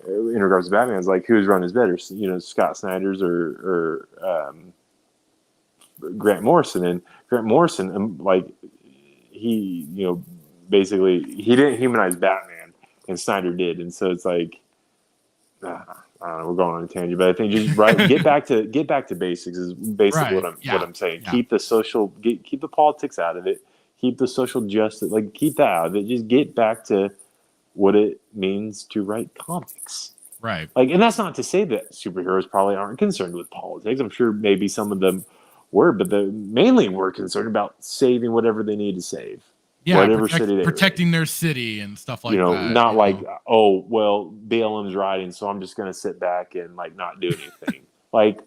in regards to Batman is like, whose run is better, Scott Snyder's or Grant Morrison. And Grant Morrison, like, he basically he didn't humanize Batman, and Snyder did. And so it's like, I don't know, we're going on a tangent, but I think just get back to basics is basically what I'm saying. Yeah. Keep the politics out of it. Keep the social justice, like, keep that out of it. Just get back to what it means to write comics. Right. Like, and that's not to say that superheroes probably aren't concerned with politics. I'm sure maybe some of them were, but mainly we're concerned about saving whatever they need to save. Yeah, whatever city protecting their city and stuff like that. Not like, oh, well, BLM's riding, so I'm just gonna sit back and like not do anything. Like,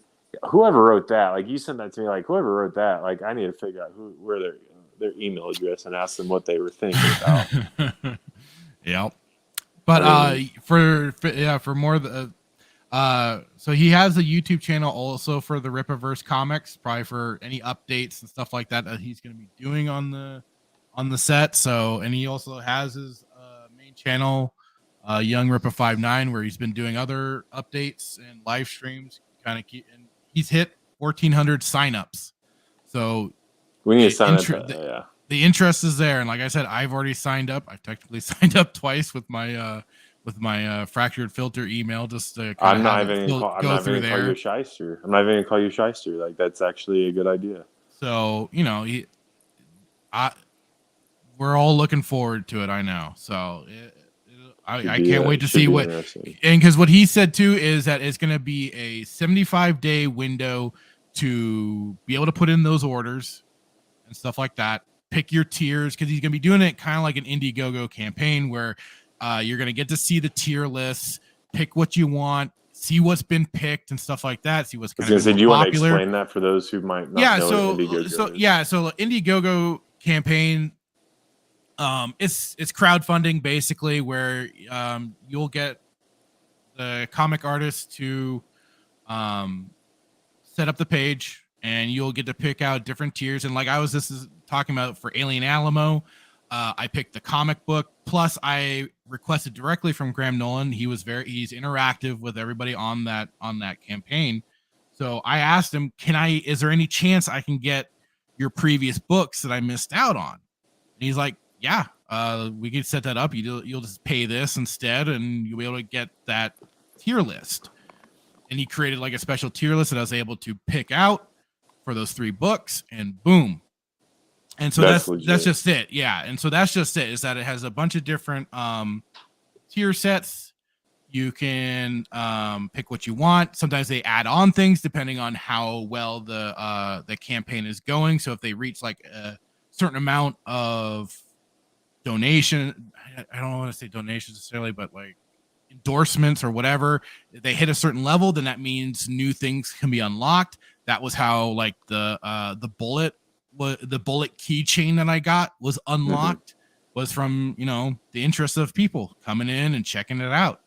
whoever wrote that, like, you sent that to me, like, whoever wrote that, like, I need to figure out where their email address and ask them what they were thinking about. Yep. But for more so he has a YouTube channel also for the Rippaverse comics, probably for any updates and stuff like that he's going to be doing on the set. So, and he also has his main channel, Young Rippa 59, where he's been doing other updates and live streams. And he's hit 1,400 signups. So we need to sign up. The interest is there, and like I said, I've already signed up. I've technically signed up twice with my fractured filter email. Just to I'm not even going to call you shyster. I'm not even going to call you shyster. Like, that's actually a good idea. So we're all looking forward to it. I know. So I can't wait to see what. And because what he said too is that it's going to be a 75-day window to be able to put in those orders and stuff like that. Pick your tiers, because he's going to be doing it kind of like an Indiegogo campaign where you're going to get to see the tier lists, pick what you want, see what's been picked and stuff like that. See what's kind of popular. Do you want to explain that for those who might not know what Indiegogo is? So Indiegogo campaign, it's crowdfunding basically, where you'll get the comic artist to set up the page, and you'll get to pick out different tiers. And like this is talking about for Alien Alamo, I picked the comic book, plus I requested directly from Graham Nolan. He's interactive with everybody on that campaign. So I asked him, is there any chance I can get your previous books that I missed out on? And he's like, yeah, we could set that up. You'll just pay this instead, and you'll be able to get that tier list. and he created like a special tier list that I was able to pick out for those 3 books, and boom. And so that's just it. Yeah. And so that's just it, is that it has a bunch of different tier sets. You can pick what you want. Sometimes they add on things depending on how well the campaign is going. So if they reach like a certain amount of donation, I don't want to say donations necessarily, but like endorsements or whatever, if they hit a certain level, then that means new things can be unlocked. That was how like the bullet keychain that I got was unlocked, was from, you know, the interest of people coming in and checking it out.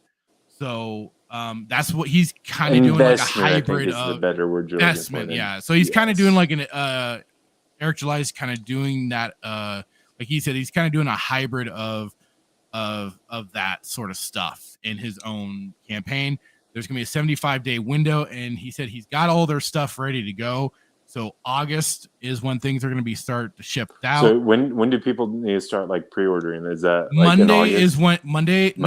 So that's what he's kind of doing, like a hybrid of the better word investment. Yeah. So he's kind of doing like an Eric July's kind of doing that. Like he said, he's kind of doing a hybrid of that sort of stuff in his own campaign. There's gonna be a 75-day window, and he said he's got all their stuff ready to go. So August is when things are going to be start to ship out. So when do people need to start like pre-ordering? Is that like Monday is when Monday the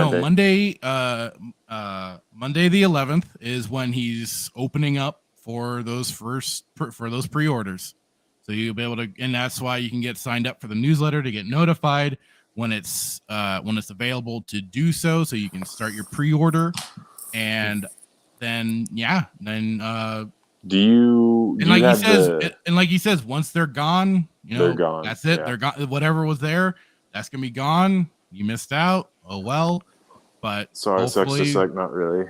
11th is when he's opening up for those pre-orders. So you'll be able to, and that's why you can get signed up for the newsletter to get notified when it's available to do so. So you can start your pre-order, and then like he says, once they're gone, you know, they're gone. That's it. Yeah. They're gone. Whatever was there, that's gonna be gone. You missed out. Oh well. But sorry, sucks to suck. Not really.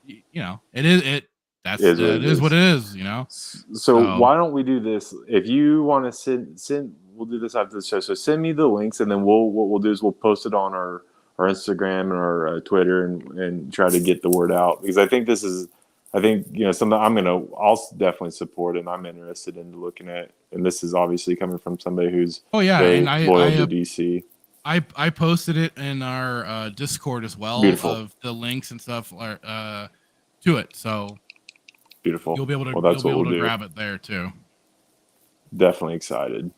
You know, it is. It is what it is. You know. So why don't we do this? If you want to send, we'll do this after the show. So send me the links, and then what we'll do is we'll post it on our Instagram and our Twitter, and try to get the word out, because I think you know, something I'll definitely support, and I'm interested in looking at. And this is obviously coming from somebody who's very loyal to DC. I posted it in our Discord as well. Beautiful. Of the links and stuff to it. So beautiful. You'll be able to grab it there too. Definitely excited.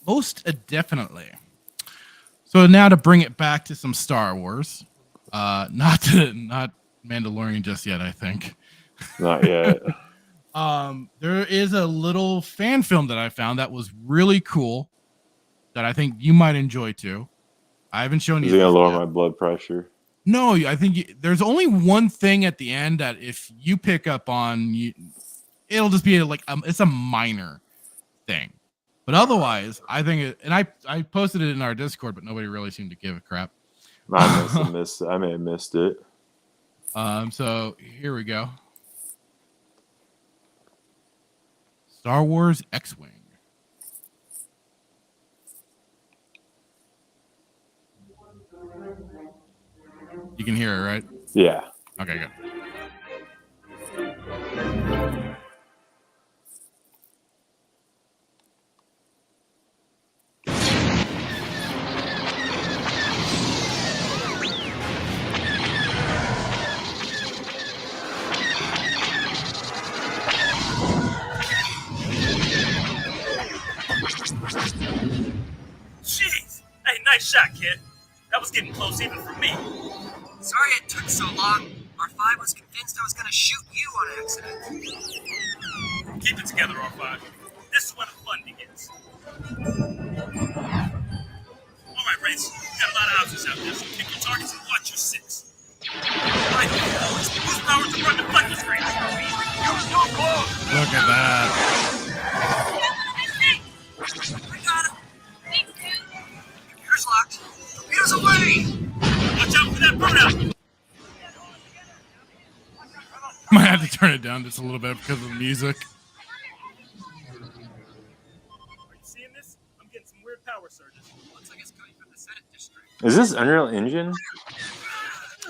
Most definitely. So now to bring it back to some Star Wars, not Mandalorian just yet, I think. Not yet. There is a little fan film that I found that was really cool that I think you might enjoy too. I haven't shown you. Is it gonna lower my blood pressure? No, I think there's only one thing at the end that if you pick up on, it'll just be like it's a minor thing. But otherwise, I think and I posted it in our Discord, but nobody really seemed to give a crap. I may have missed it. So here we go. Star Wars X-Wing. You can hear it, right? Yeah. Okay, good. Jeez! Hey, nice shot, kid. That was getting close even for me. Sorry it took so long. R5 was convinced I was gonna shoot you on accident. Keep it together, R5. This is where the fun begins. Alright, Race. We've got a lot of options out there, so pick your targets and watch your six. Alright, use power to run the deflector screen. Use no blow! Look at that. I got him. Computer's locked. Computer's away! Watch out for that burnout! Might have to turn it down just a little bit because of the music. Are you seeing this? I'm getting some weird power surges. Looks like it's coming from the Senate district. Is this Unreal Engine?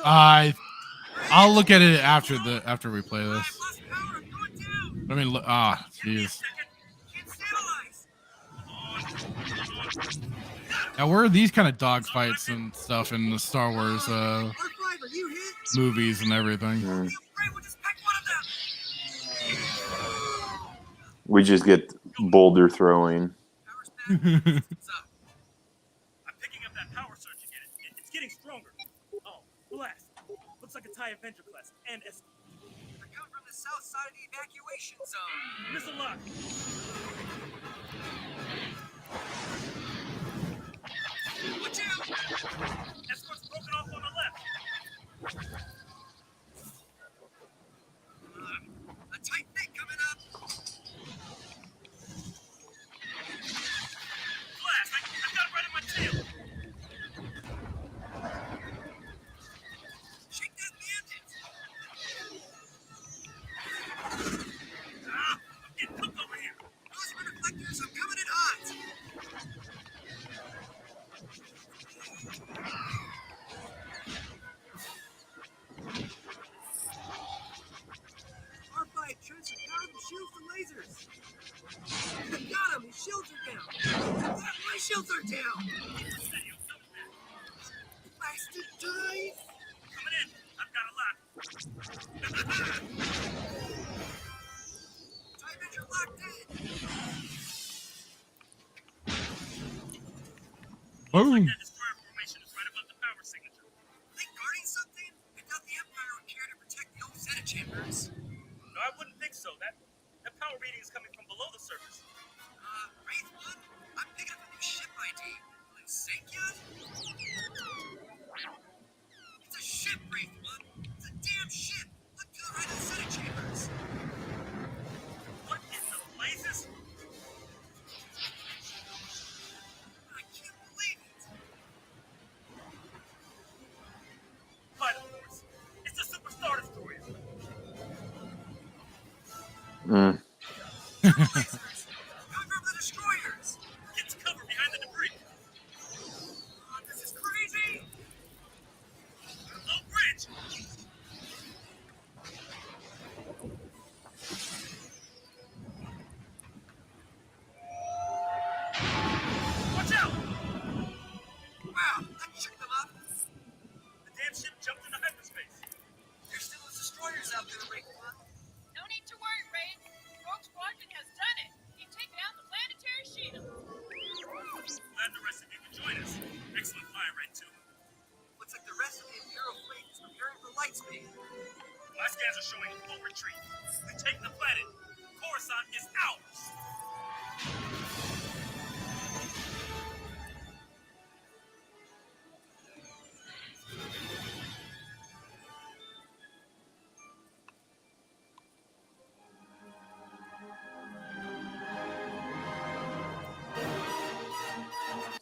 I'll look at it after we play this. I mean, jeez. Now, where are these kind of dogfights and stuff in the Star Wars movies and everything? We just get boulder throwing. I'm picking up that power surge again. It's getting stronger. Oh, blast. Looks like a TIE Avenger class and the south side of the evacuation zone. Missile lock. Watch out! Escort's broken off on the left. A tight fit coming up. Blast! I got it right in my tail. Shake that bandit. I'm getting cooked over here. Those are reflectors. I'm coming in hot. R5 Trench is powered with shields and lasers. I got him. His shields are down. My shields are down. Blasted dive. Coming in. I've got a lock. Time engine locked in. Boom. That destroyer formation is right above the power signature. They guarding something? I thought the Empire would care to protect the old Senate chambers. No, I wouldn't think so. That power reading is coming from below the surface. Wraith 1? I'm picking up a new ship ID. Will it sink yet? It's a ship, Wraith 1. It's a damn ship. Look to the right of the Senate chambers. What in the blazes? I can't believe it. Vital force. It's the Superstar Destroyer. Lasers. Cover the destroyers. Gets cover behind the debris. Oh, this is crazy. Low bridge. Watch out! Wow, that shook them up. The damn ship jumped into hyperspace. There's still those destroyers out there, Wraith 1. No need to worry, Ray. Rogue Squadron has done it. He's taken out the planetary shield. Glad the rest of you could join us. Excellent fire rate, too. Looks like the rest of the Imperial fleet is preparing for light speed. My scans are showing a full retreat. We take the planet. Coruscant is ours.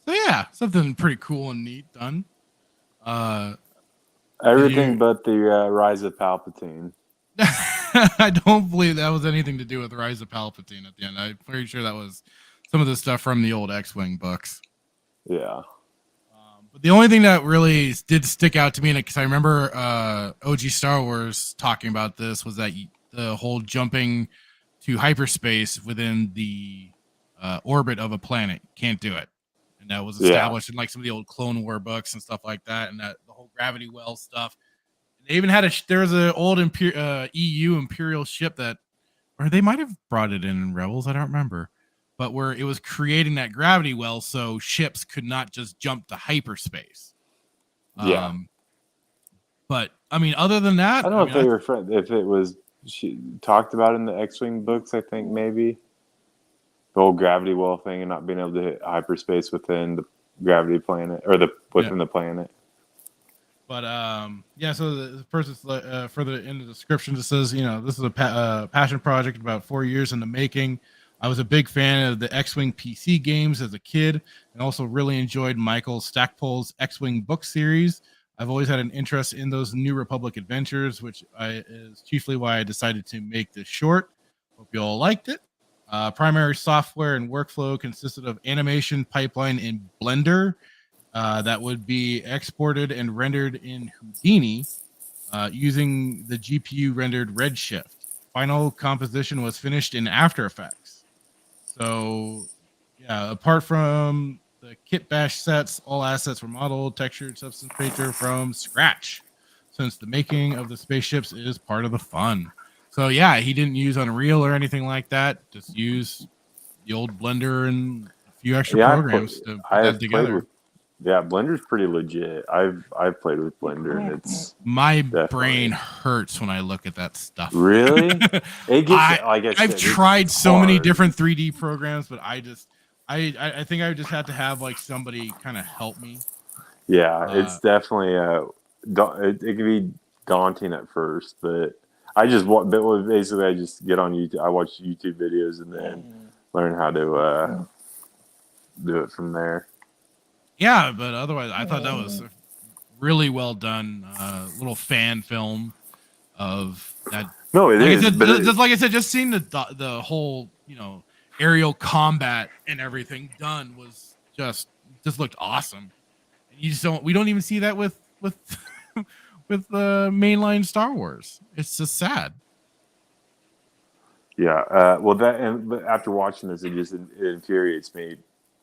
So yeah, something pretty cool and neat done. Everything but the Rise of Palpatine. I don't believe that was anything to do with Rise of Palpatine at the end. I'm pretty sure that was some of the stuff from the old X-Wing books. Yeah. But the only thing that really did stick out to me, because I remember OG Star Wars talking about this, was that the whole jumping to hyperspace within the orbit of a planet, can't do it. And that was established in like some of the old Clone War books and stuff like that, and that the whole gravity well stuff. They even had there was an old EU Imperial ship that, or they might have brought it in Rebels, I don't remember, but where it was creating that gravity well so ships could not just jump to hyperspace. Yeah. But I mean, other than that, I don't know if they were if it was she talked about in the X-Wing books. I think maybe the whole gravity well thing and not being able to hit hyperspace within the gravity planet or within the planet. But yeah, so the person's further in the description, it says, you know, this is a passion project about 4 years in the making. I was a big fan of the X-Wing PC games as a kid, and also really enjoyed Michael Stackpole's X-Wing book series. I've always had an interest in those New Republic adventures, which is chiefly why I decided to make this short. Hope you all liked it. Primary software and workflow consisted of animation pipeline in Blender that would be exported and rendered in Houdini using the GPU rendered Redshift. Final composition was finished in After Effects. So, yeah, apart from the kit bash sets, all assets were modeled, textured, substance painter from scratch, since the making of the spaceships is part of the fun. So, yeah, he didn't use Unreal or anything like that. Just use the old Blender and a few extra programs to put that together. Yeah, Blender's pretty legit. I've played with Blender, and it's my definitely... brain hurts when I look at that stuff. Really? It gets, like I said, I've tried it's so many hard. different 3D programs, but I think I just have to have like somebody kind of help me. Yeah, it's definitely it can be daunting at first, but I just basically I just get on YouTube. I watch YouTube videos and then learn how to do it from there. Yeah, but otherwise, I thought that was a really well done little fan film of that. No, it like is. Like I said, just seeing the whole aerial combat and everything done was just looked awesome. We don't even see that with with mainline Star Wars. It's just sad. Yeah. But after watching this, it infuriates me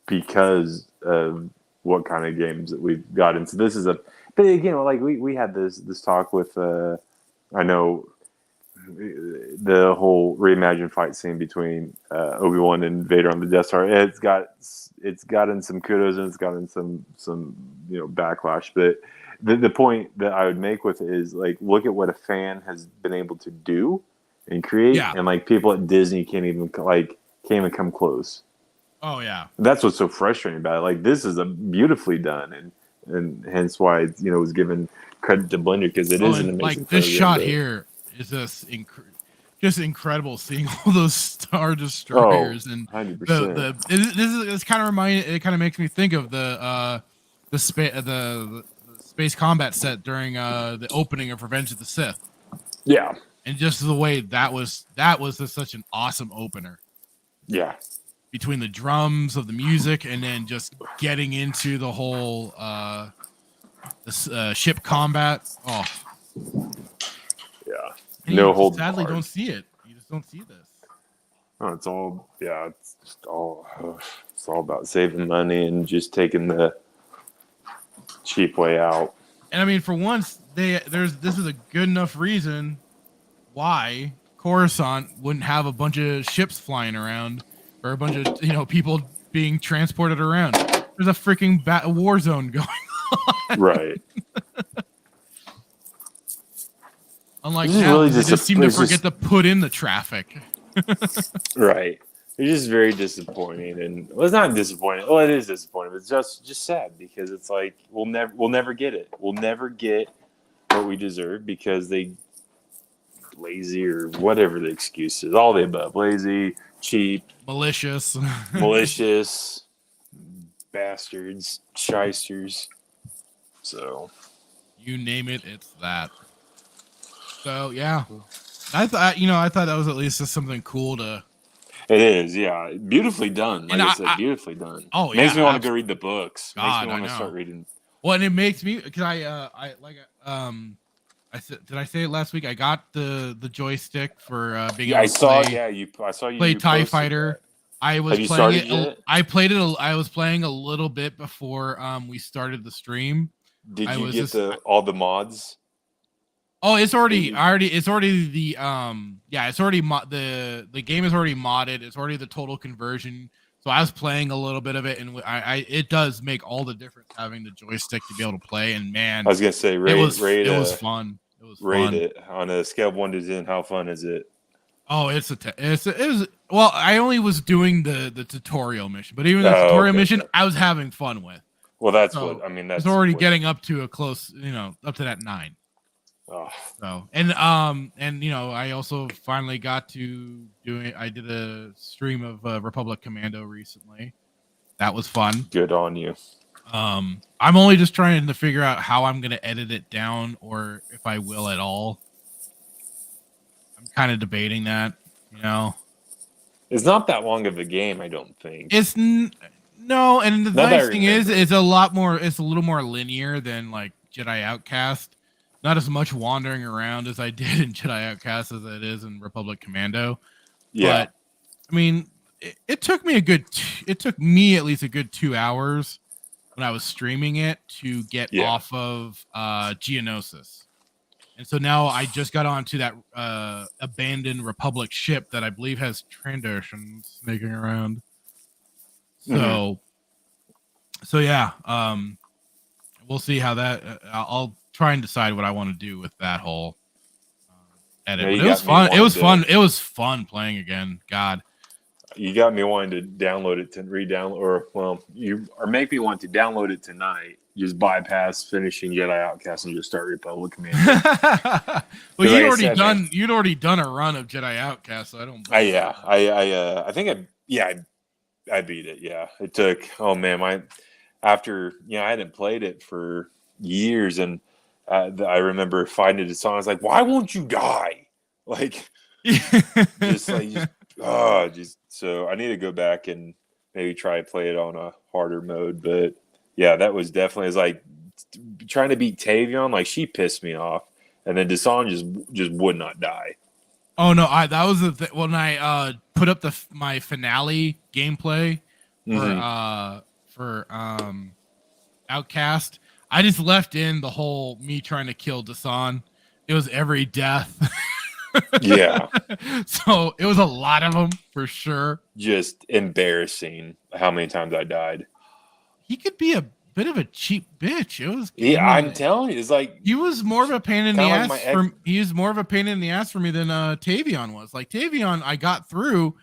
because of what kind of games that we've got into. But again, like we had this talk with I know the whole reimagined fight scene between Obi-Wan and Vader on the Death Star. It's gotten some kudos and it's gotten some backlash. But the point that I would make with it is like, look at what a fan has been able to do and create, and like people at Disney can't even come close. Oh yeah, that's what's so frustrating about it. Like, this is beautifully done, and hence why it was given credit to Blender, because it is an amazing. Like this shot here is just incredible, seeing all those Star Destroyers and 100%. This kind of it kind of makes me think of the space combat set during the opening of Revenge of the Sith. Yeah. And just the way that was just such an awesome opener. Yeah. Between the drums of the music and then just getting into the whole ship combat. Oh. Yeah. And no you hold. Sadly, don't see it. You just don't see this. Oh, it's all it's all about saving money and just taking the cheap way out. And I mean, for once, this is a good enough reason why Coruscant wouldn't have a bunch of ships flying around or a bunch of people being transported around. There's a freaking war zone going on. Right. Unlike now, they just seem to forget to put in the traffic. Right. It's just very disappointing, and it's not disappointing. Well, it is disappointing, but it's just sad, because it's like we'll never get it. We'll never get what we deserve because they lazy or whatever the excuse is. All the above: lazy, cheap, malicious, bastards, shysters. So you name it, it's that. So yeah, I thought that was at least just something cool to. It is, yeah, beautifully done. Like I said, beautifully done. Oh, makes me want to go read the books. God, makes me want to start reading. Well, and it makes me, because I said, did I say it last week? I got the joystick for being able to I saw you play TIE Fighter. That. I was Have playing it. Yet? I played it. I was playing a little bit before we started the stream. Did you get all the mods? Oh, it's already the it's already the game is already modded. It's already the total conversion. So I was playing a little bit of it, and it does make all the difference having the joystick to be able to play. And man, I was gonna say, it was fun. It was rate fun. it on a scale of 1 to 10. How fun is it? Oh, it was. Well, I only was doing the tutorial mission, but even the tutorial mission, I was having fun with. Well, that's what I mean. That's it's already getting up to a close, up to that 9. Oh. So I also finally got to I did a stream of Republic Commando recently. That was fun. Good on you. I'm only just trying to figure out how I'm gonna edit it down, or if I will at all. I'm kind of debating that. It's not that long of a game, I don't think. It's no, and the nice thing is, it's a little more linear than like Jedi Outcast. Not as much wandering around as I did in Jedi Outcast as it is in Republic Commando. Yeah. But I mean, it took me at least a good 2 hours when I was streaming it to get off of Geonosis. And so now I just got onto that abandoned Republic ship that I believe has Trandoshans sneaking around. So yeah, we'll see how that. I'll try and decide what I want to do with that whole edit. Yeah, But it was fun. It was fun. It was fun playing again. God, you got me wanting to download it to re-download, or make me want to download it tonight. Just bypass finishing Jedi Outcast and just start Republic Commando. Well, you'd already done a run of Jedi Outcast, so I don't. I think I beat it. Yeah, it took. Oh man, after I hadn't played it for years, and I remember finding a song. I was like, "Why won't you die?" Like, so I need to go back and maybe try to play it on a harder mode. But yeah, that was definitely like trying to beat Tavion. Like, she pissed me off, and then Dasan just would not die. Oh no, that was when I put up my finale gameplay for Outcast. I just left in the whole me trying to kill Dasan. It was every death. Yeah. So it was a lot of them for sure. Just embarrassing how many times I died. He could be a bit of a cheap bitch. It was. Yeah, I'm telling you, it's like he was more of a pain in the ass. He was more of a pain in the ass for me than Tavion was. Like Tavion, I got through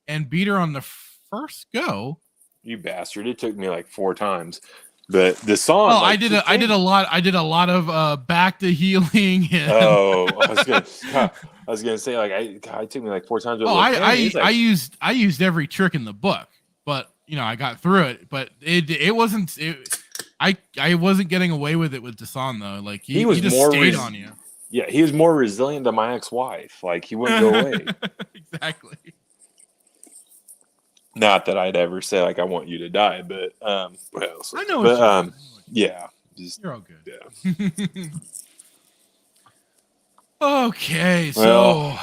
and beat her on the first go. You bastard! It took me like 4 times. But the song. Oh, I did a lot of back to healing. And oh, I was gonna say like it took me like 4 times. I used every trick in the book, but I got through it. But it wasn't. I wasn't getting away with it with Dasan though. Like he was just more stayed on you. Yeah, he was more resilient than my ex-wife. Like he wouldn't go away. Exactly. Not that I'd ever say like I want you to die, but what else? I know. But yeah, you're all good. Yeah. Okay, so well,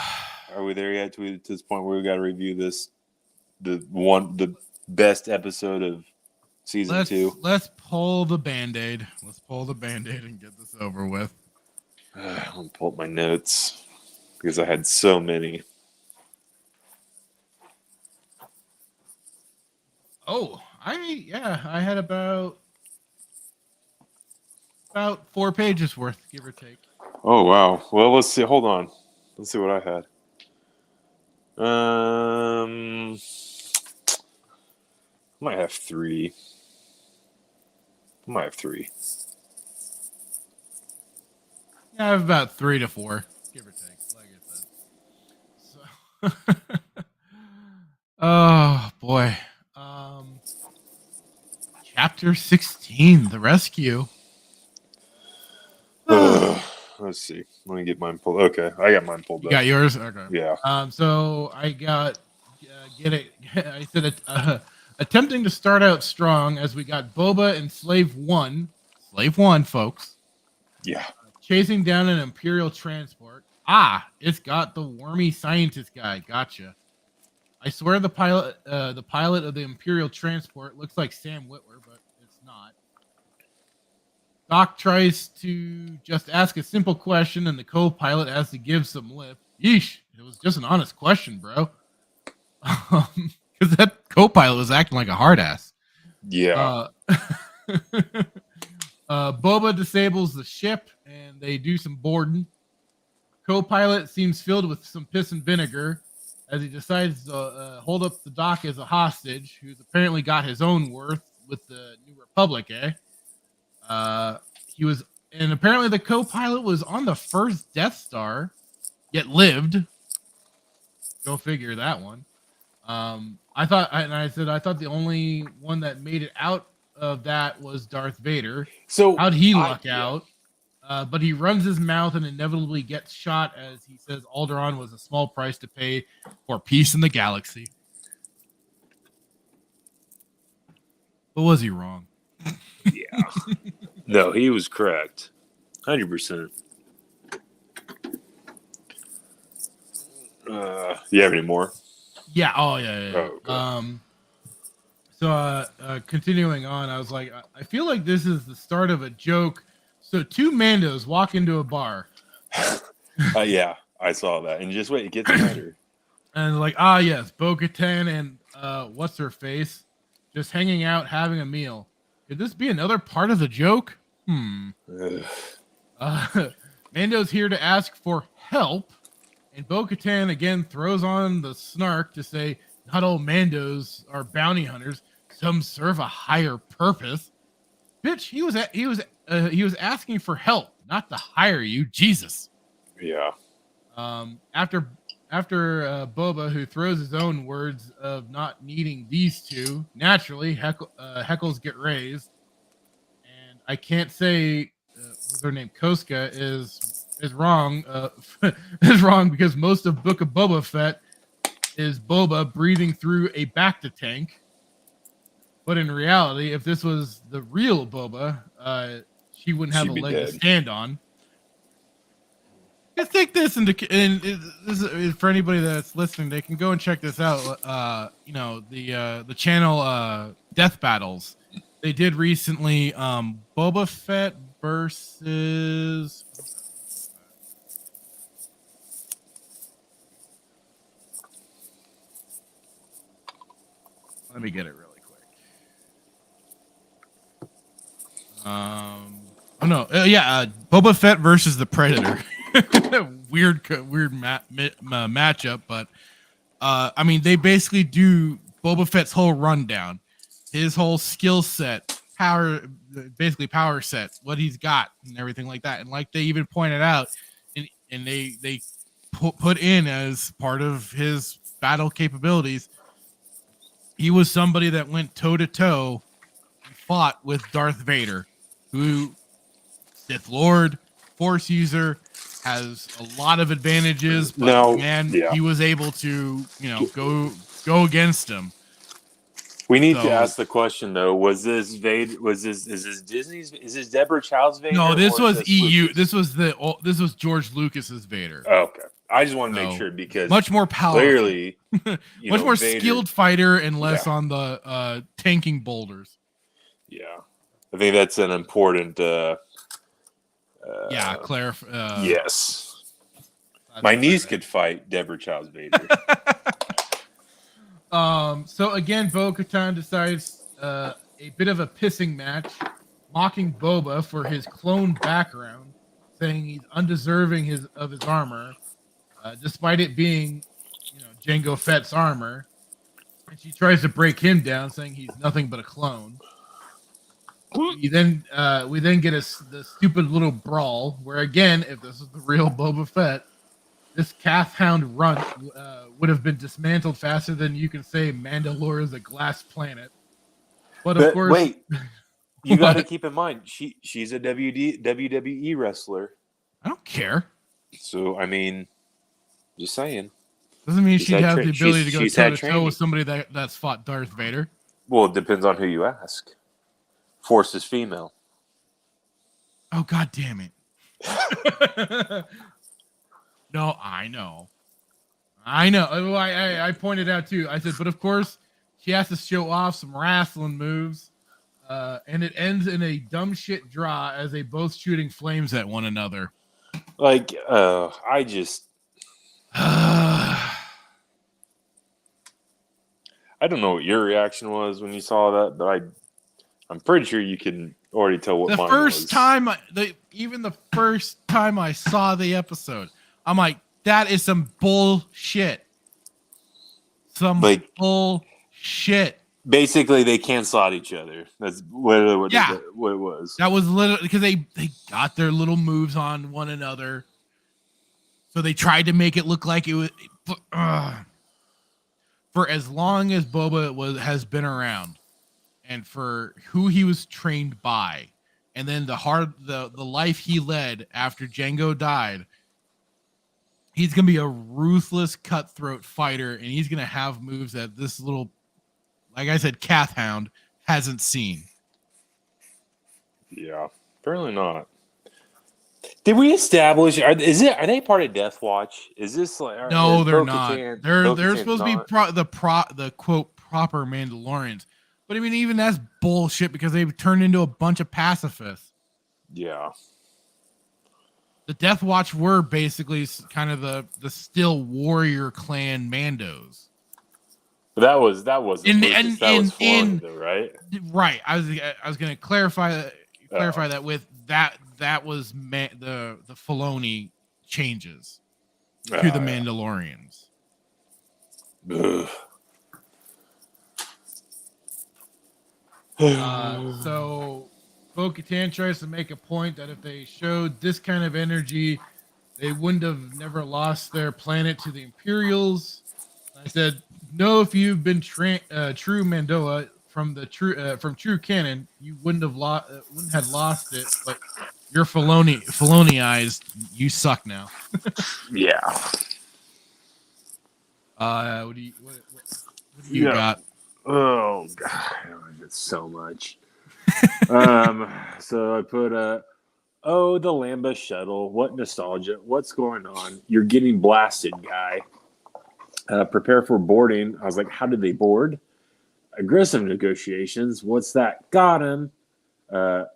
are we there yet to this point where we got to review the best episode of season 2? Let's pull the Band-Aid. Let's pull the Band-Aid and get this over with. I'll pull up my notes because I had so many. Oh, I had about 4 pages worth, give or take. Oh wow. Well, let's see. Hold on. Let's see what I had. I might have 3. Yeah, I have about 3 to 4, give or take, like I said. So, oh boy. Chapter 16, The Rescue. Let's see. Let me get mine pulled. Okay, I got mine pulled up. You got yours? Okay. Yeah. So I got I said attempting to start out strong as we got Boba and Slave One, folks. Yeah. Chasing down an Imperial transport. It's got the wormy scientist guy. Gotcha. I swear the pilot of the Imperial transport looks like Sam Witwer, but it's not. Doc tries to just ask a simple question, and the co-pilot has to give some lip. Yeesh, it was just an honest question, bro. Because that co-pilot was acting like a hard ass. Yeah. Boba disables the ship, and they do some boarding. Co-pilot seems filled with some piss and vinegar as he decides to hold up the Doc as a hostage, who's apparently got his own worth with the New Republic, apparently the co-pilot was on the first Death Star, yet lived. Go figure that one. I thought the only one that made it out of that was Darth Vader. So how'd he luck out? But he runs his mouth and inevitably gets shot as he says Alderaan was a small price to pay for peace in the galaxy. But was he wrong? Yeah. No, he was correct. 100%. You have any more? Yeah. Oh, yeah. Oh, okay. So continuing on, I was like, I feel like this is the start of a joke. So 2 Mandos walk into a bar. Yeah, I saw that. And just wait, it gets better. And like, yes, Bo-Katan and what's her face just hanging out having a meal. Could this be another part of the joke? Mando's here to ask for help, and Bo-Katan again throws on the snark to say, "Not all Mandos are bounty hunters. Some serve a higher purpose." Bitch, he was asking for help, not to hire you. Jesus. Yeah. After Boba, who throws his own words of not needing these two, naturally heckles get raised, and I can't say what's her name, Koska is wrong. Is wrong because most of Book of Boba Fett is Boba breathing through a Bacta tank. But in reality, if this was the real Boba, she wouldn't have a leg to stand on. Just take this and this is for anybody that's listening. They can go and check this out. The channel Death Battles. They did recently Boba Fett versus. Let me get it really quick. Boba Fett versus the Predator. weird matchup, but I mean, they basically do Boba Fett's whole rundown, his whole skill set, power set, what he's got, and everything like that. And like they even pointed out, and they put in as part of his battle capabilities, he was somebody that went toe to toe and fought with Darth Vader, who Sith Lord, Force user, has a lot of advantages, but he was able to, go against him. We need to ask the question though: was this Vader? Is this Disney's? Is this Deborah Child's Vader? No, this was EU. Lucas? This was George Lucas's Vader. Oh, okay, I just want to make sure because much more powerful, clearly, much more Vader, skilled fighter and less on the tanking boulders. Yeah, I think that's an important. Yes. My niece could fight Deborah Child's Vader. So again, Bo-Katan decides a bit of a pissing match, mocking Boba for his clone background, saying he's undeserving of his armor, despite it being, Jango Fett's armor. And she tries to break him down, saying he's nothing but a clone. We then get the stupid little brawl where, again, if this is the real Boba Fett, this calf hound runt would have been dismantled faster than you can say Mandalore is a glass planet. But of course, wait, you got to keep in mind she's a WWE wrestler. I don't care. So I mean, just saying. Doesn't mean she'd have the ability to go toe to toe with somebody that's fought Darth Vader. Well, it depends on who you ask. Force is female. Oh, God damn it. No, I know. I pointed out too. I said, but of course, she has to show off some wrestling moves. And it ends in a dumb shit draw as they both shooting flames at one another. Like, I just. I don't know what your reaction was when you saw that, but I'm pretty sure you can already tell what mine was. Even the first time I saw the episode, I'm like, that is some bullshit. Bullshit. Basically, they cancel out each other. That's what it was. That was literally because they got their little moves on one another. So they tried to make it look like it was. For as long as Boba has been around, and for who he was trained by, and then the life he led after Jango died, he's gonna be a ruthless, cutthroat fighter, and he's gonna have moves that this little, like I said, calf hound hasn't seen. Yeah, apparently not. Did we establish? Are they part of Death Watch? Is this like? No, they're not. They're supposed to be the quote proper Mandalorians. But I mean, even that's bullshit because they've turned into a bunch of pacifists. Yeah. The Death Watch were basically kind of the still warrior clan Mandos. But that was Florida, though, right? Right. I was going to clarify that with that was the Filoni changes to the Mandalorians. So Bo-Katan tries to make a point that if they showed this kind of energy, they wouldn't have never lost their planet to the Imperials. I said, no, if you've been true Mandoa from the true canon, you wouldn't have lost it. But you're Filoniized. You suck now. Yeah. What do you got? Oh God, I don't know, it's so much. So I put the Lambda shuttle. What nostalgia? What's going on? You're getting blasted, guy. Prepare for boarding. I was like, how did they board? Aggressive negotiations. What's that? Got him. The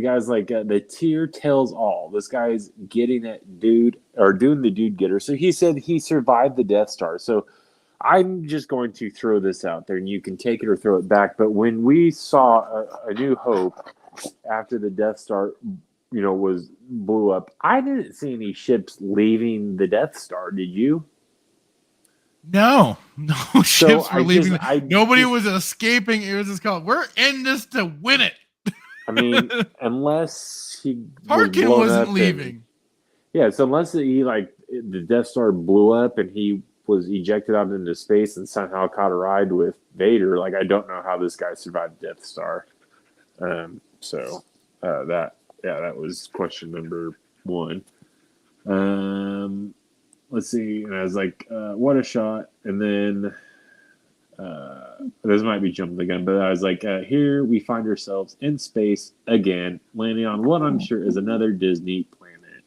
guy's like, the tier tells all. This guy's getting at dude, or doing the dude getter. So he said he survived the Death Star. So I'm just going to throw this out there, and you can take it or throw it back. But when we saw a New Hope after the Death Star, blew up, I didn't see any ships leaving the Death Star. Did you? No ships were leaving. Nobody was escaping. It was just called, we're in this to win it. I mean, unless Tarkin wasn't leaving. So unless the Death Star blew up and he was ejected out into space and somehow caught a ride with Vader, I don't know how this guy survived Death Star. That was question number 1. Let's see. And I was like, what a shot. And then this might be jumping the gun, but I was like, here we find ourselves in space again, landing on what I'm sure is another Disney planet.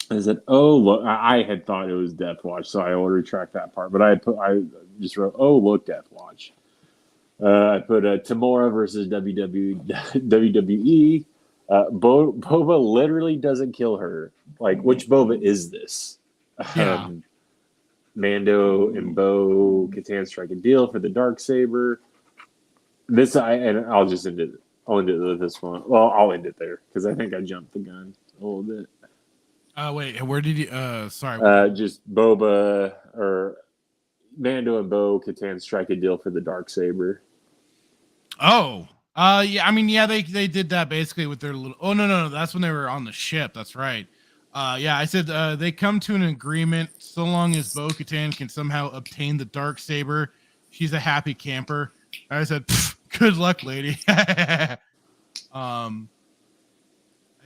I said, oh, look, I had thought it was Death Watch, so I retract that part. But I just wrote, oh, look, Death Watch. I put Tamora versus WWE. Boba literally doesn't kill her. Which Boba is this? Yeah. Mando and Bo-Katan strike a deal for the Darksaber. I'll just end it. I'll end it with this one. Well, I'll end it there because I think I jumped the gun a little bit. Wait, where did you? Sorry. Just Boba or Mando and Bo-Katan strike a deal for the Darksaber. Oh, yeah. I mean, yeah, they did that basically with their little. Oh no, that's when they were on the ship. That's right. Yeah, I said they come to an agreement so long as Bo-Katan can somehow obtain the Darksaber. She's a happy camper. I said, good luck, lady. I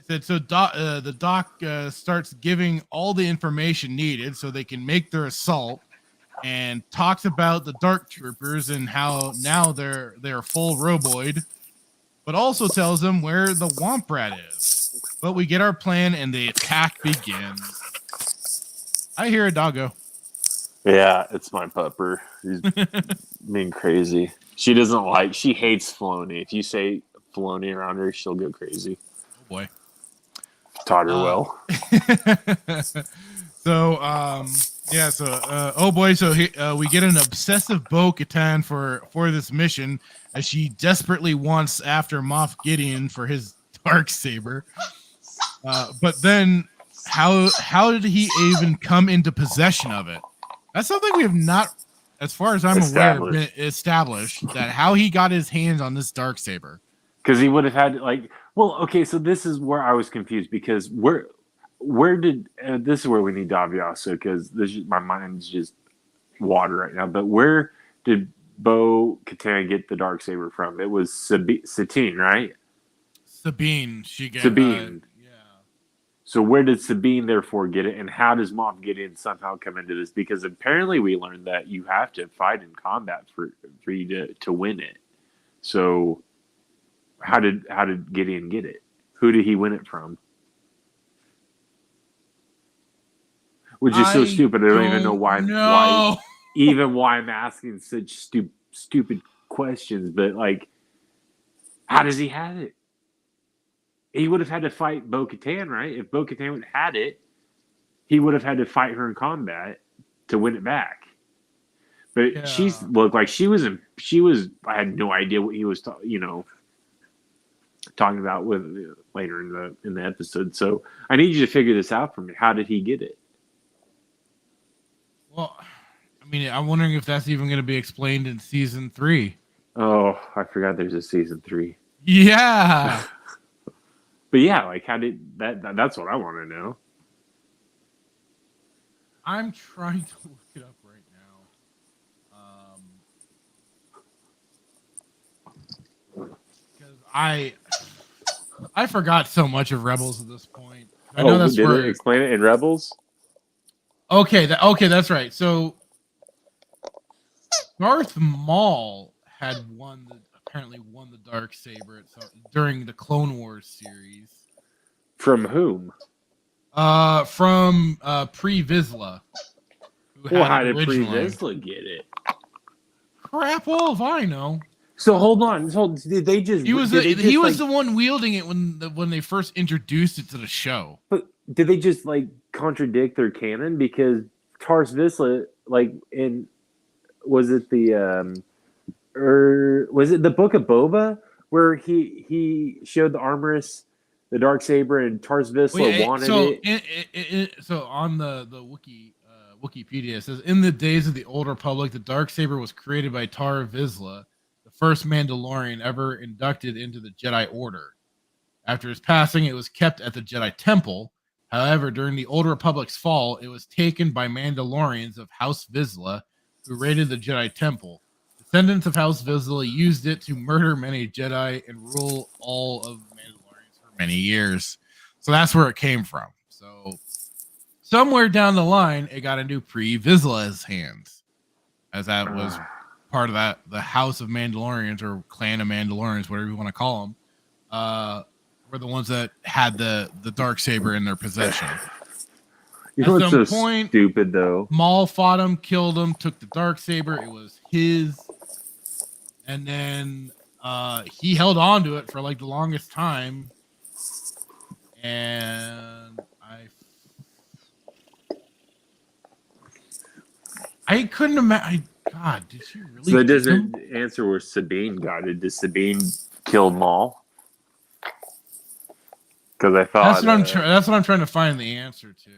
said, so the doc starts giving all the information needed so they can make their assault, and talks about the Dark Troopers and how now they're full roboid, but also tells them where the Womp Rat is. But we get our plan, and the attack begins. I hear a doggo. Yeah, it's my pupper. He's being crazy. She hates Filoni. If you say Filoni around her, she'll go crazy. Oh boy. Taught her well. So, oh boy, so we get an obsessive Bo-Katan for this mission, as she desperately wants after Moff Gideon for his Darksaber. But then, how did he even come into possession of it? That's something we have not, as far as I'm aware, been established, that how he got his hands on this Darksaber. Because he would have had okay, so this is where I was confused, because where did this is where we need Daviaso, because my mind's just water right now. But where did Bo-Katan get the Darksaber from? It was Satine, right? Sabine. She got Sabine. Yeah. So where did Sabine therefore get it, and how does Moff Gideon somehow come into this? Because apparently we learned that you have to fight in combat for you to win it. So how did Gideon get it? Who did he win it from? Which is so stupid. I don't even know why I'm asking such stupid questions. But how does he have it? He would have had to fight Bo-Katan, right? If Bo-Katan would have had it, he would have had to fight her in combat to win it back. But yeah. She looked like she was. I had no idea what he was talking. talking about with later in the episode. So I need you to figure this out for me. How did he get it? Well, I mean, I'm wondering if that's even going to be explained in season 3. Oh, I forgot there's a season 3. Yeah. But yeah, like how did that's what I want to know. I'm trying to look it up right now. Because I forgot so much of Rebels at this point. I know that's did where they explain it in Rebels? Okay, that's right. So Darth Maul had apparently won the Darksaber during the Clone Wars series. From whom? From Pre Vizsla. Well, how did Pre Vizsla get it? Crap, all if I know. So hold on. So did they just? He was the one wielding it when they first introduced it to the show. But did they just like contradict their canon? Because Tarth Vizsla, like was it the Book of Boba where he showed the armorist the Darksaber and Tarth Vizsla wanted it? So on the Wikipedia it says, in the days of the Old Republic, the Darksaber was created by Tarth Vizsla, the first Mandalorian ever inducted into the Jedi Order. After his passing, it was kept at the Jedi Temple. However, during the Old Republic's fall, it was taken by Mandalorians of House Vizsla, who raided the Jedi Temple. Descendants of House Vizsla used it to murder many Jedi and rule all of Mandalorians for many years. So that's where it came from. So somewhere down the line, it got into Pre Vizsla's hands, as that was part of the House of Mandalorians or Clan of Mandalorians, whatever you want to call them. Were the ones that had the Darksaber in their possession. You know what's so stupid though? Maul fought him, killed him, took the Darksaber. It was his, and then he held on to it for like the longest time. And I couldn't imagine. God, did she really? So that doesn't answer where Sabine got it. Did Sabine kill Maul? Because I thought that's what I'm trying to find the answer to.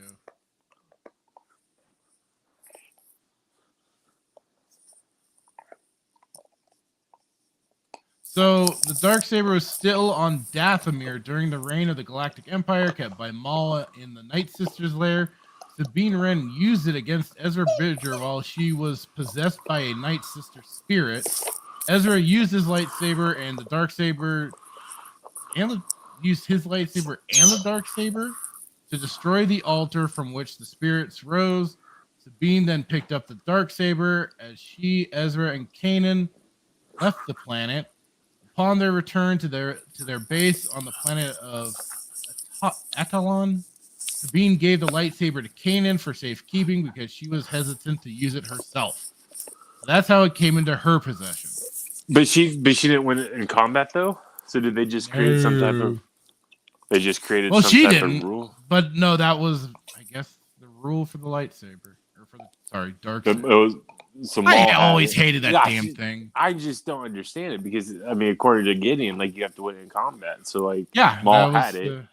So the Darksaber was still on Dathomir during the reign of the Galactic Empire, kept by Maul in the Night Sisters' lair. Sabine Wren used it against Ezra Bridger while she was possessed by a Night Sister spirit. Ezra used his lightsaber and the Darksaber used his lightsaber and the Darksaber to destroy the altar from which the spirits rose. Sabine then picked up the Darksaber as she, Ezra, and Kanan left the planet. Upon their return to their base on the planet of Atalon, Sabine gave the lightsaber to Kanan for safekeeping because she was hesitant to use it herself. So that's how it came into her possession. But she didn't win it in combat though. So did they just create some type of? They just created some type of rule. But no, that was, I guess, the rule for the lightsaber or for the Darksaber. It was. So I always hated that damn thing. I just don't understand it because I mean, according to Gideon, like you have to win in combat. So like, yeah, Maul had it.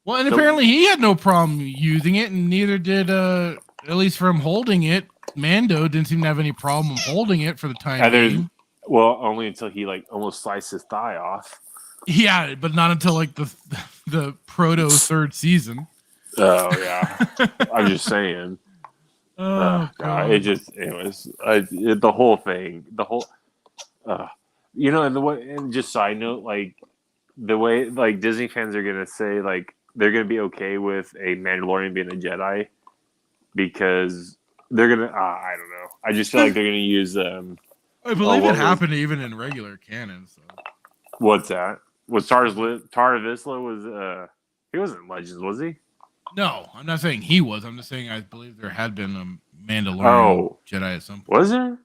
Well, and apparently he had no problem using it, and neither did at least from holding it. Mando didn't seem to have any problem holding it for the time being. Well, only until he like almost sliced his thigh off. Yeah, but not until like the proto third season. Oh yeah, I'm just saying. Oh God! It just, anyways, the whole thing, you know, and just side note, like the way like Disney fans are gonna say like they're gonna be okay with a Mandalorian being a Jedi because they're gonna, I don't know. I just feel like they're gonna use. I believe it happened even in regular canon. So. What's that? Was Tar Vizsla was he wasn't Legends, was he? No, I'm not saying he was. I'm just saying I believe there had been a Mandalorian Jedi at some point. Was there?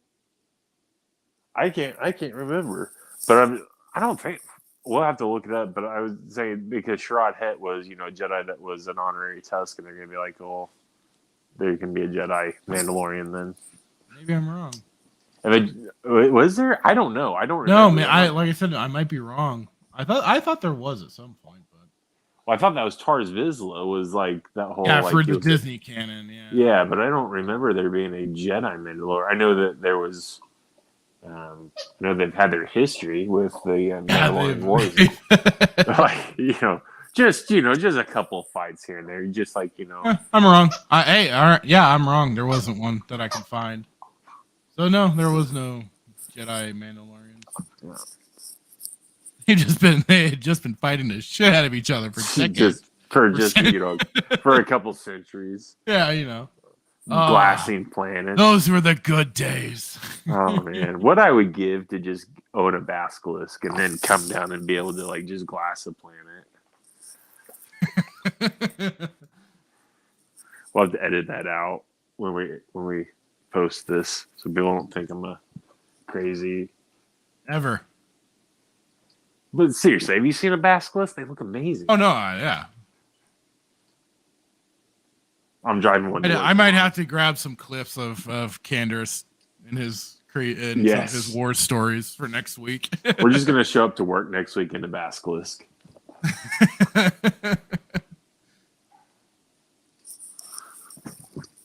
I can't remember. But I don't think we'll have to look it up. But I would say because Sharad Het was, you know, a Jedi that was an honorary Tusk, and they're gonna be like, oh, there can be a Jedi Mandalorian then. Maybe I'm wrong. And then, was there? I don't know. I don't remember. No, man. Like I said, I might be wrong. I thought there was at some point, but Well, I thought that was Tars Vizsla was like that whole for like, the Disney canon, yeah. Yeah, but I don't remember there being a Jedi Mandalorian. I know that there was. I know they've had their history with the Mandalorian Wars. Like, just a couple fights here and there. Just like I'm wrong. Hey, all right, yeah, I'm wrong. There wasn't one that I could find. So no, there was no Jedi Mandalorians. Yeah. They had just been fighting the shit out of each other for decades. for a couple centuries. Yeah, Blasting planets. Those were the good days. Oh man, what I would give to just own a basilisk and then come down and be able to like just glass a planet. We'll have to edit that out when we post this, so people don't think I'm a crazy. Ever. But seriously, have you seen a basilisk? They look amazing. Oh no, yeah. I'm driving one. I might have to grab some clips of Candace and his his war stories for next week. We're just gonna show up to work next week in a basilisk.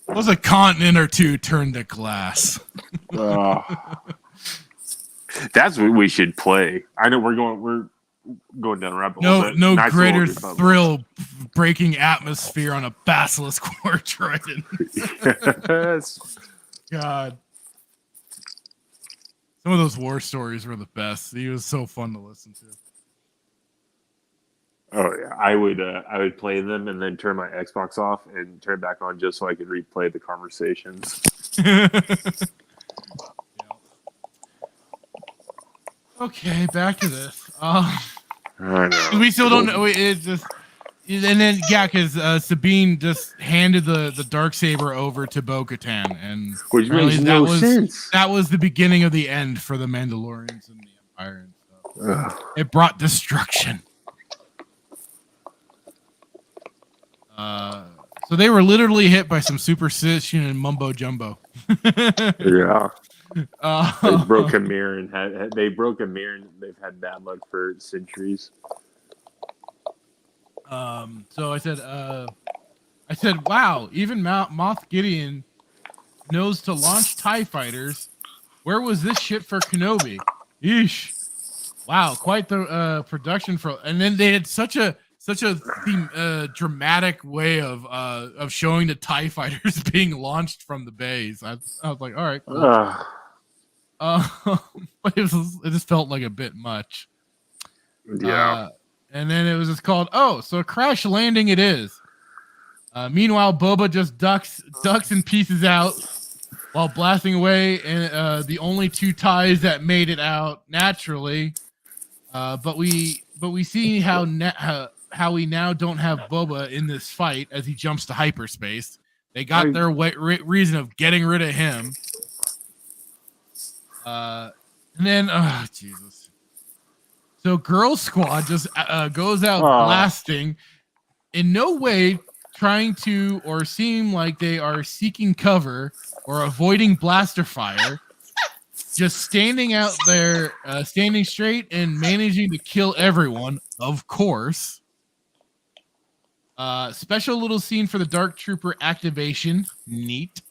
Was a continent or two turned to glass. That's what we should play. I know we're going down a rabbit hole. No greater thrill breaking atmosphere on a basilisk war trident. Yes. God. Some of those war stories were the best. He was so fun to listen to. Oh yeah, I would play them and then turn my Xbox off and turn it back on just so I could replay the conversations. Okay, back to this. I know. We still don't know. It's just, and then because Sabine just handed the Darksaber over to Bo-Katan, and which makes no sense. That was the beginning of the end for the Mandalorians and the Empire and stuff. It brought destruction. So they were literally hit by some superstition and mumbo jumbo. Yeah. They broke a mirror and they've had bad luck for centuries. So I said, wow, even Moff Gideon knows to launch TIE fighters. Where was this shit for Kenobi? Yeesh. Wow, quite the production and then they had such a dramatic way of showing the TIE fighters being launched from the base. I was like, all right, cool. But it just felt like a bit much. Yeah. And then it was just called, so a crash landing it is. Meanwhile, Boba just ducks and pieces out while blasting away, and the only two TIEs that made it out naturally. But we see how we now don't have Boba in this fight as he jumps to hyperspace. They got their reason of getting rid of him. And then, Jesus. So Girl Squad just goes out blasting, in no way trying to or seem like they are seeking cover or avoiding blaster fire. Just standing out there, standing straight and managing to kill everyone, of course. Special little scene for the Dark Trooper activation. Neat.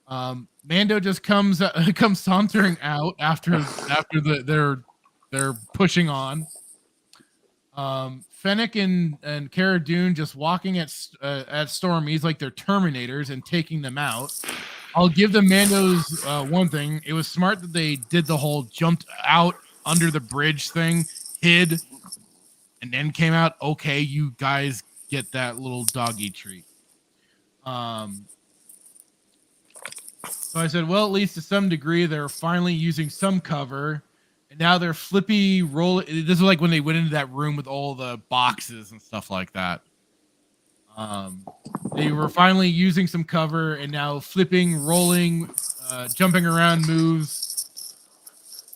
Mando just comes sauntering out after they're pushing on. Fennec and Cara Dune just walking at Stormies like they're Terminators and taking them out. I'll give the Mandos one thing. It was smart that they did the whole jumped out under the bridge thing, hid, and then came out. Okay, you guys get that little doggy treat. So I said, well, at least to some degree, they're finally using some cover. And now they're flippy roll. This is like when they went into that room with all the boxes and stuff like that. They were finally using some cover and now flipping, rolling, jumping around moves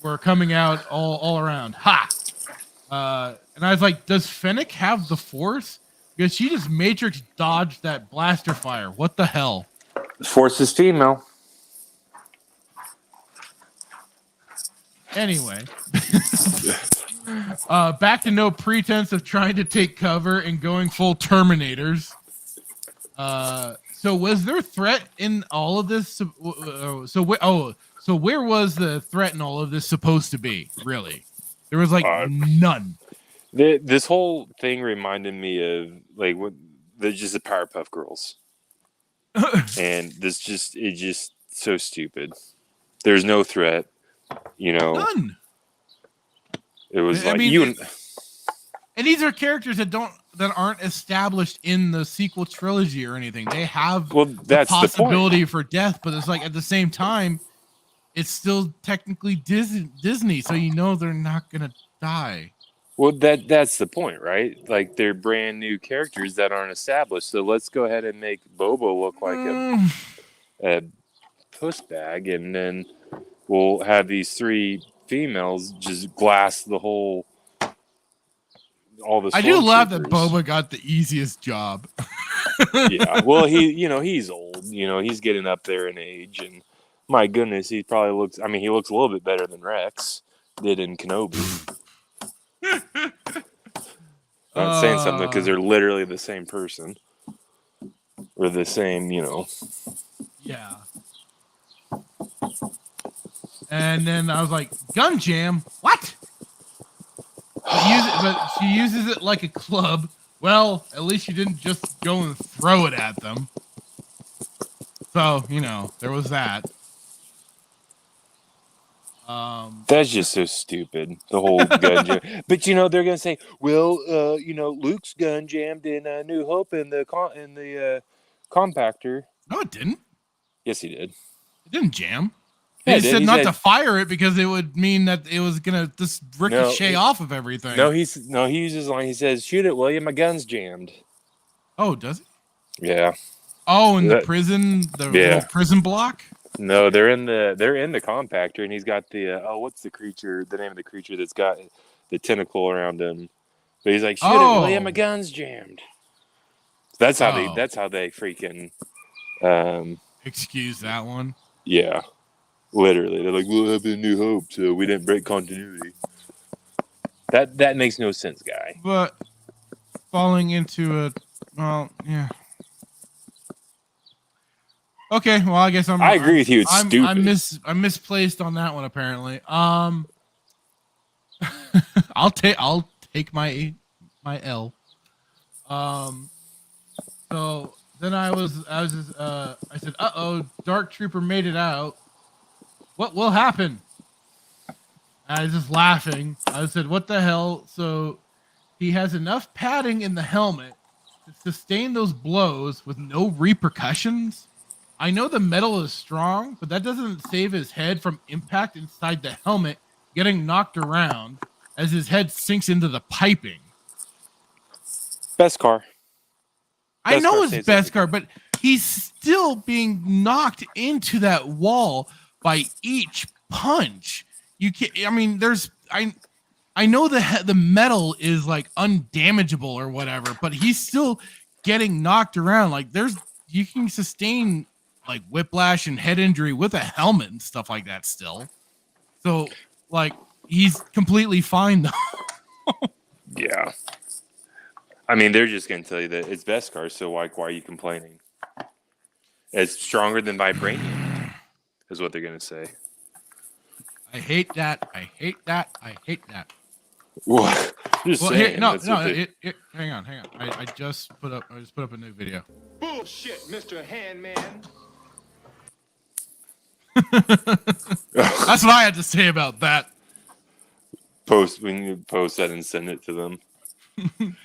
were coming out all around. Ha! And I was like, does Fennec have the Force? Because she just Matrix dodged that blaster fire. What the hell? Force is female. Anyway, back to no pretense of trying to take cover and going full Terminators. So was there threat in all of this? So where was the threat in all of this supposed to be? Really, there was like none. This whole thing reminded me of like what they're just the Powerpuff Girls, and it's just so stupid. There's no threat, None. It was and these are characters that aren't established in the sequel trilogy or anything. They have that's the possibility the point. for death, but it's like at the same time, it's still technically Disney, so they're not gonna die. Well, that's the point, right? Like they're brand new characters that aren't established. So let's go ahead and make Boba look like a puss bag, and then we'll have these 3 females just glass all the. I do love that Boba got the easiest job. Yeah, well, he's old. He's getting up there in age, and my goodness, he probably looks. I mean, he looks a little bit better than Rex did in Kenobi. Not saying something because they're literally the same person or the same, Yeah. And then I was like, gun jam? What? But she uses it like a club. Well, at least she didn't just go and throw it at them. So, there was that. That's just so stupid. The whole gun jam. But they're gonna say, well, Luke's gun jammed in New Hope in the compactor. No, it didn't. Yes, he did. It didn't jam. They said not to fire it because it would mean that it was gonna just ricochet off of everything. No, he uses line. He says, "Shoot it, William. My gun's jammed." Oh, does he? Yeah. Oh, in the prison, little prison block. No, they're in the compactor, and he's got the what's the creature? The name of the creature that's got the tentacle around him. But he's like, "Shoot it, William. My gun's jammed." That's how they freaking excuse that one. Yeah. Literally, they're like, "We'll have a New Hope, so we didn't break continuity." That makes no sense, guy. But falling into yeah. Okay, well, I guess I agree with you. It's stupid. I'm misplaced on that one apparently. I'll take my L. So then I said, Dark Trooper made it out. What will happen? I was just laughing. I said, what the hell? So he has enough padding in the helmet to sustain those blows with no repercussions. I know the metal is strong, but that doesn't save his head from impact inside the helmet getting knocked around as his head sinks into the piping. Beskar. I know it's Beskar, but he's still being knocked into that wall by each punch. You can't. I mean, I know the metal is like undamageable or whatever, but he's still getting knocked around. Like you can sustain like whiplash and head injury with a helmet and stuff like that still. So like he's completely fine though. Yeah. I mean, they're just gonna tell you that it's Beskar, so why are you complaining? It's stronger than vibranium, is what they're gonna say. I hate that. I hate that. I hate that. What? Just saying. Hang on. I just put up a new video. Bullshit, Mr. Handman. That's what I had to say about that. When you post that and send it to them.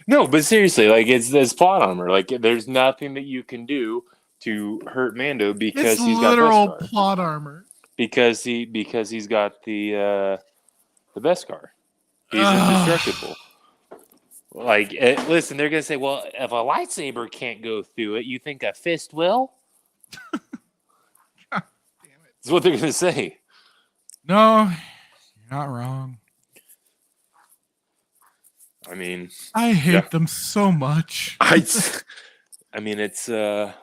No, but seriously, like it's plot armor. Like there's nothing that you can do to hurt Mando because he's got literal plot armor. Because he's got the Beskar. He's indestructible. Like, listen, they're gonna say, well, if a lightsaber can't go through it, you think a fist will? God damn it! That's what they're gonna say. No, you're not wrong. I mean, I hate them so much. I mean, it's. I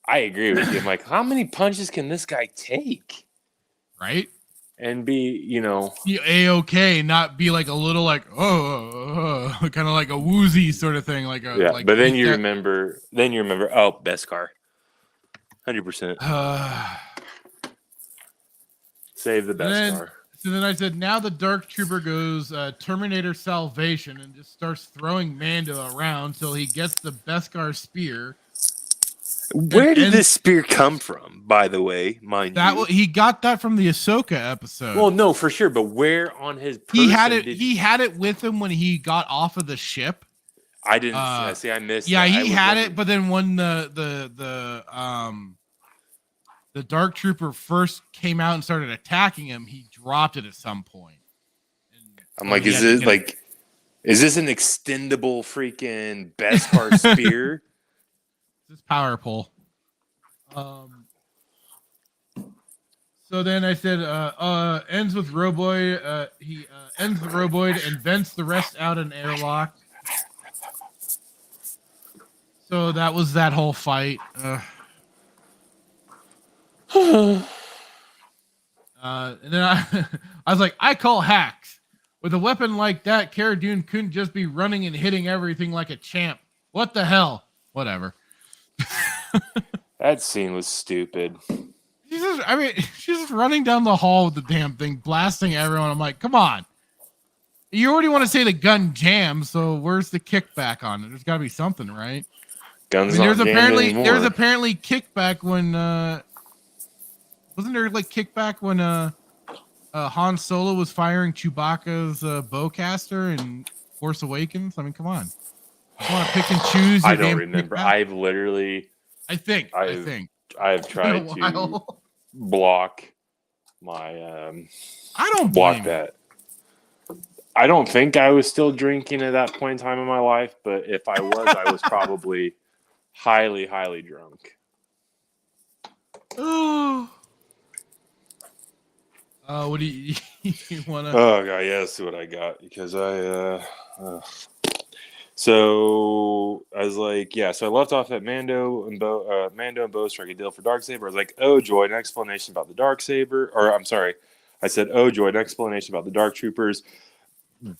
agree with you. I'm like, how many punches can this guy take? Right? and be, you know, be A-okay, not be like a little like kind of like a woozy sort of thing, like a like. But then you remember, oh, Beskar, 100%. Save the Beskar. So then I said, now the Dark Trooper goes Terminator Salvation and just starts throwing Mando around till he gets the Beskar spear. Where did this spear come from, by the way, mind you? He got that from the Ahsoka episode. Well, no, for sure, but where on his person he had it with him when he got off of the ship. I didn't see. I missed. Yeah, that. he had it, but then when the Dark Trooper first came out and started attacking him, he dropped it at some point. I'm like, is this an extendable freaking Beskar spear? This power pole. So then I said, ends with Roboid. He ends the Roboid and vents the rest out in airlock. So that was that whole fight. And then I was like, I call hacks. With a weapon like that, Cara Dune couldn't just be running and hitting everything like a champ. What the hell? Whatever. That scene was stupid. She's just running down the hall with the damn thing, blasting everyone. I'm like, come on. You already want to say the gun jams, so where's the kickback on it? There's got to be something, right? Guns there's apparently kickback when wasn't there like kickback when Han Solo was firing Chewbacca's bowcaster in Force Awakens? I mean, come on. You want to pick and choose? I don't remember. I've tried to block my I don't block that. I don't think I was still drinking at that point in time in my life, but if I was, I was probably highly, highly drunk. What do you want to? Oh god, yeah, that's what I got because So I was like, yeah. So I left off at Mando and Bo strike a deal for Darksaber. I was like, oh joy, an explanation about the Darksaber. Or I'm sorry, I said, oh joy, an explanation about the Dark Troopers.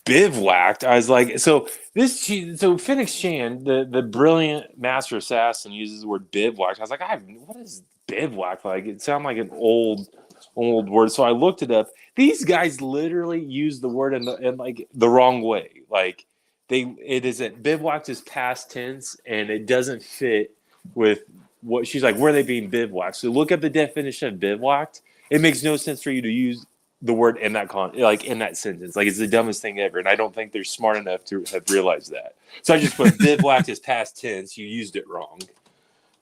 Bivouacked. I was like, so Phoenix Chan, the brilliant master assassin, uses the word bivouacked. I was like, what is bivouac like? It sounded like an old word. So I looked it up. These guys literally use the word in like the wrong way. Like it is that bivouacked is past tense and it doesn't fit with what she's like. Where are they being bivouacked? So look up the definition of bivouacked. It makes no sense for you to use the word in that in that sentence. Like it's the dumbest thing ever, and I don't think they're smart enough to have realized that. So I just put bivouacked is past tense. You used it wrong.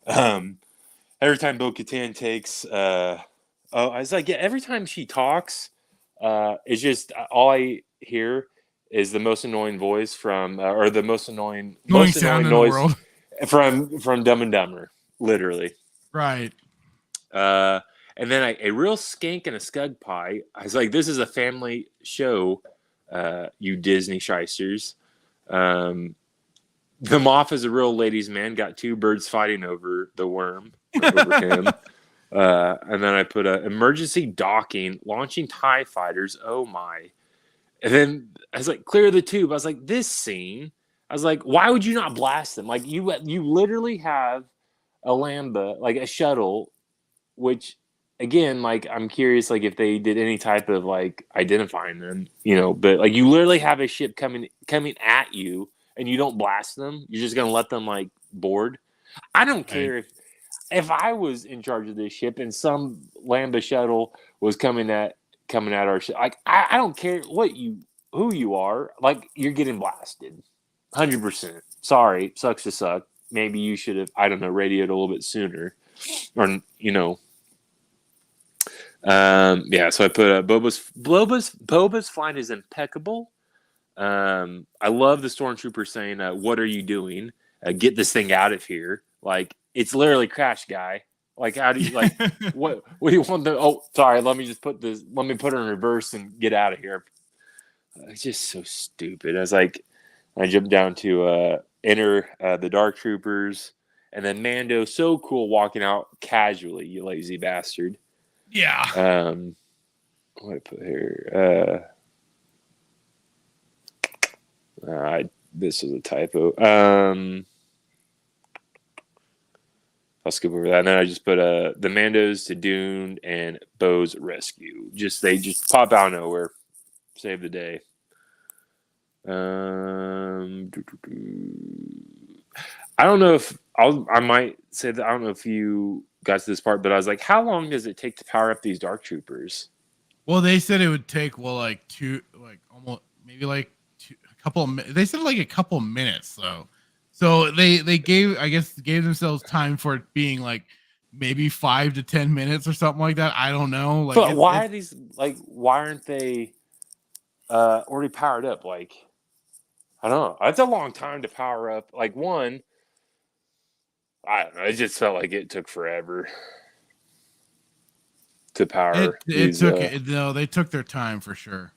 Every time Bo-Katan takes, I was like, yeah. Every time she talks, it's just all I hear is the most annoying voice from, or the most annoying noise from Dumb and Dumber, literally. Right. And then a real skank and a scug pie. I was like, this is a family show, you Disney shysters. The Moff is a real ladies' man. Got two birds fighting over the worm, over him. And then I put emergency docking, launching TIE fighters. Oh, my. And then I was like, clear the tube. I was like, this scene. I was like, why would you not blast them? Like, you literally have a Lambda, like a shuttle, which... Again, like I'm curious, like if they did any type of like identifying them, but like you literally have a ship coming at you, and you don't blast them. You're just gonna let them like board. I don't care if I was in charge of this ship and some Lambda shuttle was coming at our ship. Like I don't care who you are. Like you're getting blasted, 100%. Sorry, sucks to suck. Maybe you should have radioed a little bit sooner, or so I put Boba's flight is impeccable. I love the stormtrooper saying, "What are you doing? Get this thing out of here!" Like it's literally crash, guy. Like how do you like what do you want the? Oh, sorry. Let me put it in reverse and get out of here. It's just so stupid. I was like, I jumped down to enter the Dark Troopers, and then Mando so cool walking out casually. You lazy bastard. Yeah. What do I put here? This was a typo. I'll skip over that. And then I just put the Mandos to Dune and Bo's rescue. They just pop out of nowhere, save the day. I don't know if I might say that I don't know if you got to this part, but I was like, how long does it take to power up these Dark Troopers? Well, they said it would take a couple. They said like a couple minutes though. So they gave themselves time for it being like maybe 5 to 10 minutes or something like that. I don't know. Like, but why aren't they already powered up? Like, I don't know. That's a long time to power up. Like one, I don't know. It just felt like it took forever to power. They took their time for sure.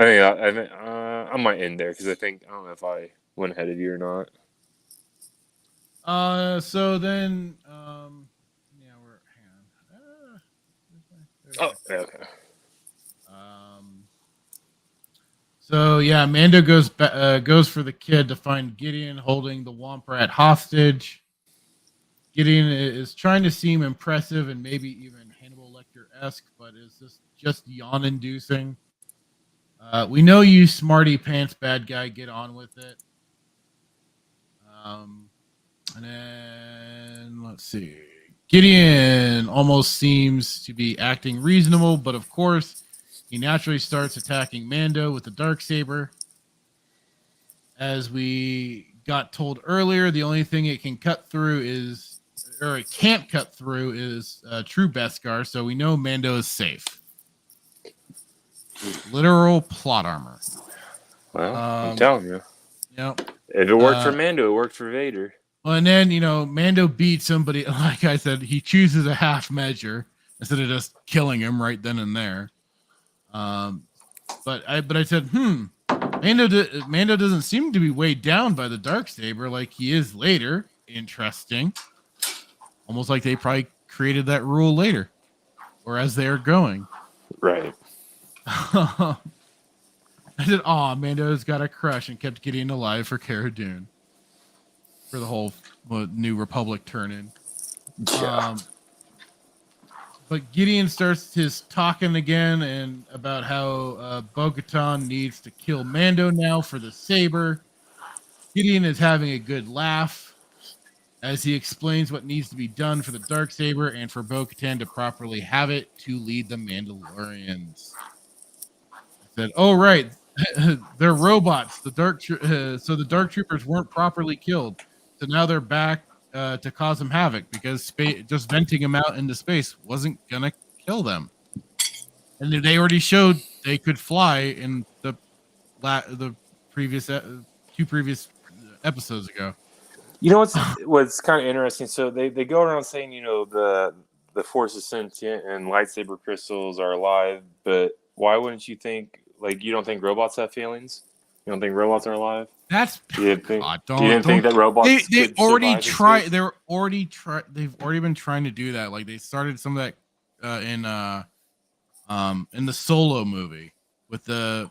I might end there because I don't know if I went ahead of you or not. So then, Okay. So yeah, Mando goes for the kid to find Gideon holding the Womp Rat hostage. Gideon is trying to seem impressive and maybe even Hannibal Lecter-esque, but is this just yawn-inducing? We know you smarty pants bad guy. Get on with it. And then let's see. Gideon almost seems to be acting reasonable, but of course, he naturally starts attacking Mando with the Darksaber. As we got told earlier, the only thing it can't cut through is true Beskar, so we know Mando is safe. Literal plot armor. Well, I'm telling you. Yep. If it worked for Mando, it worked for Vader. Well, and then, Mando beats somebody. Like I said, he chooses a half measure instead of just killing him right then and there. But I said, Mando doesn't seem to be weighed down by the Darksaber like he is later. Interesting. Almost like they probably created that rule later, or as they are going. Right. I said, Mando's got a crush and kept getting alive for Cara Dune for the whole New Republic turn-in. Yeah. But Gideon starts his talking again and about how Bo-Katan needs to kill Mando now for the saber. Gideon is having a good laugh as he explains what needs to be done for the Darksaber and for Bo-Katan to properly have it to lead the Mandalorians. I said, "Oh right, they're robots. So the Dark Troopers weren't properly killed. So now they're back to cause them havoc because just venting them out into space wasn't gonna kill them. And they already showed they could fly in the previous two previous episodes ago. You know what's kind of interesting? So they go around saying, the Force is sentient and lightsaber crystals are alive, but why wouldn't you think, you don't think robots have feelings? You don't think robots are alive? That's you didn't think that robots they already tried. They've already been trying to do that. Like they started some of that in the Solo movie with the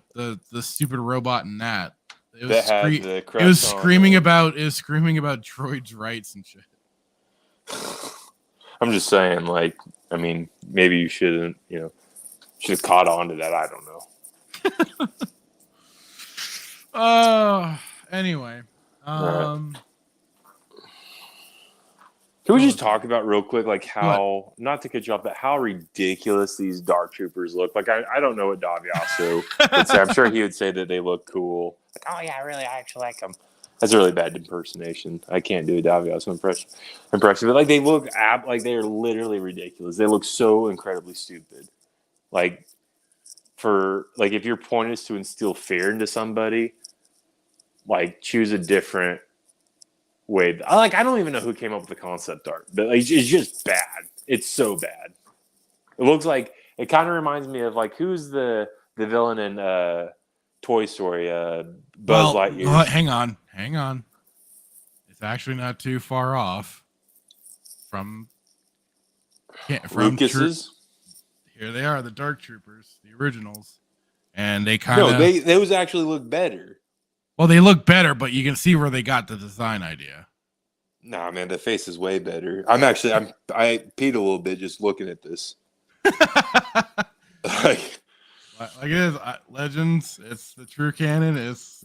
stupid robot in that. It was screaming about droids' rights and shit. I'm just saying, maybe you shouldn't, should have caught on to that. I don't know. Anyway. Right. Can we just talk about real quick, how, not to cut you off, but how ridiculous these Dark Troopers look? I don't know what Daviaso would say. I'm sure he would say that they look cool. Oh, yeah, really, I actually like them. That's a really bad impersonation. I can't do a Daviaso impression. But, they look, they're literally ridiculous. They look so incredibly stupid. If your point is to instill fear into somebody, choose a different way. I don't even know who came up with the concept art, but it's just bad. It's so bad. It looks like it kind of reminds me of who's the villain in Toy Story, Buzz Lightyear. Hang on. It's actually not too far off from Lucas's. Here they are, the Dark Troopers, the originals, and they kind of those actually look better. Well, they look better, but you can see where they got the design idea. Nah, man, the face is way better. I peed a little bit just looking at this. like it is Legends. It's the true canon. It's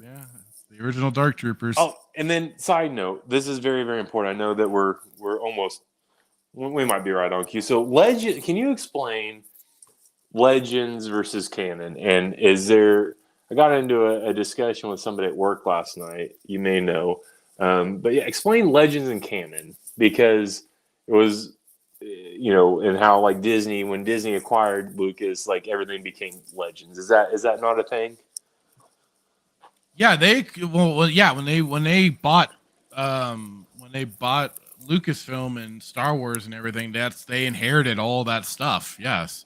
the original Dark Troopers. Oh, and then side note, this is very, very important. I know that we're almost, we might be right on cue. So Legend, can you explain Legends versus canon? And I got into a discussion with somebody at work last night. You may know. But yeah, explain Legends and canon, because it was, and how like Disney, when Disney acquired Lucas, like everything became Legends. Is that not a thing? Yeah, when they bought Lucasfilm and Star Wars and everything, they inherited all that stuff. Yes.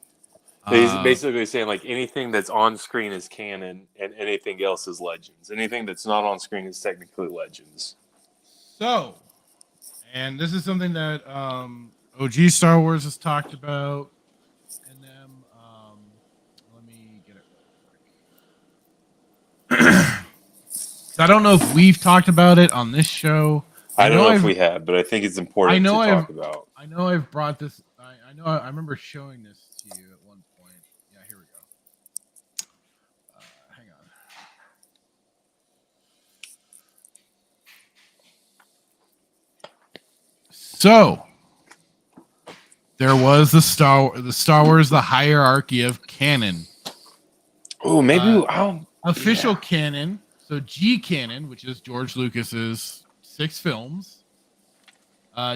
Basically saying like anything that's on screen is canon and anything else is Legends. Anything that's not on screen is technically Legends. So, and this is something that OG Star Wars has talked about in them. Let me get it real quick. I don't know if we've talked about it on this show. I don't know if we have, but I think it's important to talk about. I know I've brought this. I remember showing this to you at one point. Yeah, here we go. Hang on. So there was the Star Wars, the hierarchy of canon. Oh, maybe official canon. So G canon, which is George Lucas's 6 films.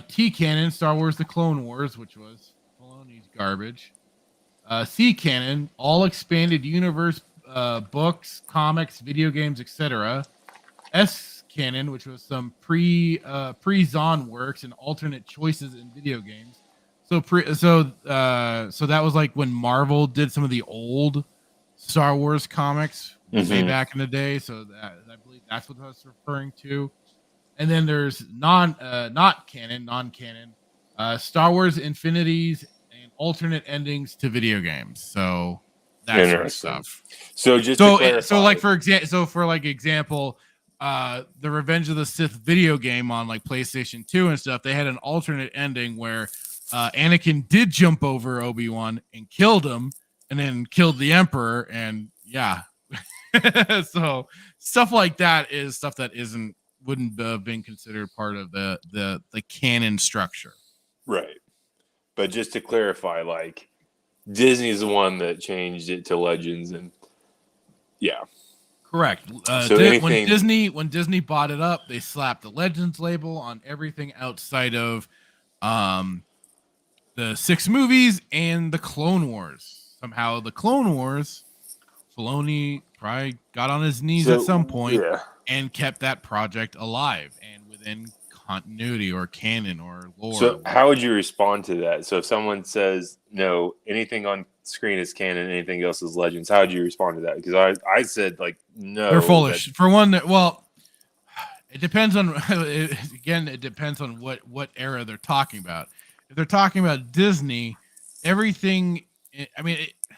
T canon, Star Wars: The Clone Wars, which was Filoni's garbage. C canon, all expanded universe books, comics, video games, etc. S canon, which was some pre-Zahn works and alternate choices in video games. So that was like when Marvel did some of the old Star Wars comics way back in the day. So I believe that's what that's referring to. And then there's non-canon, Star Wars Infinities and alternate endings to video games. So that sort of stuff. So to clarify, for example, the Revenge of the Sith video game on like PlayStation 2 and stuff, they had an alternate ending where Anakin did jump over Obi-Wan and killed him, and then killed the Emperor, and yeah. So stuff like that is stuff that wouldn't have been considered part of the canon structure. Right. But just to clarify, like Disney's the one that changed it to Legends, and yeah. Correct. When Disney bought it up, they slapped the Legends label on everything outside of the 6 movies and the Clone Wars. Somehow the Clone Wars, Filoni probably got on his knees at some point and kept that project alive and within continuity or canon or lore. So how would you respond to that? So if someone says, no, anything on screen is canon, anything else is Legends, how would you respond to that? Because I said, like, no. They're foolish. For one, it depends on, again, it depends on what era they're talking about. If they're talking about Disney, everything,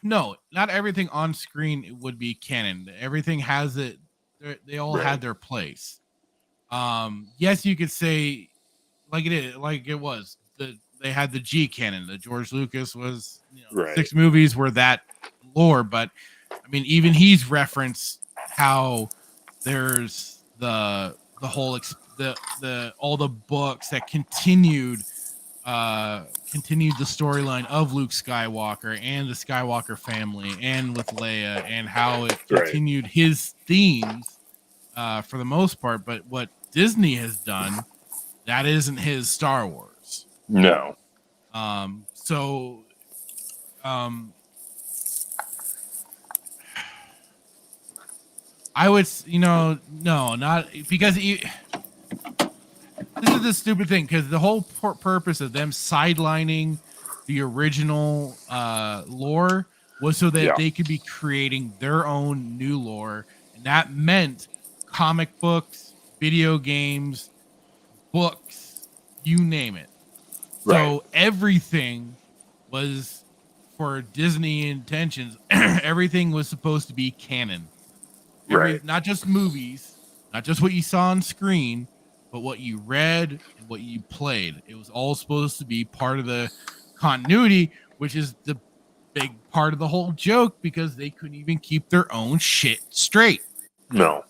no, not everything on screen would be canon. Everything has it. They all had their place. Yes, you could say it was. They had the G canon. The George Lucas was 6 movies were that lore, but I mean, even he's referenced how there's the whole all the books that continued the storyline of Luke Skywalker and the Skywalker family and with Leia, and how it continued his themes for the most part. But what Disney has done, that isn't his Star Wars. No. I would, no, not because this is the stupid thing, because the whole purpose of them sidelining the original lore was so that they could be creating their own new lore, and that meant comic books, video games, books, you name it. So everything was for Disney intentions. Everything was supposed to be canon. Right. Not just movies, not just what you saw on screen, but what you read and what you played. It was all supposed to be part of the continuity, which is the big part of the whole joke because they couldn't even keep their own shit straight. No.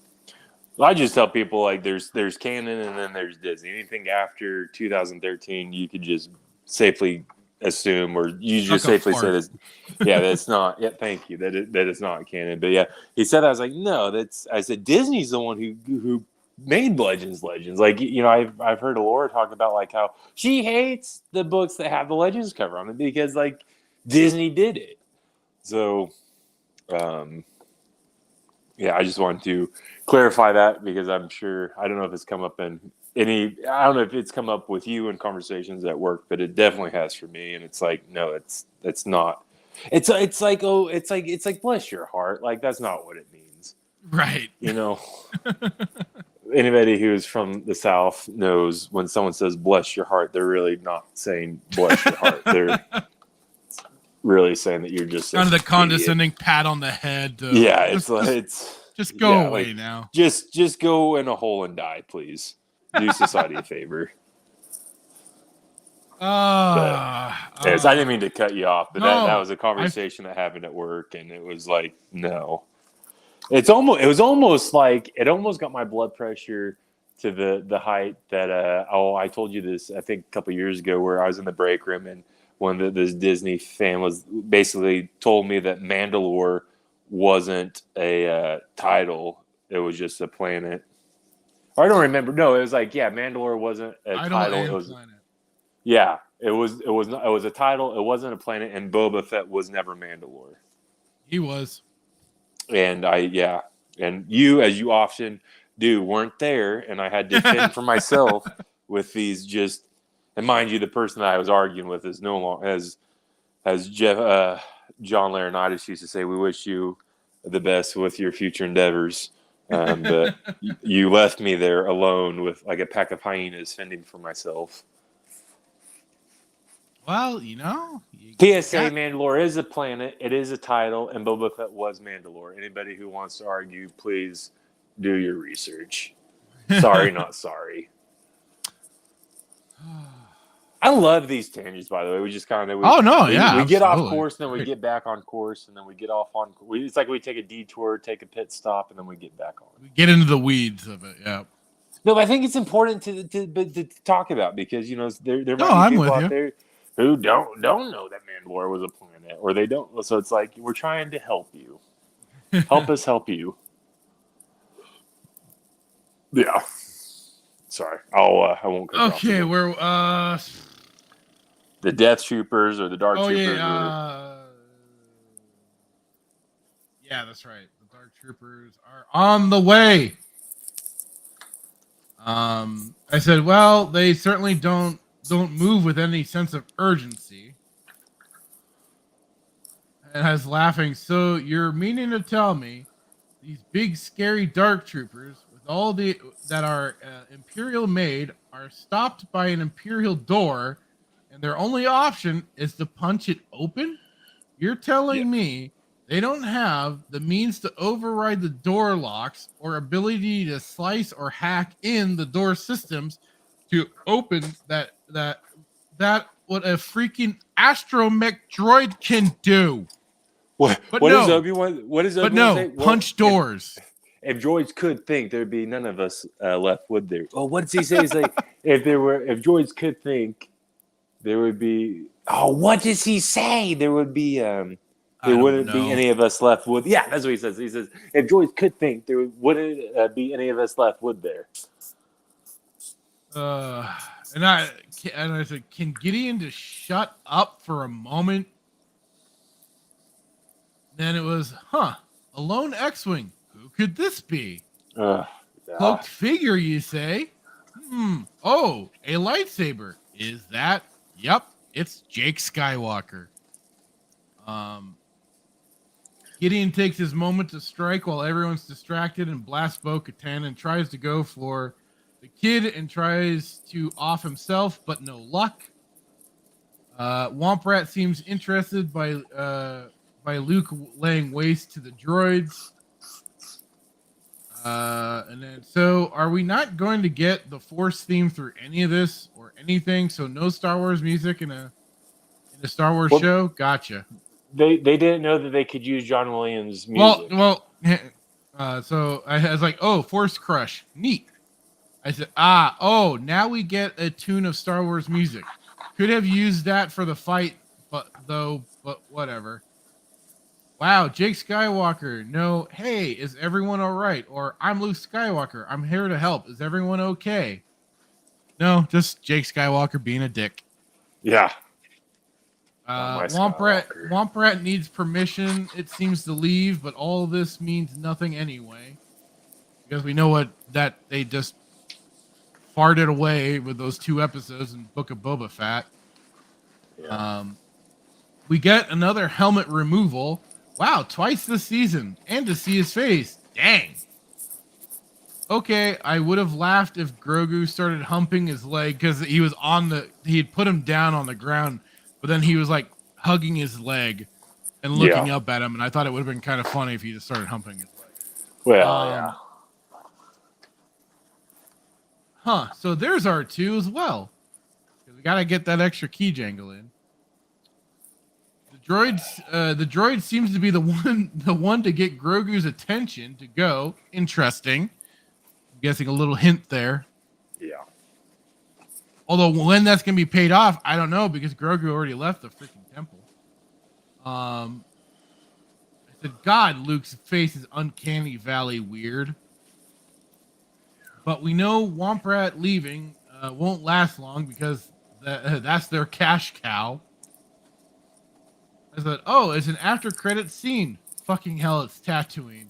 I just tell people like there's canon and then there's Disney. Anything after 2013, you could just safely assume, or you just safely say this. Yeah, that's not. Yeah, thank you. That is not canon. But yeah, he said, I was like, no, that's. I said Disney's the one who made Legends. Like, you know, I've heard Laura talk about like how she hates the books that have the Legends cover on it because like Disney did it. So, yeah, I just wanted to clarify that because I'm sure, I don't know if it's come up in I don't know if it's come up with you in conversations at work, but it definitely has for me. And it's like, no, it's not. It's like bless your heart. Like that's not what it means. Right. You know, anybody who's from the South knows when someone says bless your heart, they're really not saying bless your heart. They're really saying that you're just kind of the condescending pat on the head. Yeah, it's just go away like, now. Just go in a hole and die, please. Do society a favor. I didn't mean to cut you off, but that was a conversation that happened at work, and it was like, no. It was almost like it almost got my blood pressure to the height that I told you this I think a couple years ago where I was in the break room and one of this Disney fan was basically told me that Mandalore wasn't a title; it was just a planet. I don't remember. No, it was like Mandalore wasn't a title. It was planet. Yeah, it was not. It was a title. It wasn't a planet, and Boba Fett was never Mandalore. He was. And and you, as you often do, weren't there, and I had to fend for myself with these just. And mind you, the person that I was arguing with is no longer as John Laurinaitis used to say. We wish you the best with your future endeavors, but you left me there alone with like a pack of hyenas fending for myself. Well, you know. PSA: Mandalore is a planet. It is a title, and Boba Fett was Mandalore. Anybody who wants to argue, please do your research. Sorry, not sorry. I love these tangents, by the way. We just kind of we get off course, and then we get back on course, and then we get off on. It's like we take a detour, take a pit stop, and then we get back on. We get into the weeds of it, yeah. No, but I think it's important to talk about because you know there might be people out there who don't know that Mandalore was a planet, or they don't. So it's like we're trying to help you, help us help you. Yeah. Sorry, I won't. Okay, we're the Death Troopers or the Dark Troopers. Yeah, that's right. The Dark Troopers are on the way. I said, well, they certainly don't move with any sense of urgency. And I was laughing. So you're meaning to tell me these big, scary Dark Troopers with all that are Imperial made are stopped by an Imperial door, and their only option is to punch it open? You're telling me they don't have the means to override the door locks or ability to slice or hack in the door systems to open that what a freaking astromech droid can do. What does Obi-Wan say? Punch doors. If droids could think, there'd be none of us left, would there? Oh, what does he say? He's like, if droids could think, there would be. Oh, what does he say? There would be. There wouldn't be any of us left, would? Yeah, that's what he says. He says, if droids could think, there wouldn't be any of us left, would there? And I said, can Gideon just shut up for a moment? Then it was, a lone X-Wing. Who could this be? Cloaked figure, you say? Oh, a lightsaber. Is that? Yep, it's Jake Skywalker. Gideon takes his moment to strike while everyone's distracted and blasts Bo-Katan and tries to go for the kid and tries to off himself, but no luck. Womp Rat seems interested by Luke laying waste to the droids. And then, so are we not going to get the Force theme through any of this or anything? So no Star Wars music in a Star Wars show? Gotcha. They didn't know that they could use John Williams' music. So I was like, oh, Force Crush. Neat. I said, now we get a tune of Star Wars music. Could have used that for the fight, but whatever. Wow, Jake Skywalker. No, hey, is everyone all right? Or I'm Luke Skywalker. I'm here to help. Is everyone okay? No, just Jake Skywalker being a dick. Yeah. Womp Rat needs permission. It seems to leave, but all this means nothing anyway. Because we know that they just farted away with those 2 episodes in Book of Boba Fett. Yeah. We get another helmet removal. Wow, twice this season. And to see his face. Dang. Okay, I would have laughed if Grogu started humping his leg because he had put him down on the ground, but then he was like hugging his leg and looking up at him, and I thought it would have been kind of funny if he just started humping his leg. Well, yeah. So there's R2 as well. We gotta get that extra key jangle in. The droid seems to be the one to get Grogu's attention to go. Interesting. I'm guessing a little hint there. Yeah. Although when that's gonna be paid off, I don't know because Grogu already left the freaking temple. I said, God, Luke's face is uncanny valley weird. But we know Womp Rat leaving won't last long because that's their cash cow. I said, oh, it's an after credits scene. Fucking hell, it's Tatooine.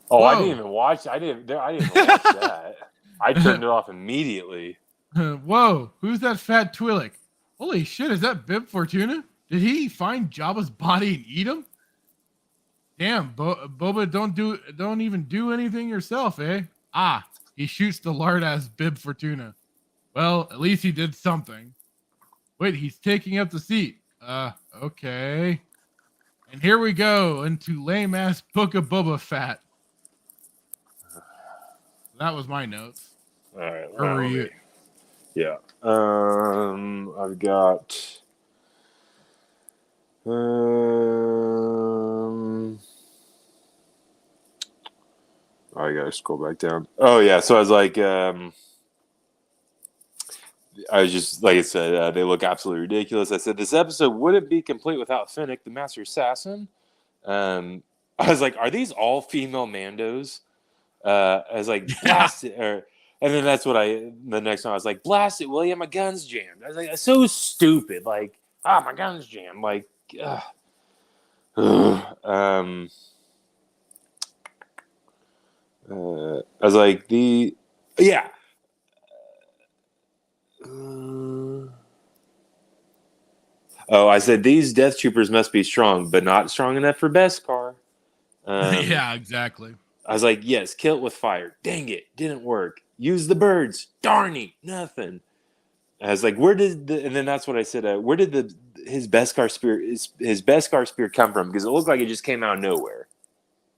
Oh, whoa. I didn't even watch that. I turned it off immediately. Whoa, who's that fat Twi'lek? Holy shit, is that Bib Fortuna? Did he find Jabba's body and eat him? Damn, Boba, don't even do anything yourself, eh? He shoots the lard-ass Bib Fortuna. Well, at least he did something. Wait, he's taking up the seat. Okay. And here we go into lame-ass Book of Boba Fett. That was my notes. All right. Where were you? Yeah. I've got... I gotta scroll back down. Oh yeah, so I was like, I was just like I said, they look absolutely ridiculous. I said this episode wouldn't be complete without Fennec, the Master Assassin. I was like, are these all female Mandos? I was like, blast it, and then that's what the next one I was like, blast it, William, my gun's jammed. I was like, that's so stupid. Like, my gun's jammed. Like, I was like, I said these Death Troopers must be strong, but not strong enough for Beskar. Yeah, exactly. I was like, yes, kill it with fire. Dang it, didn't work. Use the birds. Darny, nothing. I was like, and then that's what I said. Where did his Beskar spear come from? Because it looked like it just came out of nowhere.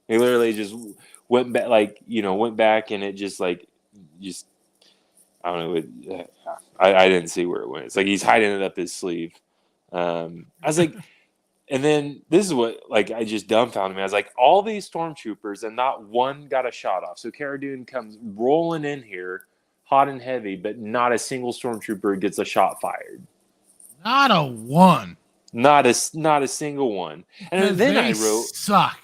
He literally just went back, went back, and it just I don't know. I didn't see where it went. It's like he's hiding it up his sleeve. I was like, and then this is what I just dumbfounded me. I was like, all these stormtroopers and not one got a shot off. So Cara Dune comes rolling in here, hot and heavy, but not a single stormtrooper gets a shot fired. Not a one. Not a single one. And then I wrote, suck.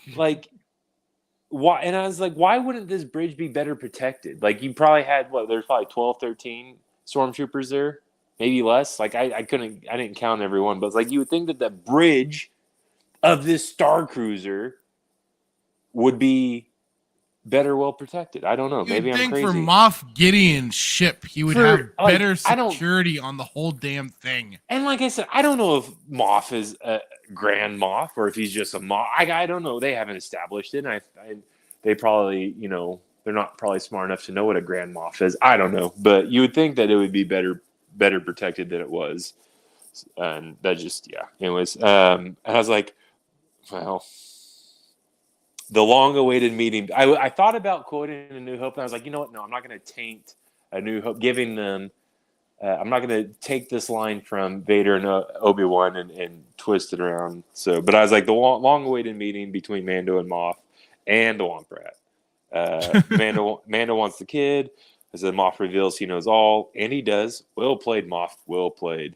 Why? And I was like, why wouldn't this bridge be better protected? You probably had there's probably 12, 13 stormtroopers there, maybe less. I didn't count everyone, but it's you would think that the bridge of this Star Cruiser would be better well protected. I don't know. Maybe I'm crazy. For Moff Gideon's ship, he would have better security on the whole damn thing. And like I said, I don't know if Moff is a Grand Moff or if he's just a Moff. I don't know. They haven't established it. And they probably, they're not probably smart enough to know what a Grand Moff is. I don't know. But you would think that it would be better protected than it was. And that just, yeah. Anyways, and I was like, well, the long-awaited meeting. I thought about quoting A New Hope, and I was like, you know what? No, I'm not going to taint A New Hope, giving them. I'm not going to take this line from Vader and Obi-Wan and twist it around. So, but I was like, the long-awaited meeting between Mando and Moff and the Womp Rat. Mando wants the kid. I said Moff reveals he knows all, and he does. Well played, Moff. Well played.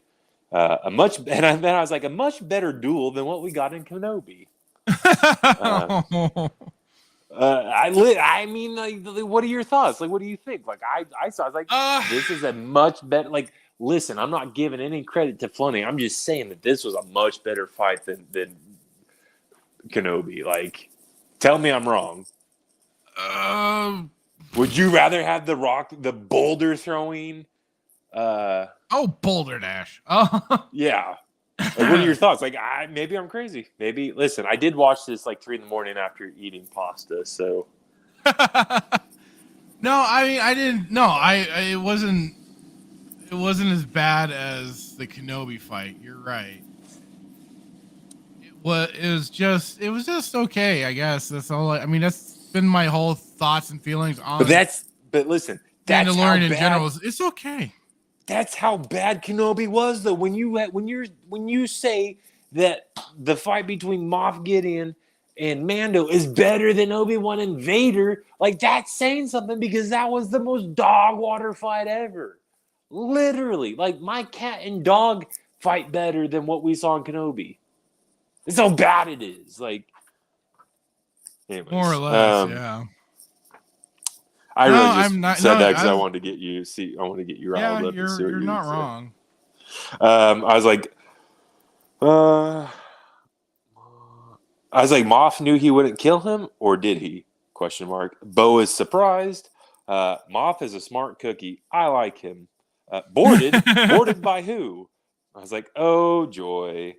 Then I was like, a much better duel than what we got in Kenobi. I mean, like, what are your thoughts? Like, what do you think? Like, I was like, this is a much better. Like, listen, I'm not giving any credit to Filoni. I'm just saying that this was a much better fight than Kenobi. Like, tell me I'm wrong. Would you rather have the boulder throwing? Boulder Dash. Oh, yeah. Like, what are your thoughts? Like, maybe I'm crazy. Maybe, listen, I did watch this like 3 a.m. after eating pasta. So, no, I mean, I didn't. No, it wasn't. It wasn't as bad as the Kenobi fight. You're right. It was just okay. I guess that's all. I mean, that's been my whole thoughts and feelings on. But listen, that's Mandalorian in general. It's okay. That's how bad Kenobi was, though. When you say that the fight between Moff Gideon and Mando is better than Obi-Wan and Vader, like, that's saying something, because that was the most dog water fight ever. Literally, like, my cat and dog fight better than what we saw in Kenobi. That's how bad it is. Like, anyways, more or less, yeah. I really just said that because I wanted to get you. I want to get you riled up. You're not wrong. I was like, Moff knew he wouldn't kill him, or did he? Question mark. Bo is surprised. Moff is a smart cookie. I like him. Boarded by who? I was like, oh joy.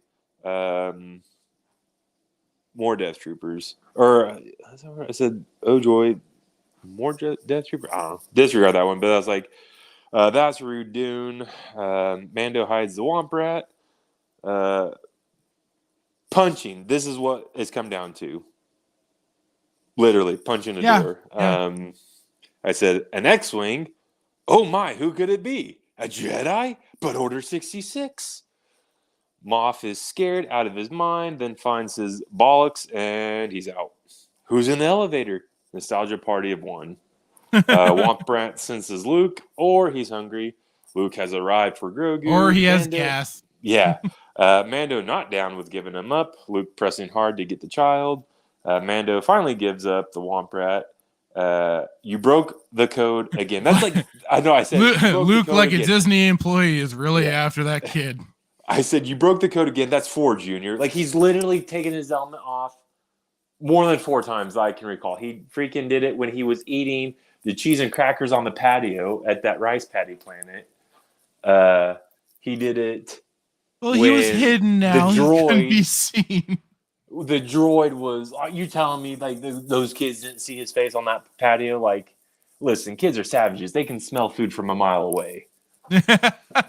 More Death Troopers. Or I said, oh joy. More Death Trooper? I don't know. Disregard that one. But I was like, that's rude, Dune. Mando hides the Womp Rat. Punching. This is what it's come down to. Literally, punching a door. Yeah. I said, an X-Wing? Oh my, who could it be? A Jedi? But Order 66. Moff is scared out of his mind, then finds his bollocks, and he's out. Who's in the elevator? Nostalgia party of one. Womp Rat senses Luke, or he's hungry. Luke has arrived for Grogu. Or he has gas. Yeah. Mando not down with giving him up. Luke pressing hard to get the child. Mando finally gives up the Womp Rat. You broke the code again. That's like, I know I said Luke like again. A Disney employee is really after that kid. I said, you broke the code again. That's 4, Junior. Like, he's literally taken his helmet off more than 4 times I can recall. He freaking did it when he was eating the cheese and crackers on the patio at that rice paddy planet. He did it. Well, he was hidden now. The droid couldn't be seen. The droid was. Are you telling me like those kids didn't see his face on that patio? Like, listen, kids are savages. They can smell food from a mile away.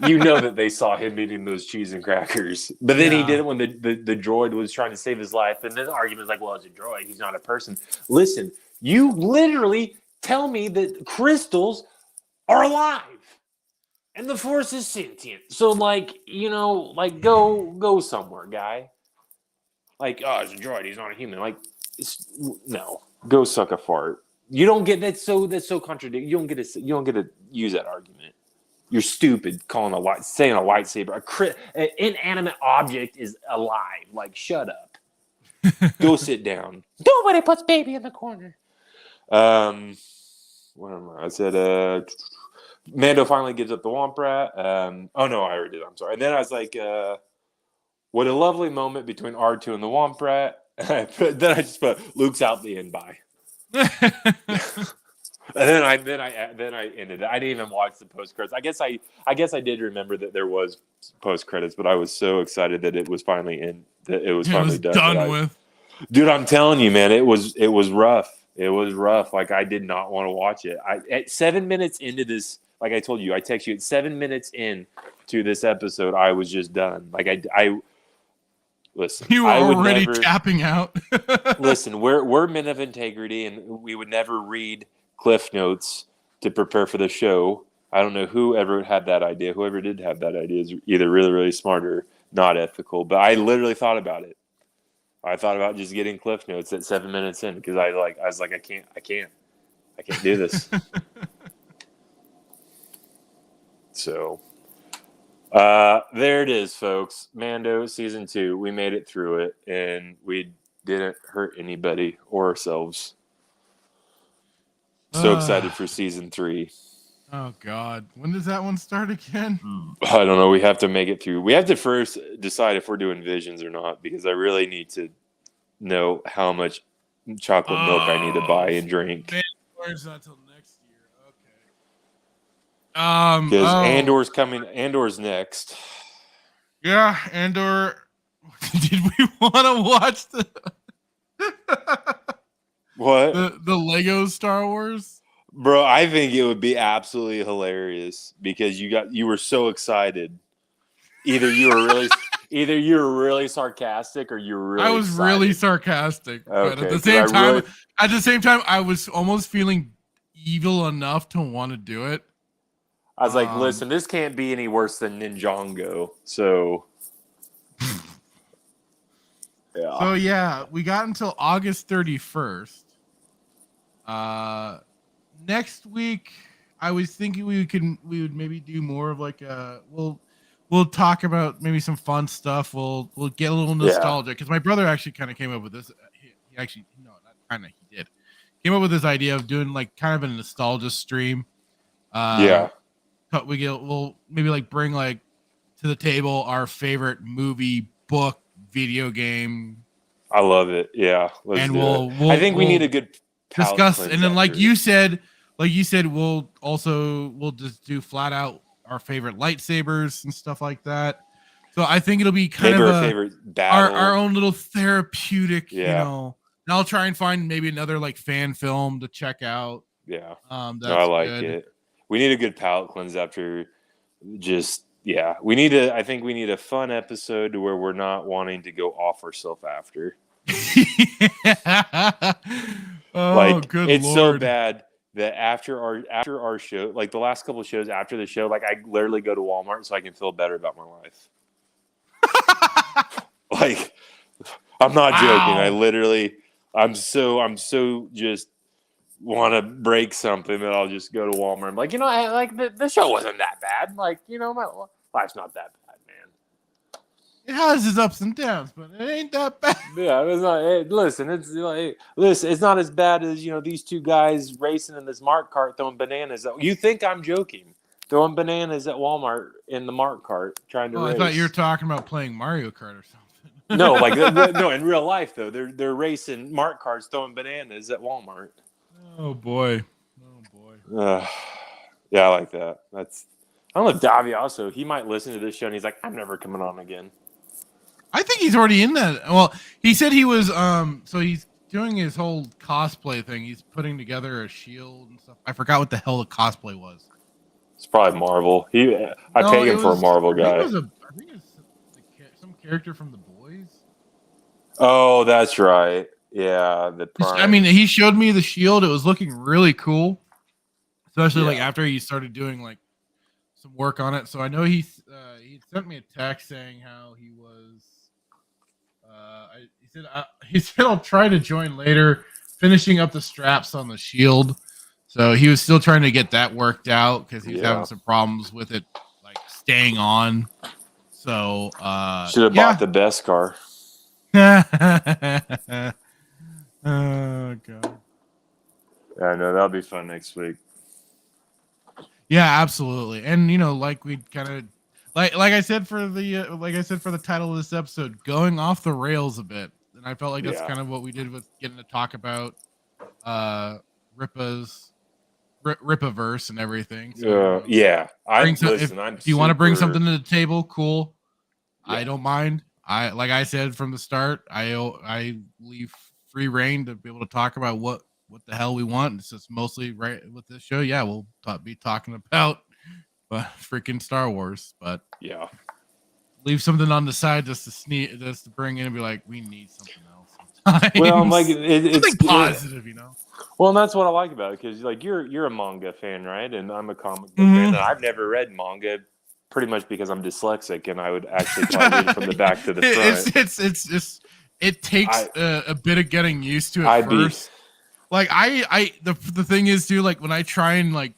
You know that they saw him eating those cheese and crackers. But then he did it when the droid was trying to save his life. And then the argument is like, well, it's a droid. He's not a person. Listen, you literally tell me that crystals are alive. And the Force is sentient. So, like, you know, like, go somewhere, guy. Like, oh, it's a droid. He's not a human. Like, no. Go suck a fart. You don't get that's so contradictory. You don't get to use that argument. You're stupid calling saying a lightsaber. An inanimate object is alive. Like, shut up. Go sit down. Nobody puts baby in the corner. What am I? I said, Mando finally gives up the Womp Rat. Oh, no, I already did. I'm sorry. And then I was like, what a lovely moment between R2 and the Womp Rat. Then I just put Luke's out the end. Bye. And then I ended it. I didn't even watch the post credits. I guess I did remember that there was post credits, but I was so excited that it was finally in. That it was finally done with. Dude, I'm telling you, man, it was rough. It was rough. Like, I did not want to watch it. At 7 minutes into this, like I told you, I text you at 7 minutes in to this episode, I was just done. Like I listen. You were I would already never, tapping out. listen, we're men of integrity, and we would never read Cliff Notes to prepare for the show. I don't know whoever had that idea. Whoever did have that idea is either really, really smart or not ethical. But I literally thought about it. I thought about just getting Cliff Notes at 7 minutes in because I was like, I can't do this. So, there it is, folks. Mando season 2. We made it through it, and we didn't hurt anybody or ourselves. So excited for season 3. Oh God, when does that one start again? I don't know. We have to make it through. We have to first decide if we're doing visions or not, because I really need to know how much chocolate milk I need to buy and drink. Where's that till next year? Okay. Because Andor's coming. Andor's next. Yeah, Andor. Did we want to watch the what the Lego Star Wars? Bro, I think it would be absolutely hilarious because you were so excited. Either you were really sarcastic or you were really I was excited. really sarcastic. Okay, But at the same time, I was almost feeling evil enough to want to do it. I was like, listen, this can't be any worse than Ninjago. So yeah. So yeah, we got until August 31st. Next week, I was thinking we would maybe do more of like we'll talk about maybe some fun stuff. We'll get a little nostalgic because my brother actually kind of came up with this. He did came up with this idea of doing like kind of a nostalgia stream. We'll maybe like bring like to the table our favorite movie, book, video game. I love it. Yeah, I think we need a good discuss, and then like you said, we'll just do flat out our favorite lightsabers and stuff like that. So I think it'll be kind of our favorite battle, our own little therapeutic, you know. And I'll try and find maybe another like fan film to check out. Yeah, that's I like good. it. We need a good palate cleanse after just we need I think we need a fun episode to where we're not wanting to go off ourselves after. It's Lord. so bad that after our show, like the last couple of shows after the show, like I literally go to Walmart so I can feel better about my life. Like, I'm not joking. I literally, I'm so just want to break something that I'll just go to Walmart. I'm like, the show wasn't that bad. Like, my life's not that bad, man. It has its ups and downs, but it ain't that bad. Yeah, it's not. It's not as bad as these two guys racing in this Mart cart throwing bananas. You think I'm joking? Throwing bananas at Walmart in the Mart cart trying to race. I thought you were talking about playing Mario Kart or something. No, no. In real life though, they're racing Mart carts throwing bananas at Walmart. Oh boy. Yeah, I like that. I don't know if Davi also. He might listen to this show and he's like, I'm never coming on again. I think he's already in that. Well, he said he was so he's doing his whole cosplay thing. He's putting together a shield and stuff. I forgot what the hell the cosplay was. It's probably Marvel. I pay him for a Marvel guy. I think it's some character from The Boys. Oh, that's right. Yeah, he showed me the shield. It was looking really cool, especially like after he started doing like some work on it. So I know he sent me a text saying how he was. He said I'll try to join later, finishing up the straps on the shield. So he was still trying to get that worked out because he was having some problems with it, like staying on. So should have bought the best car. Oh god. Yeah, no, that'll be fun next week. Yeah, absolutely. And like we kind of like I said for the title of this episode, going off the rails a bit. And I felt like that's kind of what we did with getting to talk about Rippaverse and everything. So, if you want to bring something to the table, cool. Yeah. I don't mind. Like I said from the start, I leave free reign to be able to talk about what the hell we want. It's just mostly right with this show. Yeah, we'll be talking about but freaking Star Wars. But yeah, leave something on the side just to bring in and be like, we need something else. Sometimes. Well, I'm like it's something positive, you know. Well, and that's what I like about it because like you're a manga fan, right? And I'm a comic book fan, and I've never read manga, pretty much because I'm dyslexic, and I would actually probably read it from the back to the front. It takes a bit of getting used to it first. Like the thing is too, like when I try and like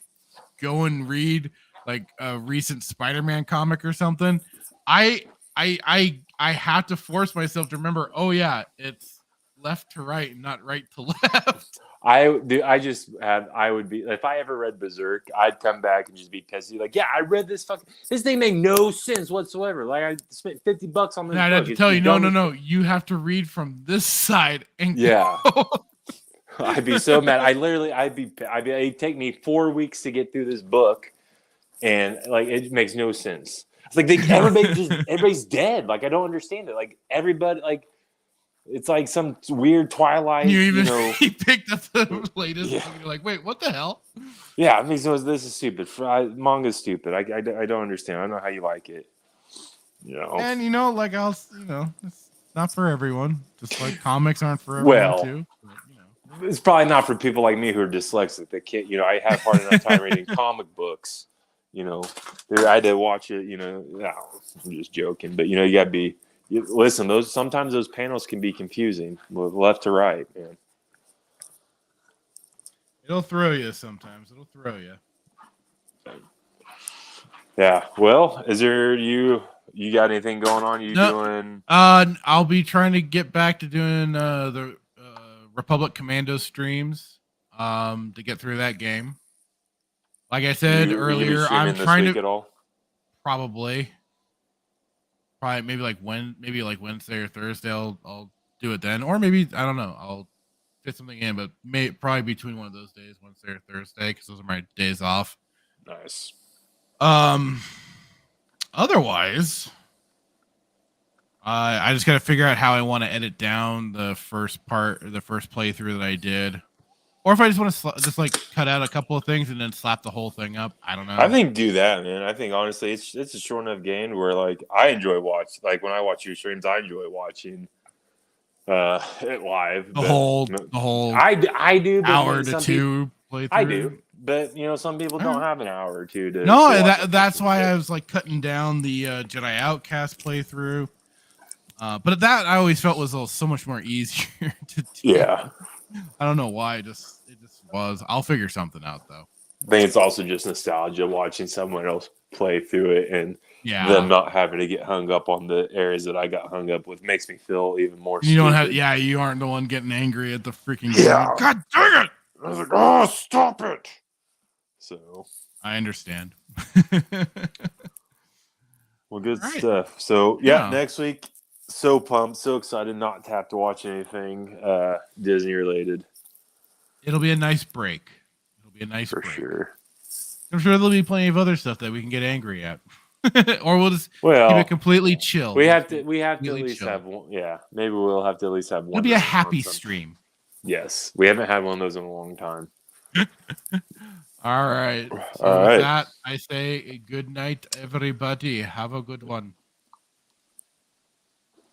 go and read like a recent Spider-Man comic or something, I have to force myself to remember, oh yeah, it's left to right and not right to left. I would be if I ever read Berserk, I'd come back and just be pissy. Like, yeah, I read this thing made no sense whatsoever. Like I spent $50 on this. I have to tell you, no, you have to read from this side and yeah. I'd be so mad. It'd take me 4 weeks to get through this book, and like it makes no sense. It's like everybody's dead. Like I don't understand it. Like everybody like. It's like some weird Twilight. You picked up the latest. Yeah. And you're like, wait, what the hell? Yeah, I mean, so this is stupid. Manga's stupid. I don't understand. I don't know how you like it. You know, and like it's not for everyone. Just like comics aren't for everyone too. But, it's probably not for people like me who are dyslexic. That can't. I have hard enough time reading comic books. I had to watch it. No, I'm just joking. But you gotta be. Listen, sometimes those panels can be confusing, left to right, man. It'll throw you sometimes. It'll throw you. Yeah. Well, is there you got anything going on? Doing? I'll be trying to get back to doing the Republic Commando streams to get through that game. Like I said earlier, I'm trying to at all? Probably maybe like Wednesday or Thursday I'll do it then, or maybe I don't know, I'll fit something in, but probably between one of those days, Wednesday or Thursday, because those are my days off. Nice. Otherwise, I just gotta figure out how I want to edit down the first playthrough that I did. Or if I just want to just like cut out a couple of things and then slap the whole thing up, I don't know. I think do that, man. I think honestly, it's a short enough game where like I enjoy watching. Like when I watch your streams, I enjoy watching it live. The whole I do hour to two playthrough. I do, but some people don't have an hour or two to. No, that's why I was like cutting down the Jedi Outcast playthrough. But that I always felt was so much more easier to do. Yeah. I don't know why. It just was. I'll figure something out though. I think it's also just nostalgia watching someone else play through it and them not having to get hung up on the areas that I got hung up with makes me feel even more. You don't have. Yeah, you aren't the one getting angry at the freaking game. God dang it! I was like, oh, stop it. So I understand. Well, good stuff. So yeah, next week. So pumped, so excited not to have to watch anything Disney related. It'll be a nice break. For sure. I'm sure there'll be plenty of other stuff that we can get angry at, or we'll just keep it completely chill. We have to at least have one. Yeah, maybe we'll have to at least have one. It'll be a happy stream. Yes, we haven't had one of those in a long time. All right. So with that, I say good night, everybody. Have a good one.